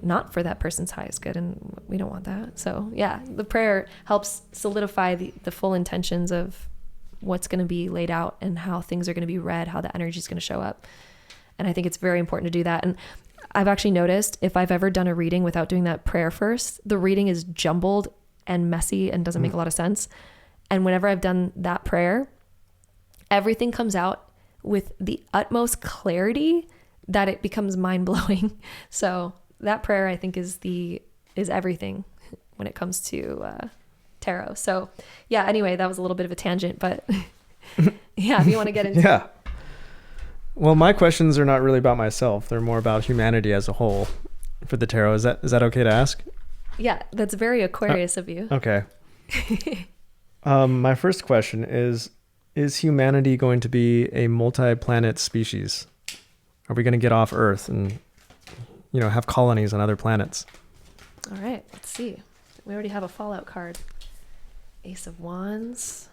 [SPEAKER 2] not for that person's highest good, and we don't want that. So yeah, the prayer helps solidify the full intentions of what's going to be laid out and how things are going to be read, how the energy is going to show up. And I think it's very important to do that. And I've actually noticed if I've ever done a reading without doing that prayer first, the reading is jumbled and messy and doesn't make a lot of sense. And whenever I've done that prayer, everything comes out with the utmost clarity that it becomes mind-blowing. So that prayer, I think, is everything when it comes to tarot. So yeah, anyway, that was a little bit of a tangent, but yeah, if you want to get into
[SPEAKER 1] Yeah. Well, my questions are not really about myself. They're more about humanity as a whole for the tarot. Is that okay to ask?
[SPEAKER 2] Yeah, that's very Aquarius of you.
[SPEAKER 1] Okay. My first question is humanity going to be a multi-planet species? Are we going to get off Earth and, have colonies on other planets?
[SPEAKER 2] All right, let's see. We already have a Fallout card. Ace of Wands.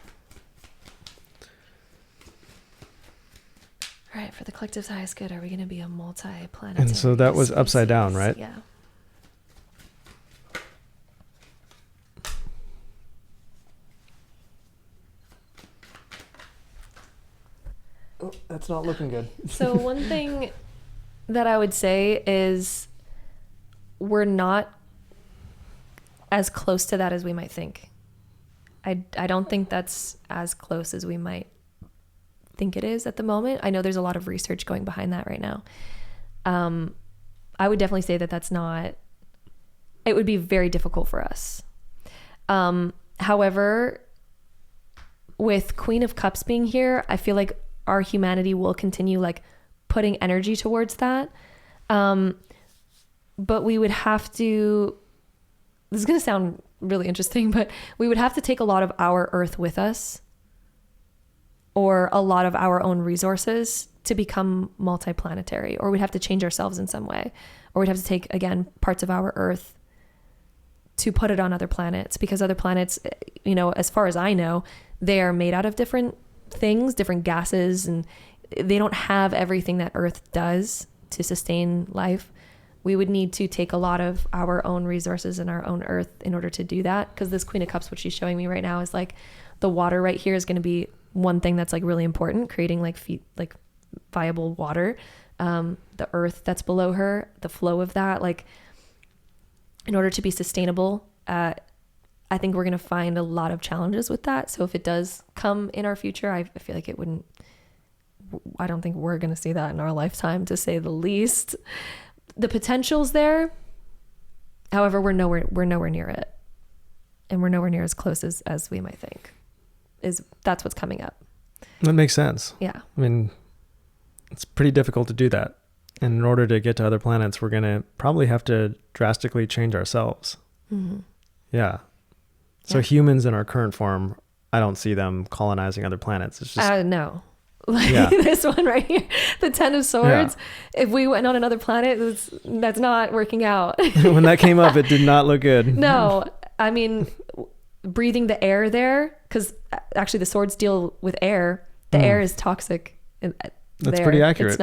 [SPEAKER 2] All right, for the collective's highest good, are we going to be a multi-planetary
[SPEAKER 1] And so that was upside down,
[SPEAKER 2] species?
[SPEAKER 1] right?
[SPEAKER 2] Yeah.
[SPEAKER 1] Oh, that's not looking good.
[SPEAKER 2] So one thing that I would say is we're not as close to that as we might think. I don't think that's as close as we might think it is at the moment. I know there's a lot of research going behind that right now. I would definitely say that that's not, it would be very difficult for us. However, with Queen of Cups being here, I feel like our humanity will continue like putting energy towards that. But we would have to, this is going to sound really interesting, but we would have to take a lot of our earth with us, or a lot of our own resources to become multiplanetary, or we'd have to change ourselves in some way, or we'd have to take, again, parts of our earth to put it on other planets, because other planets, as far as I know, they are made out of different things, different gases, and they don't have everything that Earth does to sustain life. We would need to take a lot of our own resources and our own earth in order to do that, because this Queen of Cups, what she's showing me right now, is like the water right here is going to be one thing that's like really important, creating like viable water. The earth that's below her, the flow of that, like in order to be sustainable, I think we're going to find a lot of challenges with that. So if it does come in our future, I feel like I don't think we're going to see that in our lifetime, to say the least. The potential's there. However, we're nowhere near it. And we're nowhere near as close as we might think. That's what's coming up.
[SPEAKER 1] That makes sense.
[SPEAKER 2] Yeah.
[SPEAKER 1] I mean, it's pretty difficult to do that. And in order to get to other planets, we're going to probably have to drastically change ourselves.
[SPEAKER 2] Mm-hmm.
[SPEAKER 1] Yeah. So humans in our current form, I don't see them colonizing other planets. It's just
[SPEAKER 2] no. This one right here, the 10 of Swords. Yeah. If we went on another planet, that's not working out.
[SPEAKER 1] When that came up, it did not look good.
[SPEAKER 2] No, I mean, breathing the air there, because actually the swords deal with air. The air is toxic.
[SPEAKER 1] That's pretty accurate.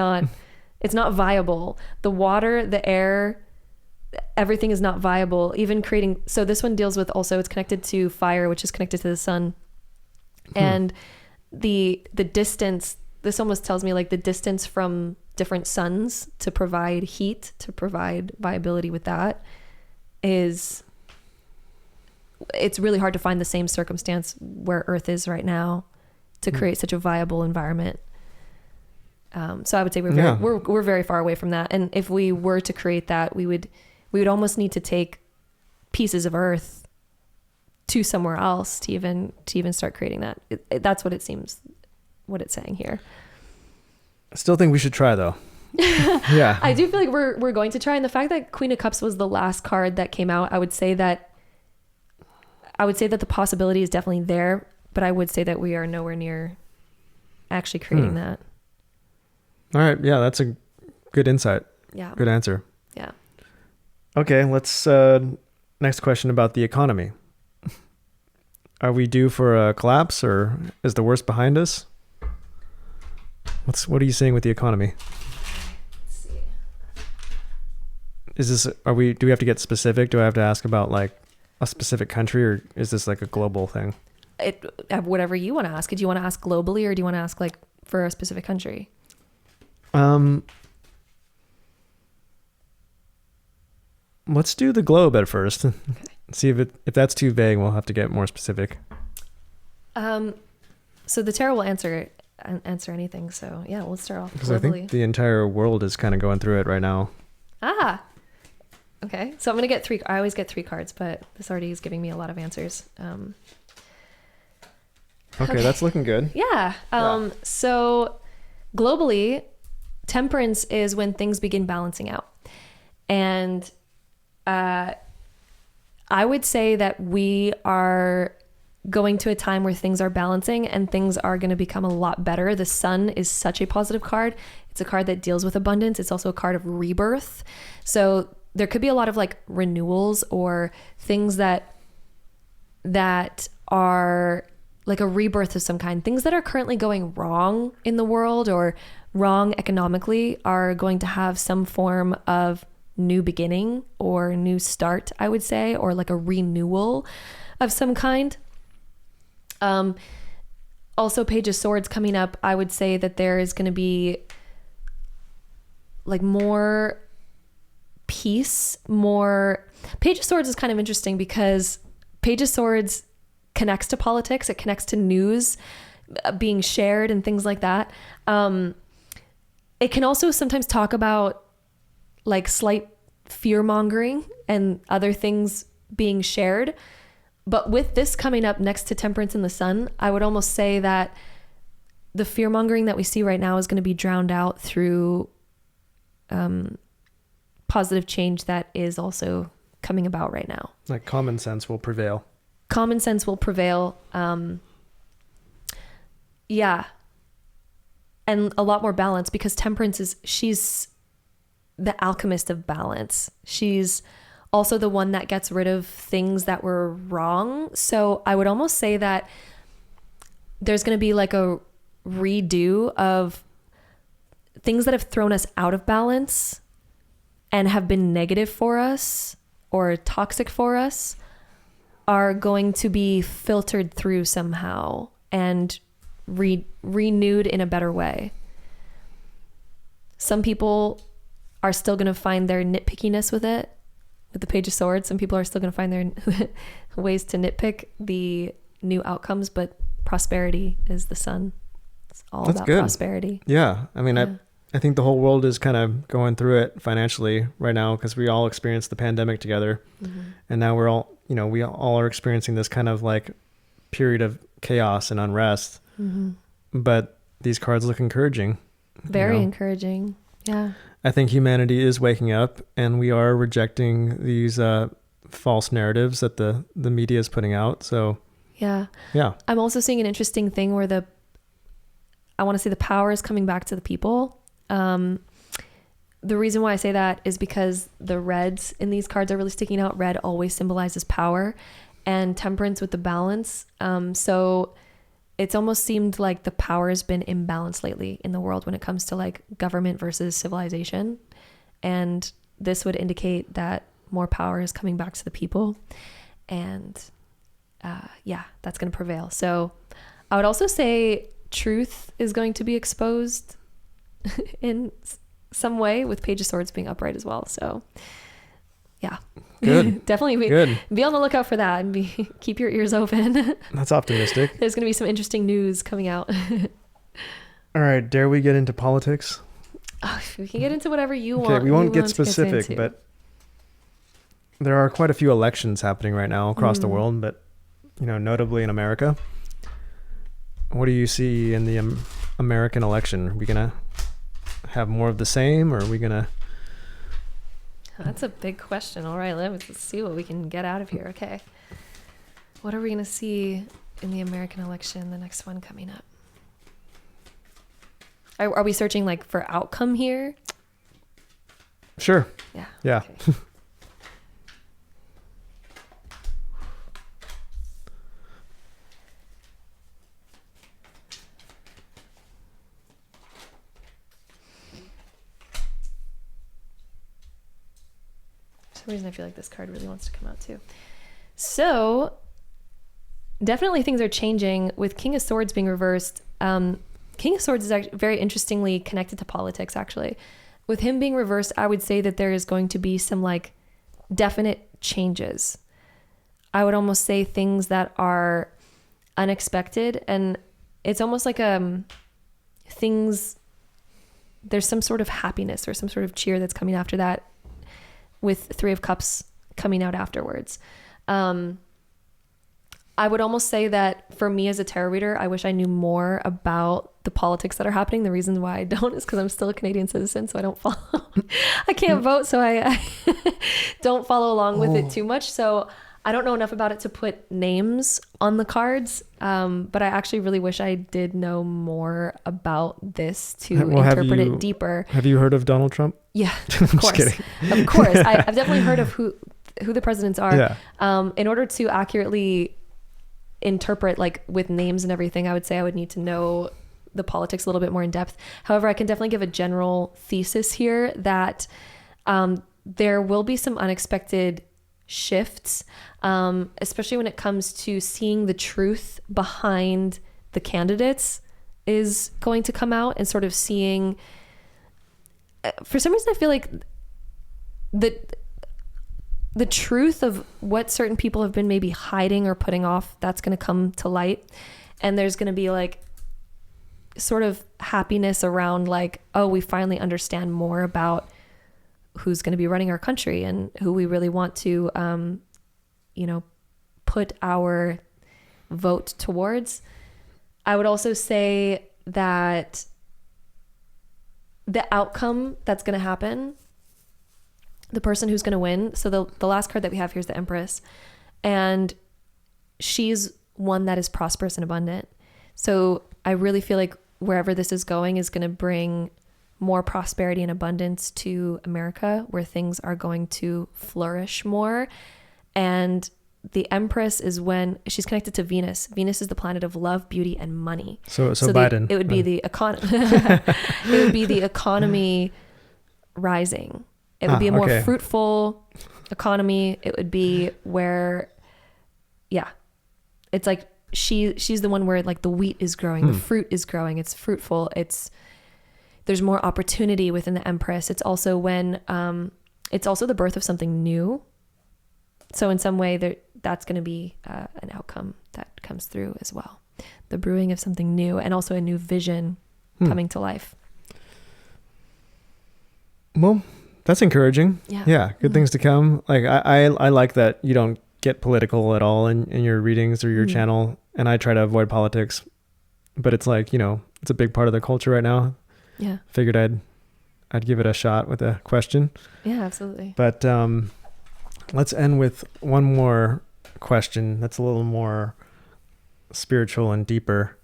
[SPEAKER 2] It's not viable. The water, the air, everything is not viable. Even creating, so this one deals with also, it's connected to fire, which is connected to the sun. And the distance, this almost tells me like the distance from different suns to provide heat, to provide viability with that, it's really hard to find the same circumstance where Earth is right now to create such a viable environment. So I would say we're very far away from that. And if we were to create that, we would almost need to take pieces of Earth to somewhere else to even start creating that. That's what it seems, what it's saying here.
[SPEAKER 1] I still think we should try though. Yeah.
[SPEAKER 2] I do feel like we're going to try. And the fact that Queen of Cups was the last card that came out, I would say that the possibility is definitely there, but I would say that we are nowhere near actually creating that.
[SPEAKER 1] All right. Yeah. That's a good insight.
[SPEAKER 2] Yeah.
[SPEAKER 1] Good answer.
[SPEAKER 2] Yeah.
[SPEAKER 1] Okay. Let's next question about the economy. Are we due for a collapse, or is the worst behind us? What are you saying with the economy?
[SPEAKER 2] Let's see.
[SPEAKER 1] Do we have to get specific? Do I have to ask about like a specific country, or is this like a global thing?
[SPEAKER 2] Whatever you want to ask. Do you want to ask globally, or do you want to ask like for a specific country?
[SPEAKER 1] Let's do the globe at first. Okay. See if that's too vague, we'll have to get more specific.
[SPEAKER 2] So the tarot will answer anything. So yeah, we'll start off
[SPEAKER 1] because
[SPEAKER 2] globally.
[SPEAKER 1] I think the entire world is kind of going through it right now.
[SPEAKER 2] Okay. So I'm gonna get three. I always get 3 cards, but this already is giving me a lot of answers.
[SPEAKER 1] Okay, that's looking good.
[SPEAKER 2] Yeah. So globally, temperance is when things begin balancing out, and I would say that we are going to a time where things are balancing and things are going to become a lot better. The sun is such a positive card. It's a card that deals with abundance. It's also a card of rebirth. So there could be a lot of like renewals or things that are like a rebirth of some kind. Things that are currently going wrong in the world or wrong economically are going to have some form of new beginning or new start, I would say, or like a renewal of some kind. Also Page of Swords coming up, I would say that there is going to be like more peace, Page of Swords is kind of interesting because Page of Swords connects to politics. It connects to news being shared and things like that. It can also sometimes talk about like slight fear mongering and other things being shared. But with this coming up next to Temperance in the Sun, I would almost say that the fear mongering that we see right now is going to be drowned out through positive change that is also coming about right now.
[SPEAKER 1] Like common sense will prevail.
[SPEAKER 2] Common sense will prevail. Yeah. And a lot more balance because Temperance she's the alchemist of balance. She's also the one that gets rid of things that were wrong. So I would almost say that there's going to be like a redo of things that have thrown us out of balance and have been negative for us or toxic for us are going to be filtered through somehow and renewed in a better way. Some people are still going to find their nitpickiness with it, with the Page of Swords. Some people are still going to find their ways to nitpick the new outcomes, but prosperity is the sun. It's all
[SPEAKER 1] That's
[SPEAKER 2] about
[SPEAKER 1] good.
[SPEAKER 2] prosperity.
[SPEAKER 1] Yeah. I mean,
[SPEAKER 2] Yeah.
[SPEAKER 1] I think the whole world is kind of going through it financially right now because we all experienced the pandemic together. Mm-hmm. And now we all are experiencing this kind of like period of chaos and unrest. Mm-hmm. But these cards look encouraging.
[SPEAKER 2] Very encouraging. Yeah.
[SPEAKER 1] I think humanity is waking up and we are rejecting these false narratives that the media is putting out. So yeah.
[SPEAKER 2] I'm also seeing an interesting thing where I want to say the power is coming back to the people. The reason why I say that is because the reds in these cards are really sticking out. Red always symbolizes power and temperance with the balance. So it's almost seemed like the power has been imbalanced lately in the world when it comes to like government versus civilization. And this would indicate that more power is coming back to the people. And that's going to prevail. So I would also say truth is going to be exposed in some way with Page of Swords being upright as well. So yeah,
[SPEAKER 1] good.
[SPEAKER 2] Definitely be on the lookout for that and keep your ears open.
[SPEAKER 1] That's optimistic.
[SPEAKER 2] There's going to be some interesting news coming out.
[SPEAKER 1] All right. Dare we get into politics?
[SPEAKER 2] Oh, we can get into whatever you want.
[SPEAKER 1] Okay, we won't get specific, but there are quite a few elections happening right now across the world, but notably in America. What do you see in the American election? Are we going to have more of the same, or are we going to...
[SPEAKER 2] That's a big question. All right, let's see what we can get out of here. Okay. What are we going to see in the American election, the next one coming up? Are we searching like for outcome here?
[SPEAKER 1] Sure.
[SPEAKER 2] Yeah.
[SPEAKER 1] Yeah.
[SPEAKER 2] some reason I feel like this card really wants to come out too. So definitely things are changing with King of Swords being reversed. King of Swords is actually very interestingly connected to politics, actually. With him being reversed, I would say that there is going to be some like definite changes. I would almost say things that are unexpected, and it's almost like things, there's some sort of happiness or some sort of cheer that's coming after that, with Three of Cups coming out afterwards. I would almost say that for me as a tarot reader, I wish I knew more about the politics that are happening. The reason why I don't is because I'm still a Canadian citizen, so I don't follow. I can't vote, so I don't follow along with it too much. So I don't know enough about it to put names on the cards, but I actually really wish I did know more about this to interpret it deeper.
[SPEAKER 1] Have you heard of Donald Trump?
[SPEAKER 2] Yeah, of course. Of course. I've definitely heard of who the presidents are. Yeah. In order to accurately interpret, like with names and everything, I would say I would need to know the politics a little bit more in depth. However, I can definitely give a general thesis here that there will be some unexpected shifts, especially when it comes to seeing the truth behind the candidates is going to come out, and sort of seeing, for some reason I feel like the truth of what certain people have been maybe hiding or putting off, that's going to come to light. And there's going to be like sort of happiness around like, oh, we finally understand more about who's going to be running our country and who we really want to, put our vote towards. I would also say that the outcome that's going to happen, the person who's going to win. So the last card that we have here is the Empress, and she's one that is prosperous and abundant. So I really feel like wherever this is going is going to bring more prosperity and abundance to America, where things are going to flourish more. And the Empress is when she's connected to Venus. Venus is the planet of love, beauty, and money.
[SPEAKER 1] So Biden.
[SPEAKER 2] It would be the economy. It would be the economy rising. It would be a more fruitful economy. It would be where, it's like she's the one where like the wheat is growing, the fruit is growing, it's fruitful, there's more opportunity within the Empress. It's also when it's also the birth of something new. So in some way that's going to be an outcome that comes through as well. The brewing of something new, and also a new vision coming to life.
[SPEAKER 1] Well, that's encouraging. Yeah. Good things to come. Like I like that you don't get political at all in your readings or your channel. And I try to avoid politics, but it's like, it's a big part of the culture right now.
[SPEAKER 2] Yeah.
[SPEAKER 1] Figured I'd give it a shot with a question.
[SPEAKER 2] Yeah, absolutely.
[SPEAKER 1] But let's end with one more question that's a little more spiritual and deeper.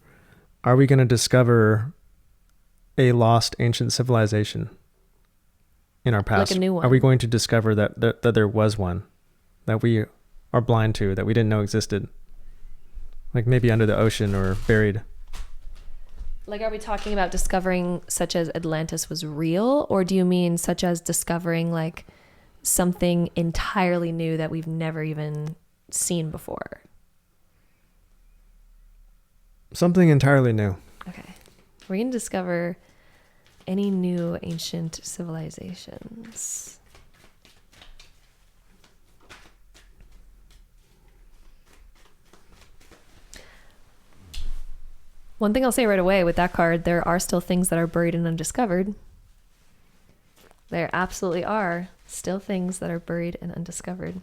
[SPEAKER 1] Are we going to discover a lost ancient civilization in our past?
[SPEAKER 2] Like a new one?
[SPEAKER 1] Are we going to discover that there was one that we are blind to, that we didn't know existed? Like maybe under the ocean or buried.
[SPEAKER 2] Like, are we talking about discovering such as Atlantis was real? Or do you mean such as discovering like something entirely new that we've never even seen before?
[SPEAKER 1] Something entirely new.
[SPEAKER 2] Okay. We're going to discover any new ancient civilizations. One thing I'll say right away with that card, there are still things that are buried and undiscovered. There absolutely are still things that are buried and undiscovered.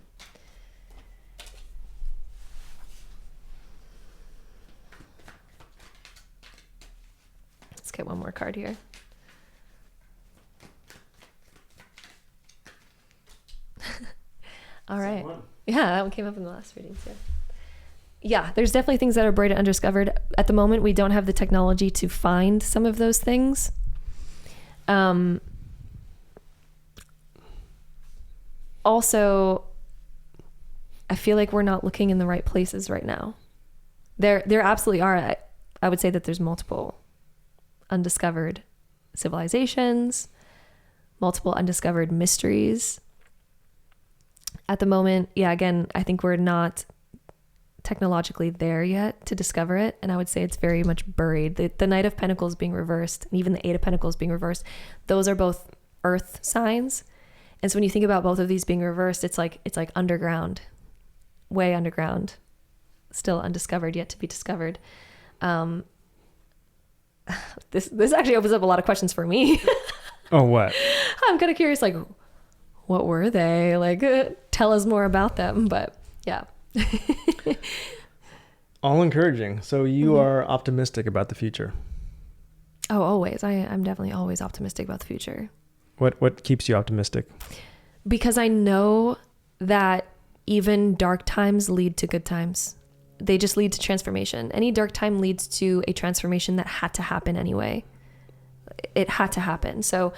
[SPEAKER 2] Let's get one more card here. All right. Yeah, that one came up in the last reading too. Yeah, there's definitely things that are buried and undiscovered. At the moment, we don't have the technology to find some of those things. Also, I feel like we're not looking in the right places right now. There absolutely are. I would say that there's multiple undiscovered civilizations, multiple undiscovered mysteries. At the moment, yeah, again, I think we're not technologically there yet to discover it. And I would say it's very much buried. The Knight of Pentacles being reversed and even the Eight of Pentacles being reversed, those are both earth signs. And so when you think about both of these being reversed, it's like underground, way underground, still undiscovered, yet to be discovered. This actually opens up a lot of questions for me.
[SPEAKER 1] Oh, what?
[SPEAKER 2] I'm kind of curious, like, what were they? Like, tell us more about them. But yeah.
[SPEAKER 1] All encouraging. So you are optimistic about the future.
[SPEAKER 2] Oh, always. I'm definitely always optimistic about the future.
[SPEAKER 1] What keeps you optimistic?
[SPEAKER 2] Because I know that even dark times lead to good times. They just lead to transformation. Any dark time leads to a transformation that had to happen anyway. It had to happen. So,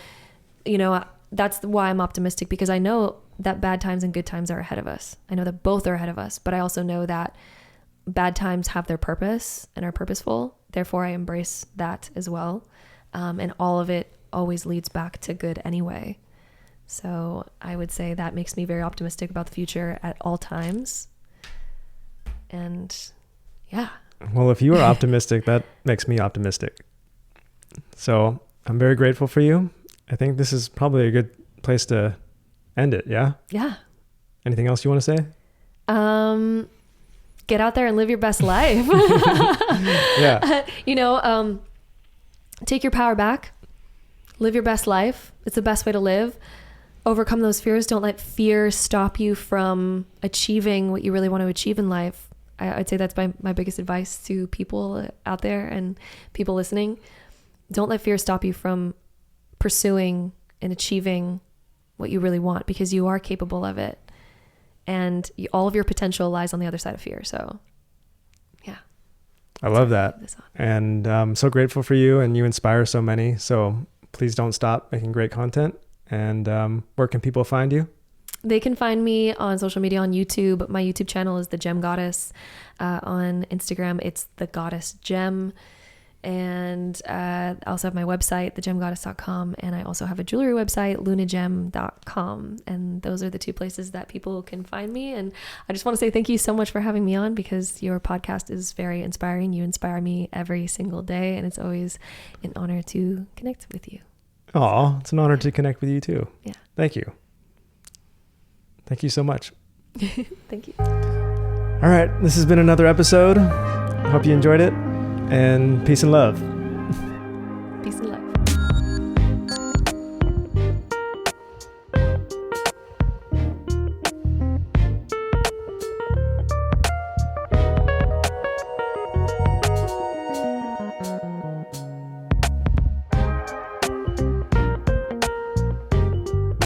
[SPEAKER 2] that's why I'm optimistic, because I know that bad times and good times are ahead of us. I know that both are ahead of us, but I also know that bad times have their purpose and are purposeful. Therefore, I embrace that as well. And all of it always leads back to good anyway. So I would say that makes me very optimistic about the future at all times. And yeah.
[SPEAKER 1] Well, if you are optimistic, that makes me optimistic. So I'm very grateful for you. I think this is probably a good place to end it. Yeah.
[SPEAKER 2] Yeah.
[SPEAKER 1] Anything else you want to say?
[SPEAKER 2] Get out there and live your best life.
[SPEAKER 1] Yeah.
[SPEAKER 2] Take your power back. Live your best life. It's the best way to live. Overcome those fears. Don't let fear stop you from achieving what you really want to achieve in life. I'd say that's my biggest advice to people out there and people listening. Don't let fear stop you from pursuing and achieving what you really want, because you are capable of it. And all of your potential lies on the other side of fear. So, yeah.
[SPEAKER 1] I love that. And I'm so grateful for you, and you inspire so many. So please don't stop making great content. And where can people find you?
[SPEAKER 2] They can find me on social media, on YouTube. My YouTube channel is The Gem Goddess. On Instagram, it's The Goddess Gem. And I also have my website, thegemgoddess.com. And I also have a jewelry website, lunagem.com. And those are the two places that people can find me. And I just want to say thank you so much for having me on, because your podcast is very inspiring. You inspire me every single day. And it's always an honor to connect with you.
[SPEAKER 1] Oh, it's an honor to connect with you too.
[SPEAKER 2] Yeah.
[SPEAKER 1] Thank you. Thank you so much.
[SPEAKER 2] Thank you.
[SPEAKER 1] All right. This has been another episode. I hope you enjoyed it, and peace and love.